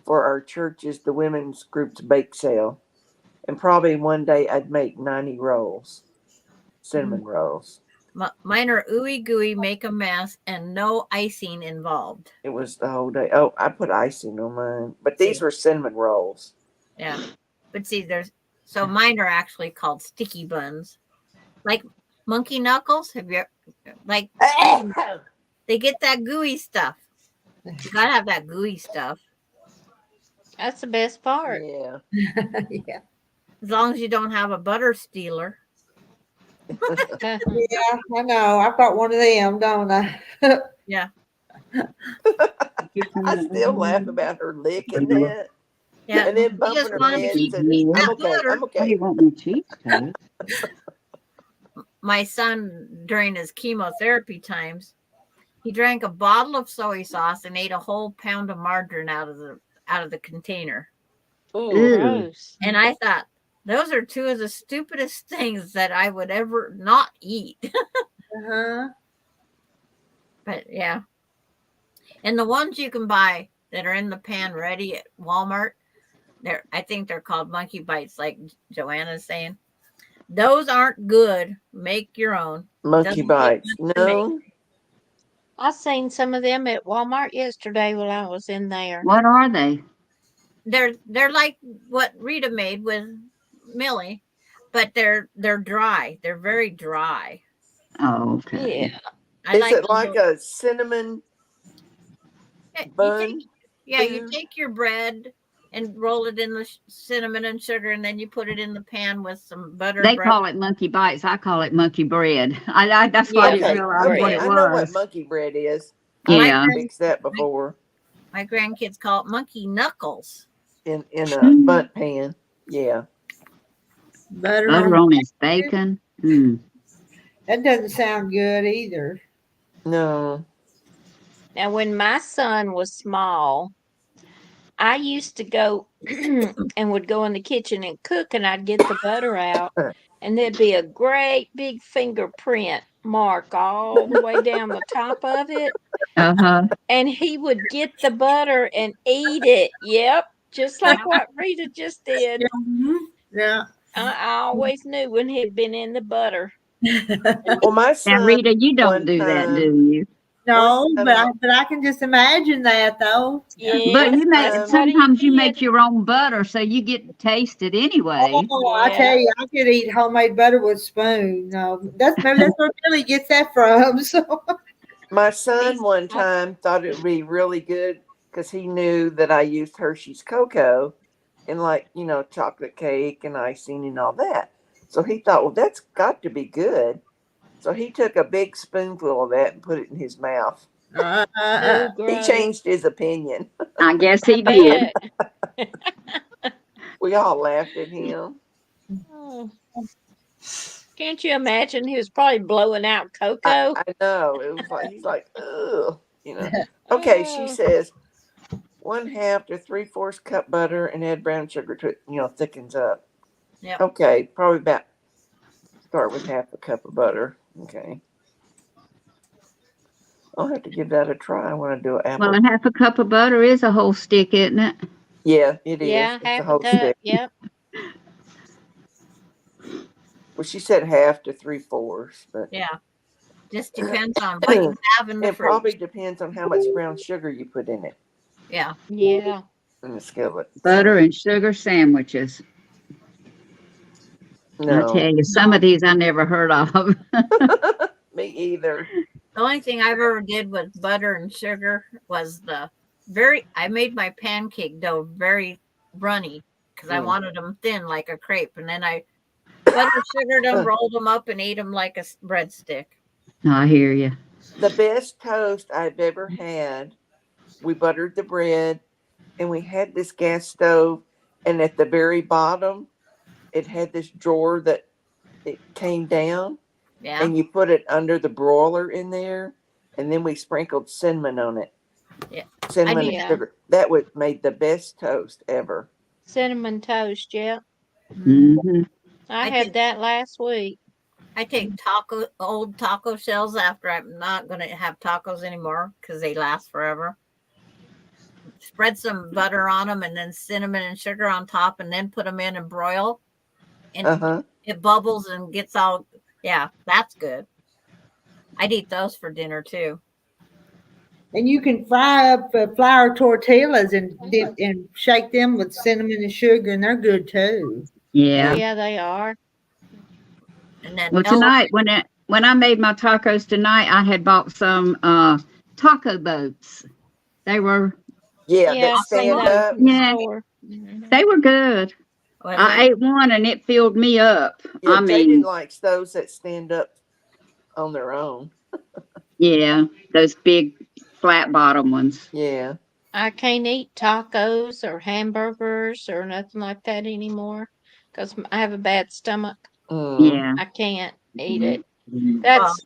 [SPEAKER 4] for our church's, the women's group's bake sale. And probably one day I'd make 90 rolls, cinnamon rolls.
[SPEAKER 5] Mine are ooey gooey, make a mess, and no icing involved.
[SPEAKER 4] It was the whole day. Oh, I put icing on mine. But these were cinnamon rolls.
[SPEAKER 5] Yeah. But see, so mine are actually called sticky buns. Like monkey knuckles. Have you like they get that gooey stuff. You gotta have that gooey stuff.
[SPEAKER 6] That's the best part.
[SPEAKER 4] Yeah.
[SPEAKER 1] Yeah.
[SPEAKER 5] As long as you don't have a butter stealer.
[SPEAKER 1] Yeah, I know. I've got one of them, don't I?
[SPEAKER 5] Yeah.
[SPEAKER 4] I still laugh about her licking that.
[SPEAKER 5] Yeah.
[SPEAKER 4] And then bumping her head and said, I'm okay. I'm okay.
[SPEAKER 3] You want me cheese?
[SPEAKER 5] My son, during his chemotherapy times, He drank a bottle of soy sauce and ate a whole pound of margarine out of the container.
[SPEAKER 4] Ooh.
[SPEAKER 6] Gross.
[SPEAKER 5] And I thought, those are two of the stupidest things that I would ever not eat.
[SPEAKER 1] Uh-huh.
[SPEAKER 5] But yeah. And the ones you can buy that are in the pan ready at Walmart, I think they're called monkey bites, like Joanna's saying. Those aren't good. Make your own.
[SPEAKER 4] Monkey
[SPEAKER 5] Doesn't take
[SPEAKER 4] bites.
[SPEAKER 5] much to make.
[SPEAKER 4] No.
[SPEAKER 6] I seen some of them at Walmart yesterday while I was in there.
[SPEAKER 3] What are they?
[SPEAKER 5] They're like what Rita made with Millie, but they're dry. They're very dry.
[SPEAKER 3] Oh, okay.
[SPEAKER 6] Yeah.
[SPEAKER 5] I
[SPEAKER 4] Is it
[SPEAKER 5] the
[SPEAKER 4] like
[SPEAKER 5] little-
[SPEAKER 4] a cinnamon
[SPEAKER 5] you
[SPEAKER 4] bun?
[SPEAKER 5] you take your bread and roll it in the cinnamon and sugar, and then you put it in the pan with some butter.
[SPEAKER 3] They call it monkey bites. I call it monkey bread. That's why I
[SPEAKER 6] Yeah,
[SPEAKER 3] didn't
[SPEAKER 4] Okay,
[SPEAKER 3] realize
[SPEAKER 4] okay.
[SPEAKER 3] what it
[SPEAKER 4] I know what
[SPEAKER 3] was.
[SPEAKER 4] monkey bread is.
[SPEAKER 3] Yeah.
[SPEAKER 4] I've fixed that before
[SPEAKER 5] My grandkids call it monkey knuckles.
[SPEAKER 4] in a bunt pan. Yeah.
[SPEAKER 1] Butter
[SPEAKER 3] Butter
[SPEAKER 1] on
[SPEAKER 3] on his bacon. Mm.
[SPEAKER 1] that doesn't sound good either.
[SPEAKER 4] No.
[SPEAKER 6] Now, when my son was small, I used to go and would go in the kitchen and cook, and I'd get the butter out, and there'd be a great big fingerprint mark all the way down the top of it.
[SPEAKER 3] Uh-huh.
[SPEAKER 6] And he would get the butter and eat it. Yep, just like what Rita just did.
[SPEAKER 1] Yeah.
[SPEAKER 6] I always knew when he'd been in the butter.
[SPEAKER 4] Well, my
[SPEAKER 3] Now,
[SPEAKER 4] son.
[SPEAKER 3] Rita, you don't
[SPEAKER 4] one
[SPEAKER 3] do that,
[SPEAKER 4] time-
[SPEAKER 3] do you?
[SPEAKER 1] No,
[SPEAKER 4] One
[SPEAKER 1] but
[SPEAKER 4] time-
[SPEAKER 1] I can just imagine that though.
[SPEAKER 6] Yeah,
[SPEAKER 3] But you make
[SPEAKER 6] that's what he
[SPEAKER 3] sometimes you
[SPEAKER 6] did.
[SPEAKER 3] make your own butter, so you get to taste it anyway.
[SPEAKER 1] Oh, I tell you, I could eat homemade butter with a spoon. No, maybe that's where Billy gets that from. So
[SPEAKER 4] My son
[SPEAKER 6] He's-
[SPEAKER 4] one time thought it would be really good because he knew that I used Hershey's cocoa in, like, chocolate cake and icing and all that. So he thought, well, that's got to be good. So he took a big spoonful of that and put it in his mouth.
[SPEAKER 6] Oh,
[SPEAKER 4] He
[SPEAKER 6] gross.
[SPEAKER 4] changed his opinion.
[SPEAKER 3] I guess he
[SPEAKER 6] I
[SPEAKER 3] did.
[SPEAKER 6] bet.
[SPEAKER 4] We all laughed at him.
[SPEAKER 6] Oh. Can't you imagine? He was probably blowing out cocoa.
[SPEAKER 4] I know. It was like, he's like, ugh. Okay, she says 1/2 to 3/4 cup butter and add brown sugar to it, thickens up.
[SPEAKER 5] Yep.
[SPEAKER 4] Okay, probably start with 1/2 a cup of butter. Okay. I'll have to give that a try when I do an apple.
[SPEAKER 3] Well, and 1/2 cup of butter is a whole stick, isn't it?
[SPEAKER 4] Yeah, it is.
[SPEAKER 6] Yeah,
[SPEAKER 4] It's a
[SPEAKER 6] half
[SPEAKER 4] whole
[SPEAKER 6] a cup.
[SPEAKER 4] stick.
[SPEAKER 6] Yep.
[SPEAKER 4] Well, she said 1/2 to 3/4, but
[SPEAKER 5] Yeah. Just depends on what you have in the
[SPEAKER 4] it
[SPEAKER 5] fridge.
[SPEAKER 4] probably depends on how much brown sugar you put in it
[SPEAKER 5] Yeah.
[SPEAKER 6] Yeah.
[SPEAKER 4] in the skillet.
[SPEAKER 3] Butter and sugar sandwiches. I
[SPEAKER 4] No,
[SPEAKER 3] tell you, some of these I never heard of.
[SPEAKER 4] me either.
[SPEAKER 5] The only thing I've ever did with butter and sugar was I made my pancake dough very runny because I wanted them thin like a crepe. And then I butter sugared them, rolled them up, and ate them like a breadstick.
[SPEAKER 3] I hear you.
[SPEAKER 4] The best toast I've ever had, we buttered the bread and we had this gas stove, and at the very bottom, it had this drawer that it came down,
[SPEAKER 5] Yeah.
[SPEAKER 4] and you put it under the broiler in there, and then we sprinkled cinnamon on it.
[SPEAKER 5] Yeah.
[SPEAKER 4] Cinnamon
[SPEAKER 6] Yeah.
[SPEAKER 4] and sugar. That made the best toast ever.
[SPEAKER 6] Cinnamon toast. Yep.
[SPEAKER 3] Mm-hmm.
[SPEAKER 6] I
[SPEAKER 5] I
[SPEAKER 6] had
[SPEAKER 5] did-
[SPEAKER 6] that last week.
[SPEAKER 5] I take old taco shells after I'm not going to have tacos anymore because they last forever. Spread some butter on them and then cinnamon and sugar on top, and then put them in and broil. And it bubbles and gets all, yeah, that's good. I'd eat those for dinner too.
[SPEAKER 1] and you can fry up flour tortillas and dip and shake them with cinnamon and sugar, and they're good too.
[SPEAKER 3] Yeah.
[SPEAKER 6] Yeah, they are.
[SPEAKER 5] And then
[SPEAKER 3] Well, tonight when I made my tacos tonight, I had bought some taco boats. They were
[SPEAKER 4] Yeah,
[SPEAKER 6] Yeah,
[SPEAKER 4] that
[SPEAKER 6] I've seen
[SPEAKER 4] stand
[SPEAKER 6] those
[SPEAKER 4] up.
[SPEAKER 6] in the
[SPEAKER 3] Yeah.
[SPEAKER 6] store.
[SPEAKER 3] they were good. I ate one and it filled me up.
[SPEAKER 4] Yeah,
[SPEAKER 3] I
[SPEAKER 4] Jaden
[SPEAKER 3] mean,
[SPEAKER 4] likes those that stand up on their own.
[SPEAKER 3] yeah, those big flat bottom ones.
[SPEAKER 4] Yeah.
[SPEAKER 6] I can't eat tacos or hamburgers or nothing like that anymore because I have a bad stomach.
[SPEAKER 4] Mm.
[SPEAKER 3] Yeah.
[SPEAKER 6] I can't eat it. That's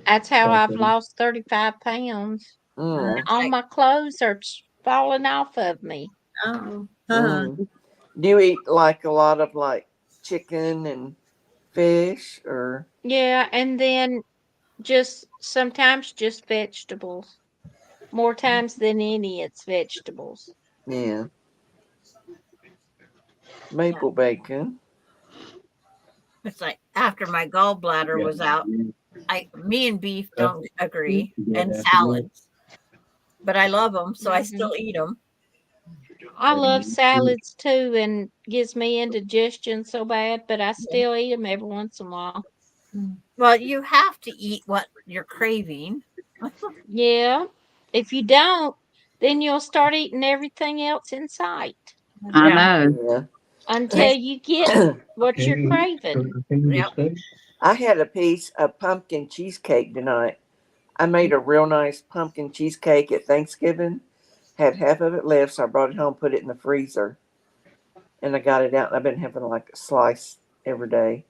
[SPEAKER 6] That's how I've lost 35 pounds.
[SPEAKER 4] Mm.
[SPEAKER 6] All my clothes are falling off of me.
[SPEAKER 1] Oh.
[SPEAKER 4] Mm. Do you eat like a lot of like chicken and fish or?
[SPEAKER 6] Yeah, and then sometimes just vegetables. More times than any, it's vegetables.
[SPEAKER 4] Yeah. Maple bacon.
[SPEAKER 5] It's like after my gallbladder was out, me and beef don't agree, and salads, but I love them, so I still eat them.
[SPEAKER 6] I love salads too, and gives me indigestion so bad, but I still eat them every once in a while.
[SPEAKER 5] Well, you have to eat what you're craving.
[SPEAKER 6] Yeah. If you don't, then you'll start eating everything else in sight
[SPEAKER 3] I
[SPEAKER 5] Yeah.
[SPEAKER 3] know.
[SPEAKER 4] Yeah.
[SPEAKER 6] until you get what you're craving.
[SPEAKER 5] Yep.
[SPEAKER 4] I had a piece of pumpkin cheesecake tonight. I made a real nice pumpkin cheesecake at Thanksgiving. Had half of it left, so I brought it home, put it in the freezer, and I got it out. And I've been having like a slice every day,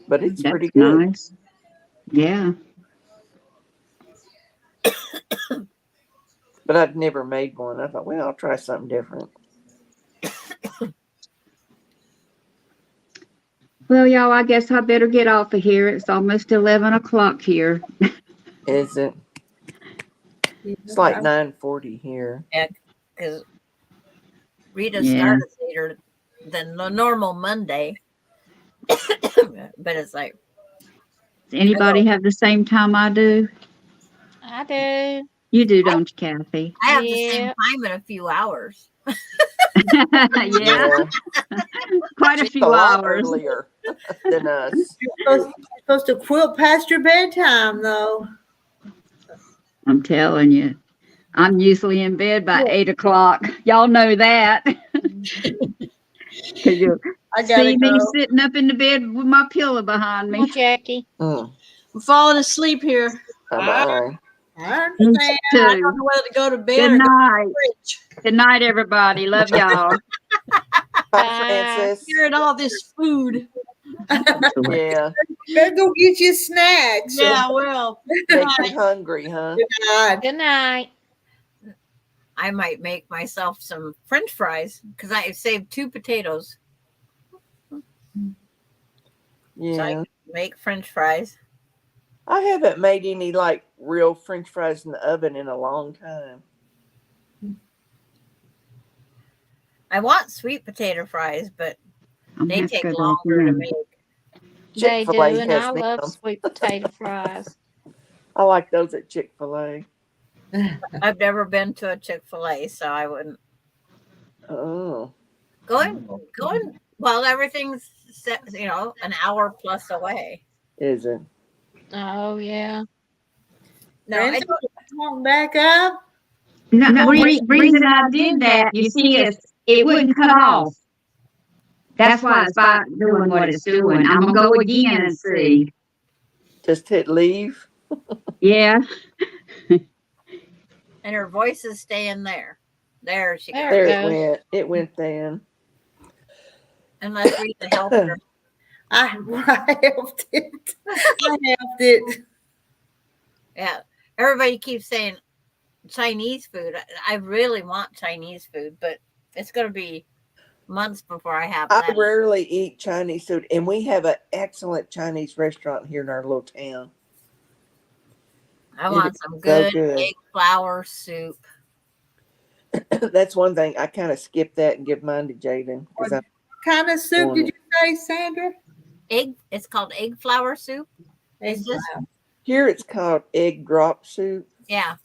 [SPEAKER 4] but it's pretty
[SPEAKER 3] That's
[SPEAKER 4] good.
[SPEAKER 3] nice. Yeah.
[SPEAKER 4] But I've never made one. I thought, well, I'll try something different.
[SPEAKER 3] Well, y'all, I guess I better get off of here. It's almost 11 o'clock here.
[SPEAKER 4] Is it? It's like 9:40 here.
[SPEAKER 5] Yeah, because Rita
[SPEAKER 3] Yeah.
[SPEAKER 5] started later than the normal Monday, but it's like
[SPEAKER 3] Does anybody have the same time I do?
[SPEAKER 6] I do.
[SPEAKER 3] You do, don't you, Kathy?
[SPEAKER 5] I have the same
[SPEAKER 6] Yeah.
[SPEAKER 5] time in a few hours.
[SPEAKER 3] Yeah, quite a
[SPEAKER 4] She's
[SPEAKER 3] few
[SPEAKER 4] a lot
[SPEAKER 3] hours.
[SPEAKER 4] earlier than us.
[SPEAKER 1] You're supposed to quilt past your bedtime, though.
[SPEAKER 3] I'm telling you. I'm usually in bed by 8 o'clock. Y'all know that. 'Cause you
[SPEAKER 1] I gotta
[SPEAKER 3] see me
[SPEAKER 1] go.
[SPEAKER 3] sitting up in the bed with my pillow behind
[SPEAKER 6] Come on,
[SPEAKER 3] me.
[SPEAKER 6] Jackie.
[SPEAKER 4] Mm.
[SPEAKER 7] I'm falling asleep here.
[SPEAKER 4] Bye-bye.
[SPEAKER 1] I
[SPEAKER 3] Me
[SPEAKER 1] understand.
[SPEAKER 7] I don't
[SPEAKER 3] too.
[SPEAKER 7] know whether to go to bed
[SPEAKER 3] Good
[SPEAKER 7] or go to
[SPEAKER 3] night.
[SPEAKER 7] the fridge.
[SPEAKER 3] Good night, everybody. Love y'all.
[SPEAKER 4] Bye,
[SPEAKER 6] Bye.
[SPEAKER 4] Francis.
[SPEAKER 7] Hearing all this food.
[SPEAKER 4] Yeah.
[SPEAKER 1] Better go get you snacks.
[SPEAKER 7] Yeah, well.
[SPEAKER 4] Make you hungry, huh?
[SPEAKER 1] Good night.
[SPEAKER 6] Good night.
[SPEAKER 5] I might make myself some French fries because I saved 2 potatoes, so I
[SPEAKER 4] Yeah.
[SPEAKER 5] can make French fries.
[SPEAKER 4] I haven't made any like real French fries in the oven in a long time.
[SPEAKER 5] I want sweet potato fries, but
[SPEAKER 3] I'm
[SPEAKER 5] they
[SPEAKER 3] gonna have to
[SPEAKER 5] take
[SPEAKER 3] go back
[SPEAKER 5] longer to
[SPEAKER 3] in.
[SPEAKER 5] make.
[SPEAKER 6] They do,
[SPEAKER 4] Chick-fil-A
[SPEAKER 6] and I
[SPEAKER 4] has
[SPEAKER 6] love
[SPEAKER 4] them.
[SPEAKER 6] sweet potato fries.
[SPEAKER 4] I like those at Chick-fil-A.
[SPEAKER 5] I've never been to a Chick-fil-A, so I wouldn't.
[SPEAKER 4] Oh.
[SPEAKER 5] Going. Well, everything's set, an hour plus away.
[SPEAKER 4] Is it?
[SPEAKER 6] Oh, yeah.
[SPEAKER 5] No, I
[SPEAKER 1] Francis,
[SPEAKER 5] don't.
[SPEAKER 1] come back up.
[SPEAKER 3] No, reason I did that, you see, it wouldn't cut off. That's why it's by doing what it's doing. I'm gonna go again and see.
[SPEAKER 4] Just hit leave.
[SPEAKER 3] Yeah.
[SPEAKER 5] And her voice is staying there. There she goes.
[SPEAKER 6] There it
[SPEAKER 4] There it
[SPEAKER 6] goes.
[SPEAKER 4] went. It went then.
[SPEAKER 5] Unless Rita helped her.
[SPEAKER 1] I helped it. I helped it.
[SPEAKER 5] Yeah. Everybody keeps saying Chinese food. I really want Chinese food, but it's going to be months before I have
[SPEAKER 4] I
[SPEAKER 5] that.
[SPEAKER 4] rarely eat Chinese food, and we have an excellent Chinese restaurant here in our little town.
[SPEAKER 5] I want some
[SPEAKER 4] so
[SPEAKER 5] good
[SPEAKER 4] good.
[SPEAKER 5] egg flour soup.
[SPEAKER 4] That's one thing. I kind of skip that and give mine to Jaden.
[SPEAKER 1] What kind of soup did you say, Sandra?
[SPEAKER 5] It's called egg flour soup.
[SPEAKER 1] Egg
[SPEAKER 5] It's just,
[SPEAKER 1] flour.
[SPEAKER 4] Here it's called egg drop soup.
[SPEAKER 5] yeah.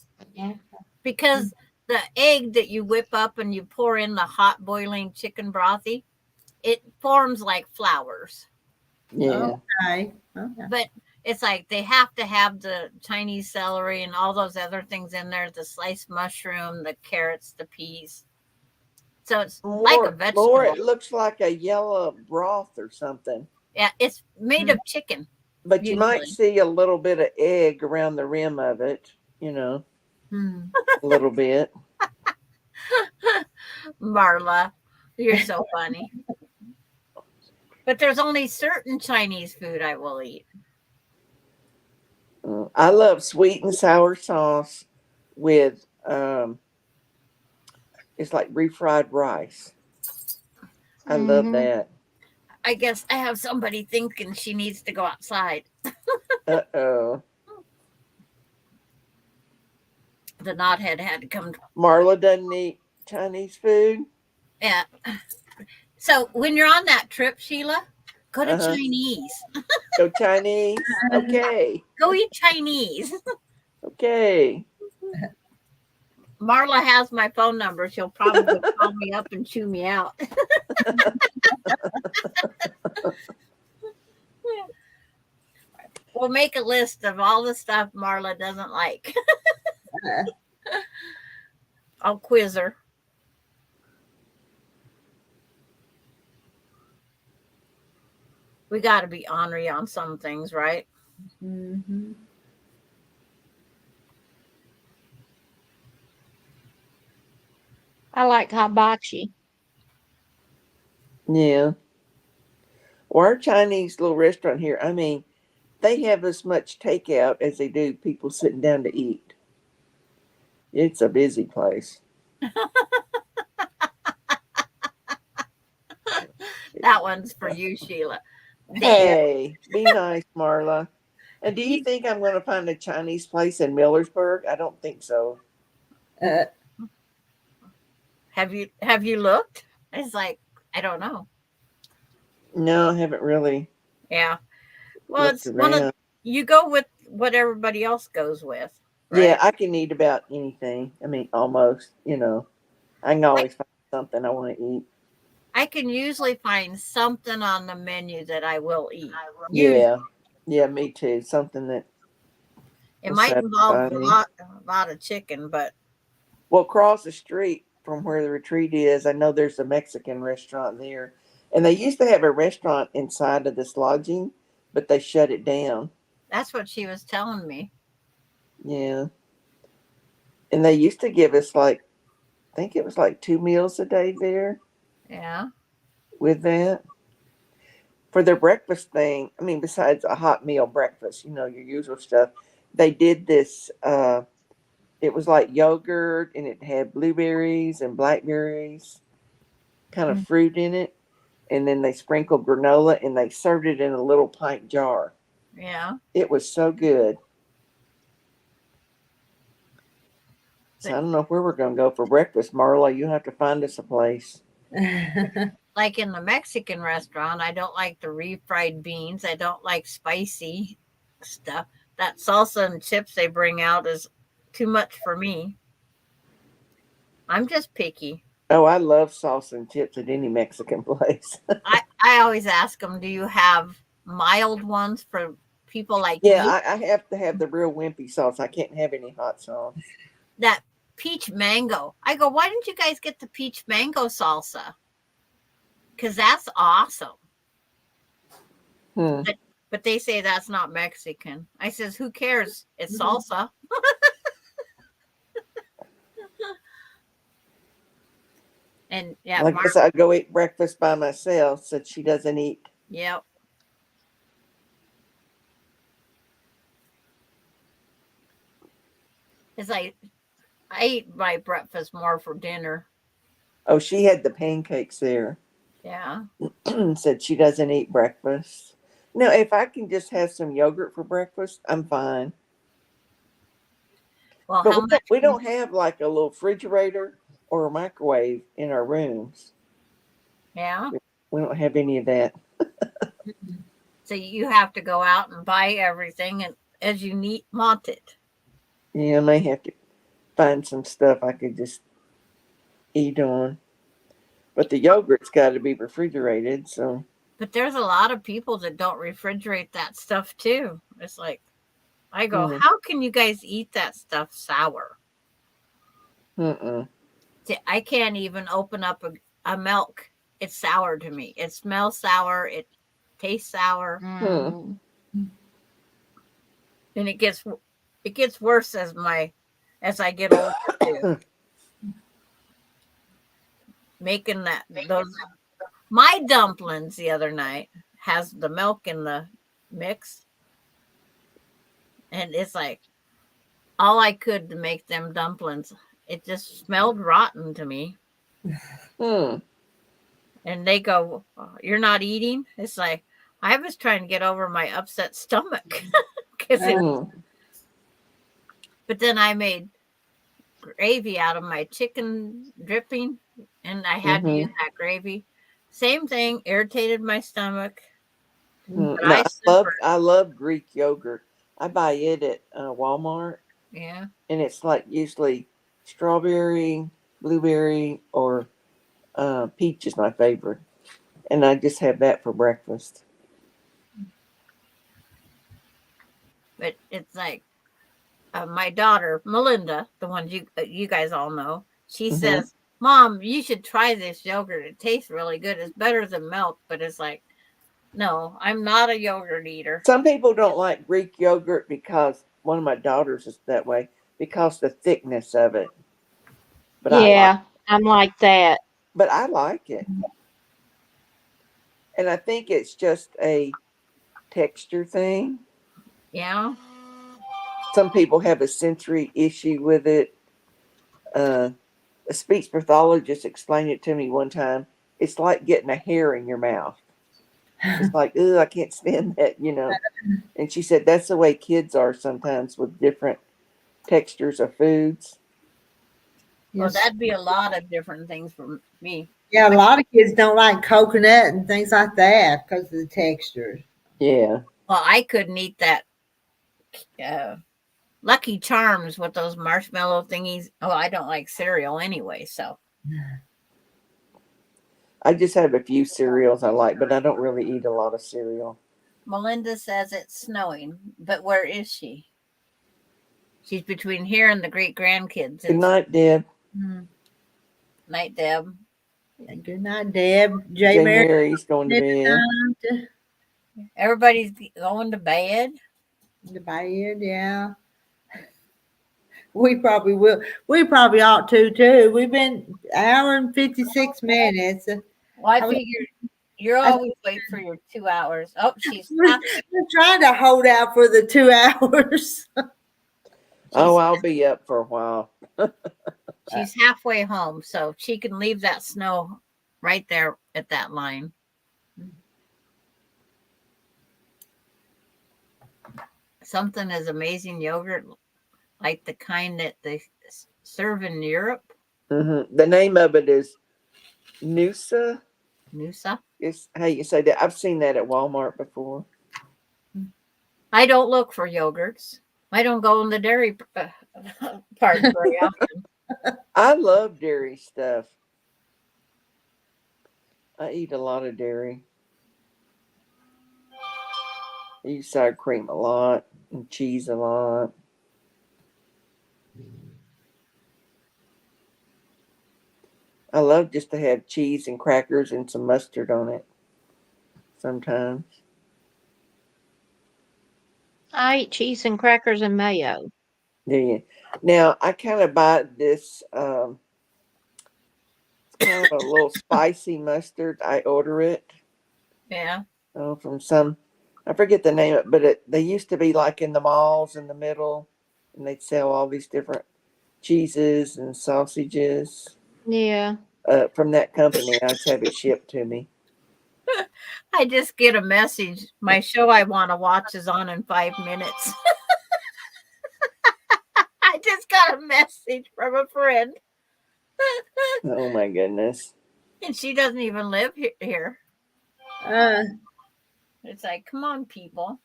[SPEAKER 5] Because the egg that you whip up and you pour in the hot boiling chicken brothy, it forms like flowers.
[SPEAKER 4] Yeah.
[SPEAKER 1] Okay.
[SPEAKER 5] But it's like they have to have the Chinese celery and all those other things in there, the sliced mushroom, the carrots, the peas. So it's like a vegetable.
[SPEAKER 4] More, it looks like a yellow broth or something.
[SPEAKER 5] Yeah, it's made of chicken.
[SPEAKER 4] But you might see a little bit of egg around the rim of it, a little bit.
[SPEAKER 5] Marla, you're so funny. But there's only certain Chinese food I will eat.
[SPEAKER 4] I love sweet and sour sauce with it's like refried rice. I love that.
[SPEAKER 5] I guess I have somebody thinking she needs to go outside.
[SPEAKER 4] Uh-oh.
[SPEAKER 5] The knothead had to come.
[SPEAKER 4] Marla doesn't eat Chinese food.
[SPEAKER 5] Yeah. So when you're on that trip, Sheila, go to Chinese.
[SPEAKER 4] Go Chinese. Okay.
[SPEAKER 5] Go eat Chinese.
[SPEAKER 4] Okay.
[SPEAKER 5] Marla has my phone number. She'll probably call me up and chew me out. We'll make a list of all the stuff Marla doesn't like. I'll quiz her. We got to be ornery on some things, right?
[SPEAKER 1] Mm-hmm.
[SPEAKER 6] I like hibachi.
[SPEAKER 4] Yeah. Or our Chinese little restaurant here, I mean, they have as much takeout as they do people sitting down to eat. It's a busy place.
[SPEAKER 5] That one's for you, Sheila.
[SPEAKER 4] Hey, be nice, Marla. And do you think I'm going to find a Chinese place in Millersburg? I don't think so.
[SPEAKER 5] Have you looked? It's like, I don't know.
[SPEAKER 4] No, I haven't really.
[SPEAKER 5] Yeah. Well, it's one of you go with what everybody else goes with. Right?
[SPEAKER 4] Yeah, I can eat about anything. I mean, almost, I can always find something I want to eat.
[SPEAKER 5] I can usually find something on the menu that I will eat.
[SPEAKER 4] Yeah. Yeah, me too. Something that
[SPEAKER 5] it might involve a lot of chicken, but
[SPEAKER 4] well, across the street from where the retreat is, I know there's a Mexican restaurant there. And they used to have a restaurant inside of this lodging, but they shut it down.
[SPEAKER 5] That's what she was telling me.
[SPEAKER 4] Yeah. And they used to give us I think it was 2 meals a day there.
[SPEAKER 5] Yeah.
[SPEAKER 4] With that. For their breakfast thing, I mean, besides a hot meal breakfast, your usual stuff, they did this, it was like yogurt and it had blueberries and blackberries, kind of fruit in it. And then they sprinkled granola and they served it in a little pint jar.
[SPEAKER 5] Yeah.
[SPEAKER 4] It was so good. So I don't know where we're going to go for breakfast. Marla, you have to find us a place.
[SPEAKER 5] Like in the Mexican restaurant, I don't like the refried beans. I don't like spicy stuff. That salsa and chips they bring out is too much for me. I'm just picky.
[SPEAKER 4] Oh, I love salsa and chips at any Mexican place.
[SPEAKER 5] I always ask them, do you have mild ones for people like
[SPEAKER 4] you?
[SPEAKER 5] Yeah,
[SPEAKER 4] I have to have the real wimpy sauce. I can't have any hot sauce.
[SPEAKER 5] That peach mango. I go, why didn't you guys get the peach mango salsa? Because that's awesome. But they say that's not Mexican. I says, who cares? It's salsa. And yeah,
[SPEAKER 4] I guess I'd go eat breakfast by myself since she doesn't eat.
[SPEAKER 5] Yep. It's like I eat my breakfast more for dinner.
[SPEAKER 4] Oh, she had the pancakes there.
[SPEAKER 5] Yeah.
[SPEAKER 4] Said she doesn't eat breakfast. No, if I can just have some yogurt for breakfast, I'm fine.
[SPEAKER 5] Well,
[SPEAKER 4] but we don't have like a little refrigerator or a microwave in our rooms.
[SPEAKER 5] Yeah.
[SPEAKER 4] We don't have any of that.
[SPEAKER 5] So you have to go out and buy everything and as you want it.
[SPEAKER 4] Yeah, I may have to find some stuff I could just eat on. But the yogurt's got to be refrigerated, so.
[SPEAKER 5] But there's a lot of people that don't refrigerate that stuff too. It's like, I go, how can you guys eat that stuff sour? I can't even open up a milk. It's sour to me. It smells sour. It tastes sour. And it gets worse as I get older too. Making my dumplings the other night has the milk in the mix. and it's like all I could to make them dumplings. It just smelled rotten to me.
[SPEAKER 4] Hmm.
[SPEAKER 5] And they go, "You're not eating?" It's like I was trying to get over my upset stomach.
[SPEAKER 4] Hmm.
[SPEAKER 5] But then I made gravy out of my chicken dripping, and I had to use
[SPEAKER 4] Mm-hmm.
[SPEAKER 5] that gravy. Same thing, irritated my stomach, but
[SPEAKER 4] Now
[SPEAKER 5] I suffered.
[SPEAKER 4] I love Greek yogurt. I buy it at Walmart,
[SPEAKER 5] Yeah.
[SPEAKER 4] and it's like usually strawberry, blueberry, or peach is my favorite, and I just have that for breakfast.
[SPEAKER 5] But it's like my daughter Melinda, the one you guys all know. She
[SPEAKER 4] Mm-hmm.
[SPEAKER 5] says, "Mom, you should try this yogurt. It tastes really good. It's better than milk." But it's like, no, I'm not a yogurt eater.
[SPEAKER 4] Some people don't like Greek yogurt because one of my daughters is that way because the thickness of it. But
[SPEAKER 6] Yeah, I'm like that.
[SPEAKER 4] I like it, and I think it's just a texture thing.
[SPEAKER 5] Yeah.
[SPEAKER 4] Some people have a sensory issue with it. Uh, a speech pathologist explained it to me one time. It's like getting a hair in your mouth. It's like, ugh, I can't stand that, you know. And she said that's the way kids are sometimes with different textures of foods.
[SPEAKER 5] Well,
[SPEAKER 1] Yes.
[SPEAKER 5] that'd be a lot of different things for me.
[SPEAKER 1] Yeah, a lot of kids don't like coconut and things like that because of the texture.
[SPEAKER 4] Yeah.
[SPEAKER 5] Well, I couldn't eat that uh, Lucky Charms with those marshmallow thingies. Oh, I don't like cereal anyway. So
[SPEAKER 4] I just have a few cereals I like, but I don't really eat a lot of cereal.
[SPEAKER 5] Melinda says it's snowing, but where is she? She's between here and the great grandkids.
[SPEAKER 4] Good
[SPEAKER 5] It's
[SPEAKER 4] night, Deb.
[SPEAKER 5] night, Deb.
[SPEAKER 1] Good night, Deb. J.
[SPEAKER 4] J.
[SPEAKER 1] Mary.
[SPEAKER 4] Mary's going to
[SPEAKER 1] Good
[SPEAKER 4] bed.
[SPEAKER 1] night.
[SPEAKER 5] Everybody's going to bed.
[SPEAKER 1] The bed, yeah. We probably will. We probably ought to too. We've been hour and 56 minutes.
[SPEAKER 5] Well, I
[SPEAKER 1] I was,
[SPEAKER 5] figure you're
[SPEAKER 1] I,
[SPEAKER 5] always late for your 2 hours. Oh, she's
[SPEAKER 1] we're trying to hold out for the 2 hours.
[SPEAKER 4] Oh,
[SPEAKER 5] she's
[SPEAKER 4] I'll be up for a while.
[SPEAKER 5] she's halfway home, so she can leave that snow right there at that line. Something as amazing yogurt like the kind that they serve in Europe.
[SPEAKER 4] The name of it is Noosa.
[SPEAKER 5] Noosa.
[SPEAKER 4] Is how you say that. I've seen that at Walmart before.
[SPEAKER 5] I don't look for yogurts. I don't go in the dairy part very often.
[SPEAKER 4] I love dairy stuff. I eat a lot of dairy. I use sour cream a lot and cheese a lot. I love just to have cheese and crackers and some mustard on it sometimes.
[SPEAKER 6] I eat cheese and crackers and mayo.
[SPEAKER 4] Yeah. Now, I kind of buy this, it's kind of a little spicy mustard. I order it
[SPEAKER 5] Yeah.
[SPEAKER 4] from some, I forget the name of it, but they used to be like in the malls in the middle, and they'd sell all these different cheeses and sausages
[SPEAKER 6] Yeah.
[SPEAKER 4] from that company. I just have it shipped to me.
[SPEAKER 5] I just get a message. My show I want to watch is on in 5 minutes. I just got a message from a friend.
[SPEAKER 4] Oh my goodness.
[SPEAKER 5] And she doesn't even live here.
[SPEAKER 1] Uh,
[SPEAKER 5] It's like, come on, people.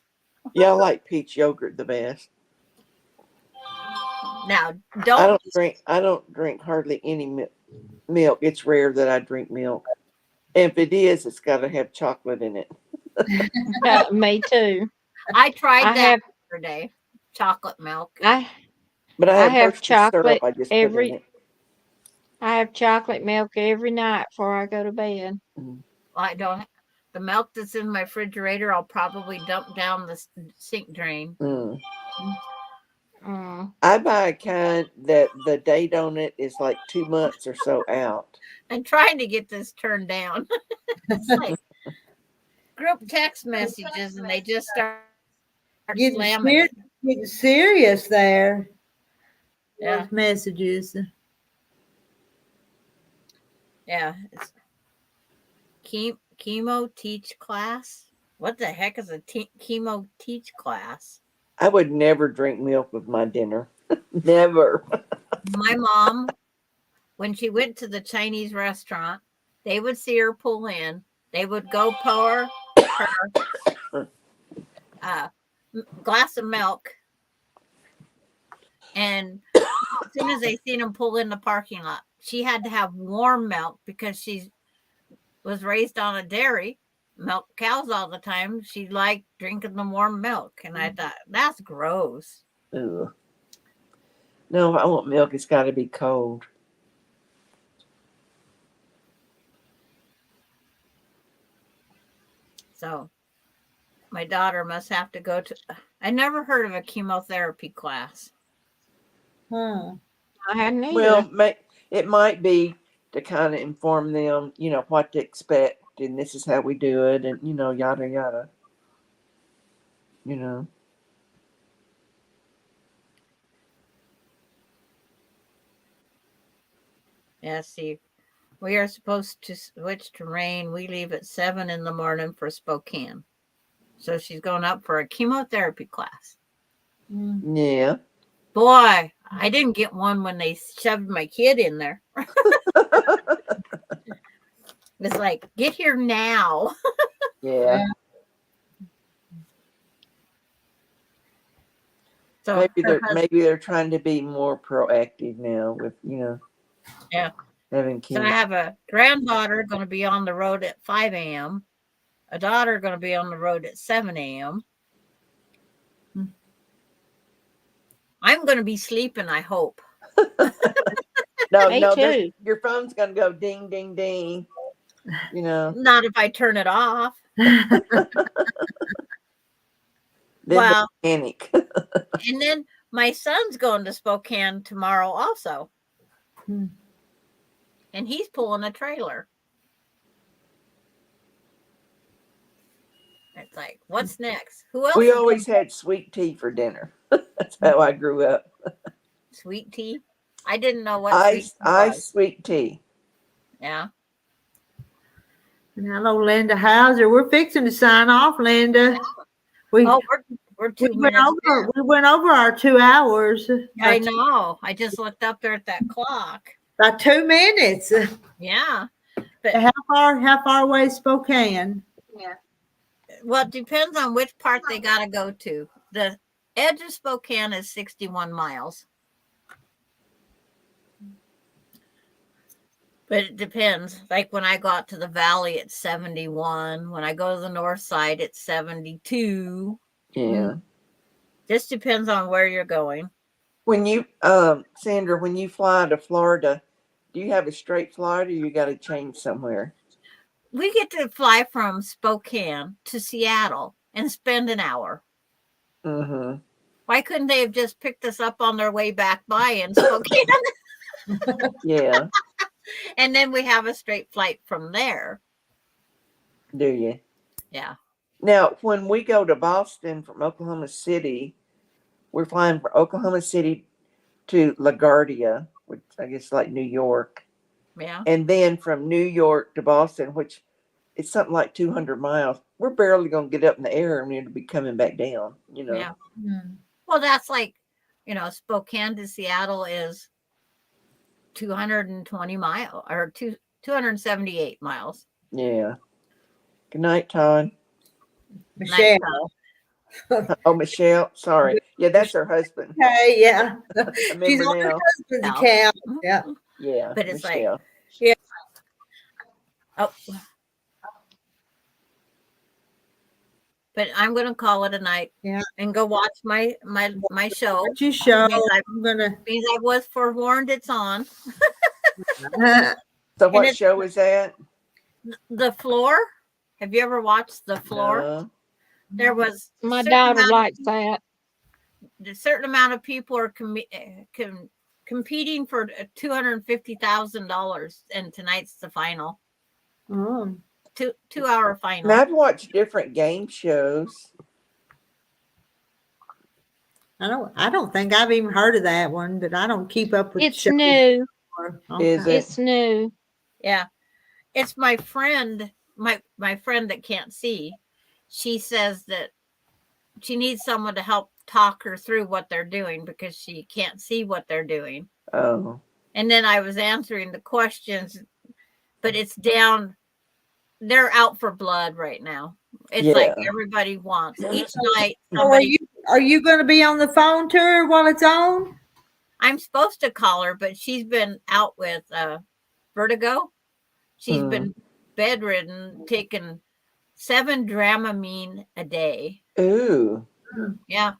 [SPEAKER 4] Yeah, I like peach yogurt the best.
[SPEAKER 5] Now,
[SPEAKER 4] I don't drink hardly any milk. It's rare that I drink milk. And if it is, it's got to have chocolate in it.
[SPEAKER 6] Me too.
[SPEAKER 5] I tried
[SPEAKER 6] I
[SPEAKER 5] that
[SPEAKER 6] have
[SPEAKER 5] yesterday. Chocolate milk.
[SPEAKER 4] But I
[SPEAKER 6] I
[SPEAKER 4] have
[SPEAKER 6] have
[SPEAKER 4] Hershey syrup
[SPEAKER 6] chocolate
[SPEAKER 4] I just put in
[SPEAKER 6] every
[SPEAKER 4] it.
[SPEAKER 6] I have chocolate milk every night before I go to bed.
[SPEAKER 5] I don't. The milk that's in my refrigerator, I'll probably dump down the sink drain.
[SPEAKER 4] Mm.
[SPEAKER 6] Mm.
[SPEAKER 4] I buy a kind that the date on it is like 2 months or so out.
[SPEAKER 5] I'm trying to get this turned down. It's like group text messages, and they just start
[SPEAKER 1] getting
[SPEAKER 5] slamming it.
[SPEAKER 1] getting serious there.
[SPEAKER 5] Yeah.
[SPEAKER 1] Those messages.
[SPEAKER 5] Yeah. It's chemo teach class. What the heck is a chemo teach class?
[SPEAKER 4] I would never drink milk with my dinner. Never.
[SPEAKER 5] My mom, when she went to the Chinese restaurant, they would see her pull in. They would go pour her a glass of milk, and as soon as they seen him pull in the parking lot, she had to have warm milk because she was raised on a dairy, milk cows all the time. She liked drinking the warm milk, and I thought that's gross.
[SPEAKER 4] Ugh. No, if I want milk, it's got to be cold.
[SPEAKER 5] So my daughter must have to go to. I never heard of a chemotherapy class.
[SPEAKER 1] Huh.
[SPEAKER 6] I hadn't either.
[SPEAKER 4] Well, it might be to kind of inform them, what to expect, and this is how we do it, and yada yada. You know.
[SPEAKER 5] Yeah, see, we are supposed to switch to rain. We leave at 7 in the morning for Spokane. So she's going up for a chemotherapy class.
[SPEAKER 4] Yeah.
[SPEAKER 5] Boy, I didn't get one when they shoved my kid in there. It's like, get here now.
[SPEAKER 4] Yeah.
[SPEAKER 5] So
[SPEAKER 4] maybe they're trying to be more proactive now with
[SPEAKER 5] yeah,
[SPEAKER 4] having kids.
[SPEAKER 5] So I have a granddaughter going to be on the road at 5 a.m. A daughter going to be on the road at 7 a.m. I'm going to be sleeping, I hope.
[SPEAKER 6] Me too.
[SPEAKER 4] Your phone's gonna go ding ding ding.
[SPEAKER 5] Not if I turn it off.
[SPEAKER 4] Then
[SPEAKER 5] Well,
[SPEAKER 4] panic.
[SPEAKER 5] and then my son's going to Spokane tomorrow also. And he's pulling a trailer. It's like, what's next? Who else?
[SPEAKER 4] We always had sweet tea for dinner. That's how I grew up.
[SPEAKER 5] Sweet tea? I didn't know what
[SPEAKER 4] Ice sweet tea.
[SPEAKER 5] Yeah.
[SPEAKER 1] Hello, Linda Hauser. We're fixing to sign off, Linda. We're 2 minutes. We went over our 2 hours.
[SPEAKER 5] I know. I just looked up there at that clock.
[SPEAKER 1] About 2 minutes.
[SPEAKER 5] Yeah. But
[SPEAKER 1] how far away is Spokane?
[SPEAKER 5] Yeah. Well, it depends on which part they got to go to. The edge of Spokane is 61 miles. But it depends. Like when I go out to the valley, it's 71. When I go to the north side, it's 72.
[SPEAKER 4] Yeah.
[SPEAKER 5] Just depends on where you're going.
[SPEAKER 4] When you, Sandra, when you fly to Florida, do you have a straight flight or you got to change somewhere?
[SPEAKER 5] We get to fly from Spokane to Seattle and spend an hour.
[SPEAKER 4] Mm-hmm.
[SPEAKER 5] Why couldn't they have just picked us up on their way back by in Spokane?
[SPEAKER 4] Yeah.
[SPEAKER 5] And then we have a straight flight from there.
[SPEAKER 4] Do you?
[SPEAKER 5] Yeah.
[SPEAKER 4] Now, when we go to Boston from Oklahoma City, we're flying from Oklahoma City to LaGuardia, which I guess is like New York.
[SPEAKER 5] Yeah.
[SPEAKER 4] And then from New York to Boston, which is something like 200 miles. We're barely going to get up in the air and it'll be coming back down,
[SPEAKER 5] Yeah. Well, that's like, Spokane to Seattle is 220 miles or 278 miles.
[SPEAKER 4] Yeah. Good night, Todd.
[SPEAKER 1] Michelle.
[SPEAKER 4] Oh, Michelle. Sorry. Yeah, that's her husband.
[SPEAKER 1] Hey, yeah.
[SPEAKER 4] She's
[SPEAKER 1] on her
[SPEAKER 4] now.
[SPEAKER 1] husband's account. Yeah.
[SPEAKER 4] Yeah.
[SPEAKER 5] But it's
[SPEAKER 4] Michelle.
[SPEAKER 5] like, yeah. Oh. But I'm going to call it a night.
[SPEAKER 1] Yeah.
[SPEAKER 5] And go watch my show.
[SPEAKER 1] What's your show?
[SPEAKER 5] I'm gonna. Means I was forewarned. It's on.
[SPEAKER 4] So what show is that?
[SPEAKER 5] The Floor. Have you ever watched The Floor?
[SPEAKER 4] No.
[SPEAKER 5] There was
[SPEAKER 6] my daughter likes that.
[SPEAKER 5] A certain amount of people are competing for $250,000, and tonight's the final.
[SPEAKER 1] Oh.
[SPEAKER 5] 2-hour final.
[SPEAKER 4] And I've watched different game shows.
[SPEAKER 1] I don't think I've even heard of that one, but I don't keep up with
[SPEAKER 6] It's
[SPEAKER 1] shows
[SPEAKER 6] new.
[SPEAKER 1] anymore.
[SPEAKER 4] Is
[SPEAKER 1] Okay.
[SPEAKER 4] it?
[SPEAKER 6] It's new.
[SPEAKER 5] Yeah. It's my friend, my friend that can't see. She says that she needs someone to help talk her through what they're doing because she can't see what they're doing.
[SPEAKER 4] Oh.
[SPEAKER 5] And then I was answering the questions, but it's down. They're out for blood right now. It's like
[SPEAKER 4] Yeah.
[SPEAKER 5] everybody wants each night.
[SPEAKER 1] So
[SPEAKER 5] Somebody,
[SPEAKER 1] are you going to be on the phone to her while it's on?
[SPEAKER 5] I'm supposed to call her, but she's been out with vertigo. She's been bedridden, taking 7 Dramamine a day.
[SPEAKER 4] Ooh.
[SPEAKER 5] Yeah.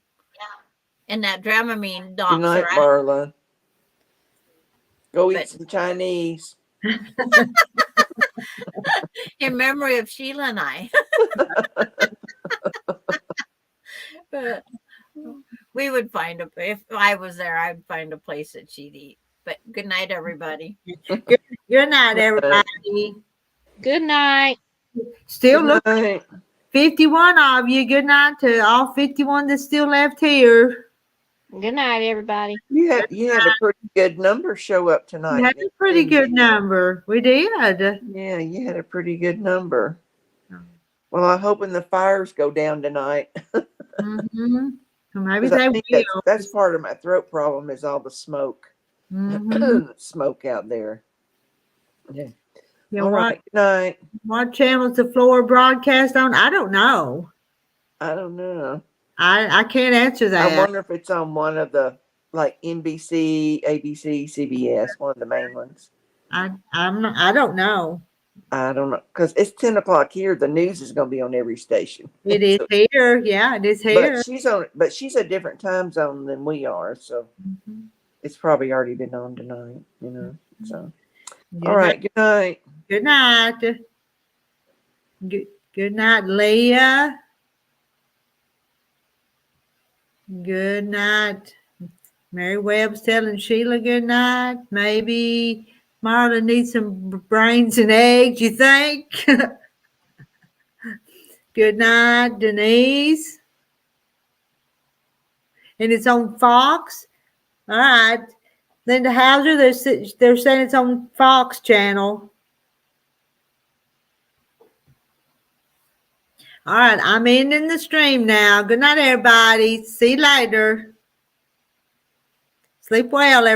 [SPEAKER 5] And that Dramamine
[SPEAKER 4] Good
[SPEAKER 5] knocks her
[SPEAKER 4] night,
[SPEAKER 5] out.
[SPEAKER 4] Marla. Go eat
[SPEAKER 5] But-
[SPEAKER 4] some Chinese.
[SPEAKER 5] In memory of Sheila and I. But we would find if I was there, I'd find a place that she'd eat. But good night, everybody.
[SPEAKER 1] Good night, everybody.
[SPEAKER 6] Good night.
[SPEAKER 1] Still
[SPEAKER 4] Good
[SPEAKER 1] look
[SPEAKER 4] night.
[SPEAKER 1] 51 of you. Good night to all 51 that's still left here.
[SPEAKER 6] Good night, everybody.
[SPEAKER 4] You had a pretty good number show up tonight.
[SPEAKER 1] We had a pretty good number. We did.
[SPEAKER 4] Yeah, you had a pretty good number. Well, I'm hoping the fires go down tonight.
[SPEAKER 1] Mm-hmm. Well, maybe
[SPEAKER 4] 'Cause I
[SPEAKER 1] they
[SPEAKER 4] think
[SPEAKER 1] will.
[SPEAKER 4] that's part of my throat problem is all the smoke.
[SPEAKER 1] Mm-hmm.
[SPEAKER 4] Smoke out there. Yeah.
[SPEAKER 1] Yeah,
[SPEAKER 4] All right. Good night.
[SPEAKER 1] what channel's the floor broadcast on? I don't know.
[SPEAKER 4] I don't know.
[SPEAKER 1] I can't answer that.
[SPEAKER 4] I wonder if it's on one of the like NBC, ABC, CBS, one of the main ones.
[SPEAKER 1] I don't know.
[SPEAKER 4] I don't know because it's 10 o'clock here. The news is going to be on every station.
[SPEAKER 1] It is here. Yeah, it is here.
[SPEAKER 4] But she's a different time zone than we are, so it's probably already been on tonight. You know. So all right. Good night.
[SPEAKER 1] Good night. Good night, Leah. Good night. Mary Webb's telling Sheila good night. Maybe Marla needs some brains and eggs, you think? Good night, Denise. And it's on Fox. All right. Linda Hauser, they're saying it's on Fox channel. All right, I'm ending the stream now. Good night, everybody. See you later. Sleep well, everybody.